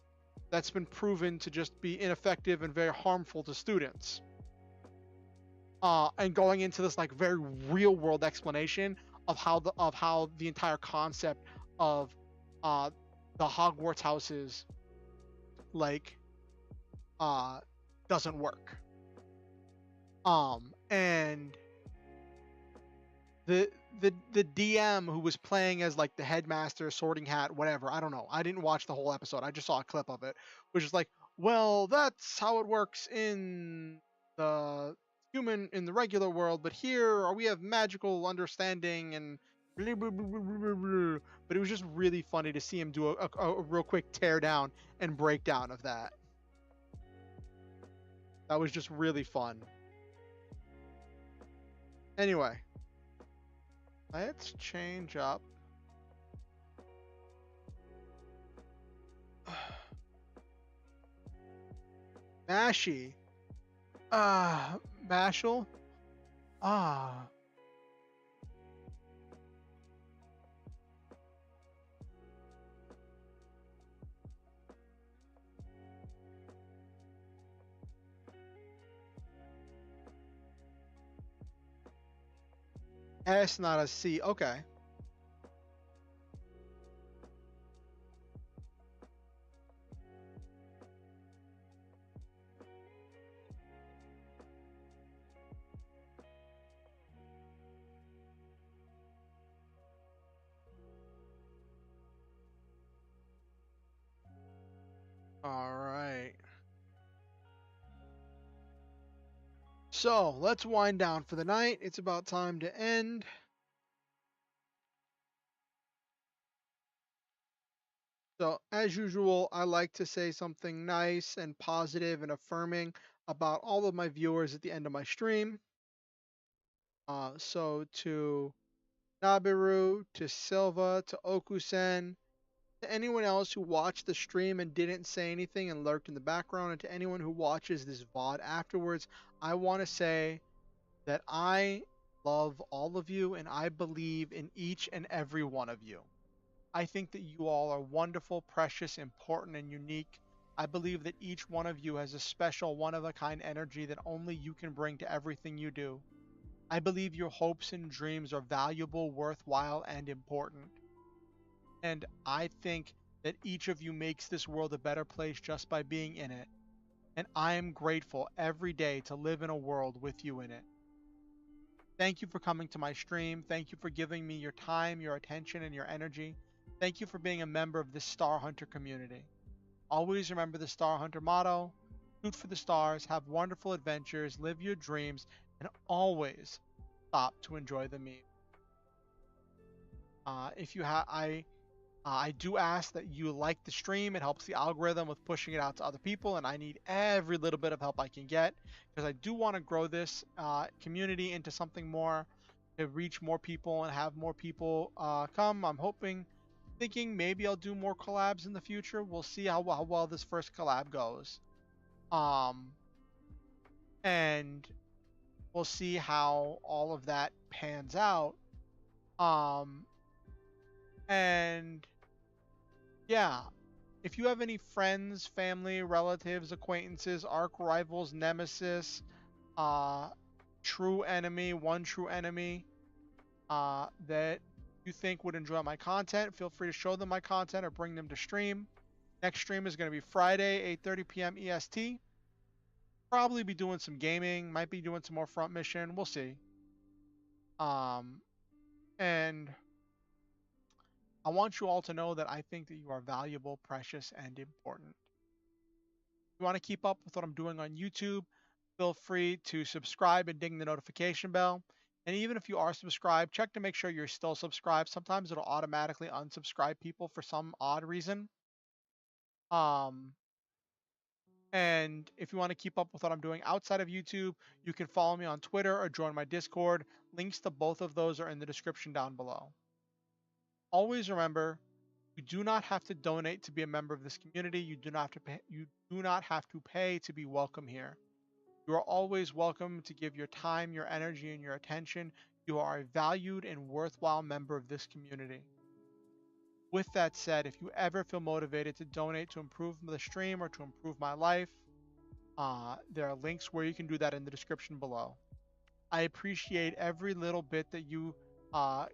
that's been proven to just be ineffective and very harmful to students. And going into this like very real world explanation of how the entire concept of the Hogwarts houses like doesn't work. And the DM who was playing as like the headmaster, sorting hat, whatever, I don't know. I didn't watch the whole episode. I just saw a clip of it, which is like, well, that's how it works in the regular world, but here we have magical understanding and blah, blah, blah, blah, blah, blah. But it was just really funny to see him do a real quick tear down and breakdown of that. That was just really fun. Anyway, let's change up. Mashy. Mashal. S, not a C. Okay. All right. So let's wind down for the night. It's about time to end. So, as usual, I like to say something nice and positive and affirming about all of my viewers at the end of my stream. So, to Nabiru, to Silva, to Okusen, to anyone else who watched the stream and didn't say anything and lurked in the background, and to anyone who watches this VOD afterwards, I want to say that I love all of you and I believe in each and every one of you. I think that you all are wonderful, precious, important, and unique. I believe that each one of you has a special, one of a kind energy that only you can bring to everything you do. I believe your hopes and dreams are valuable, worthwhile, and important. And I think that each of you makes this world a better place just by being in it. And I am grateful every day to live in a world with you in it. Thank you for coming to my stream. Thank you for giving me your time, your attention, and your energy. Thank you for being a member of this Star Hunter community. Always remember the Star Hunter motto: shoot for the stars, have wonderful adventures, live your dreams, and always stop to enjoy the meme. If you have, I do ask that you like the stream. It helps the algorithm with pushing it out to other people, and I need every little bit of help I can get because I do want to grow this community into something more to reach more people and have more people come. I'm hoping, thinking maybe I'll do more collabs in the future. We'll see how well this first collab goes. Um, and we'll see how all of that pans out. Um, and yeah, if you have any friends, family, relatives, acquaintances, arch rivals, nemesis, uh, true enemy, one true enemy, that you think would enjoy my content, feel free to show them my content or bring them to stream. Next stream is going to be Friday, 8:30 p.m. EST. Probably be doing some gaming, might be doing some more front mission. We'll see. Um, and I want you all to know that I think that you are valuable, precious, and important. If you want to keep up with what I'm doing on YouTube, feel free to subscribe and ding the notification bell. And even if you are subscribed, check to make sure you're still subscribed. Sometimes it'll automatically unsubscribe people for some odd reason. Um, and if you want to keep up with what I'm doing outside of YouTube, you can follow me on Twitter or join my Discord. Links to both of those are in the description down below. Always remember, you do not have to donate to be a member of this community. You do not have to pay, you do not have to pay to be welcome here. You are always welcome to give your time, your energy, and your attention. You are a valued and worthwhile member of this community. With that said, if you ever feel motivated to donate to improve the stream or to improve my life, there are links where you can do that in the description below. I appreciate every little bit that you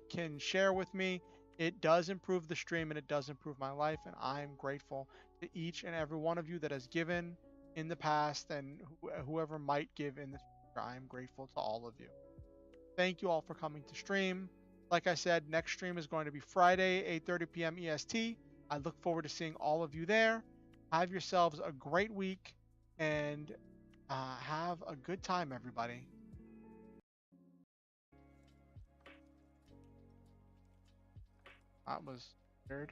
can share with me. It does improve the stream and it does improve my life, and I'm grateful to each and every one of you that has given in the past and whoever might give in the future. I am grateful to all of you. Thank you all for coming to stream. Like I said, next stream is going to be Friday, 8:30 p.m. EST. I look forward to seeing all of you there. Have yourselves a great week and have a good time, everybody. That was weird.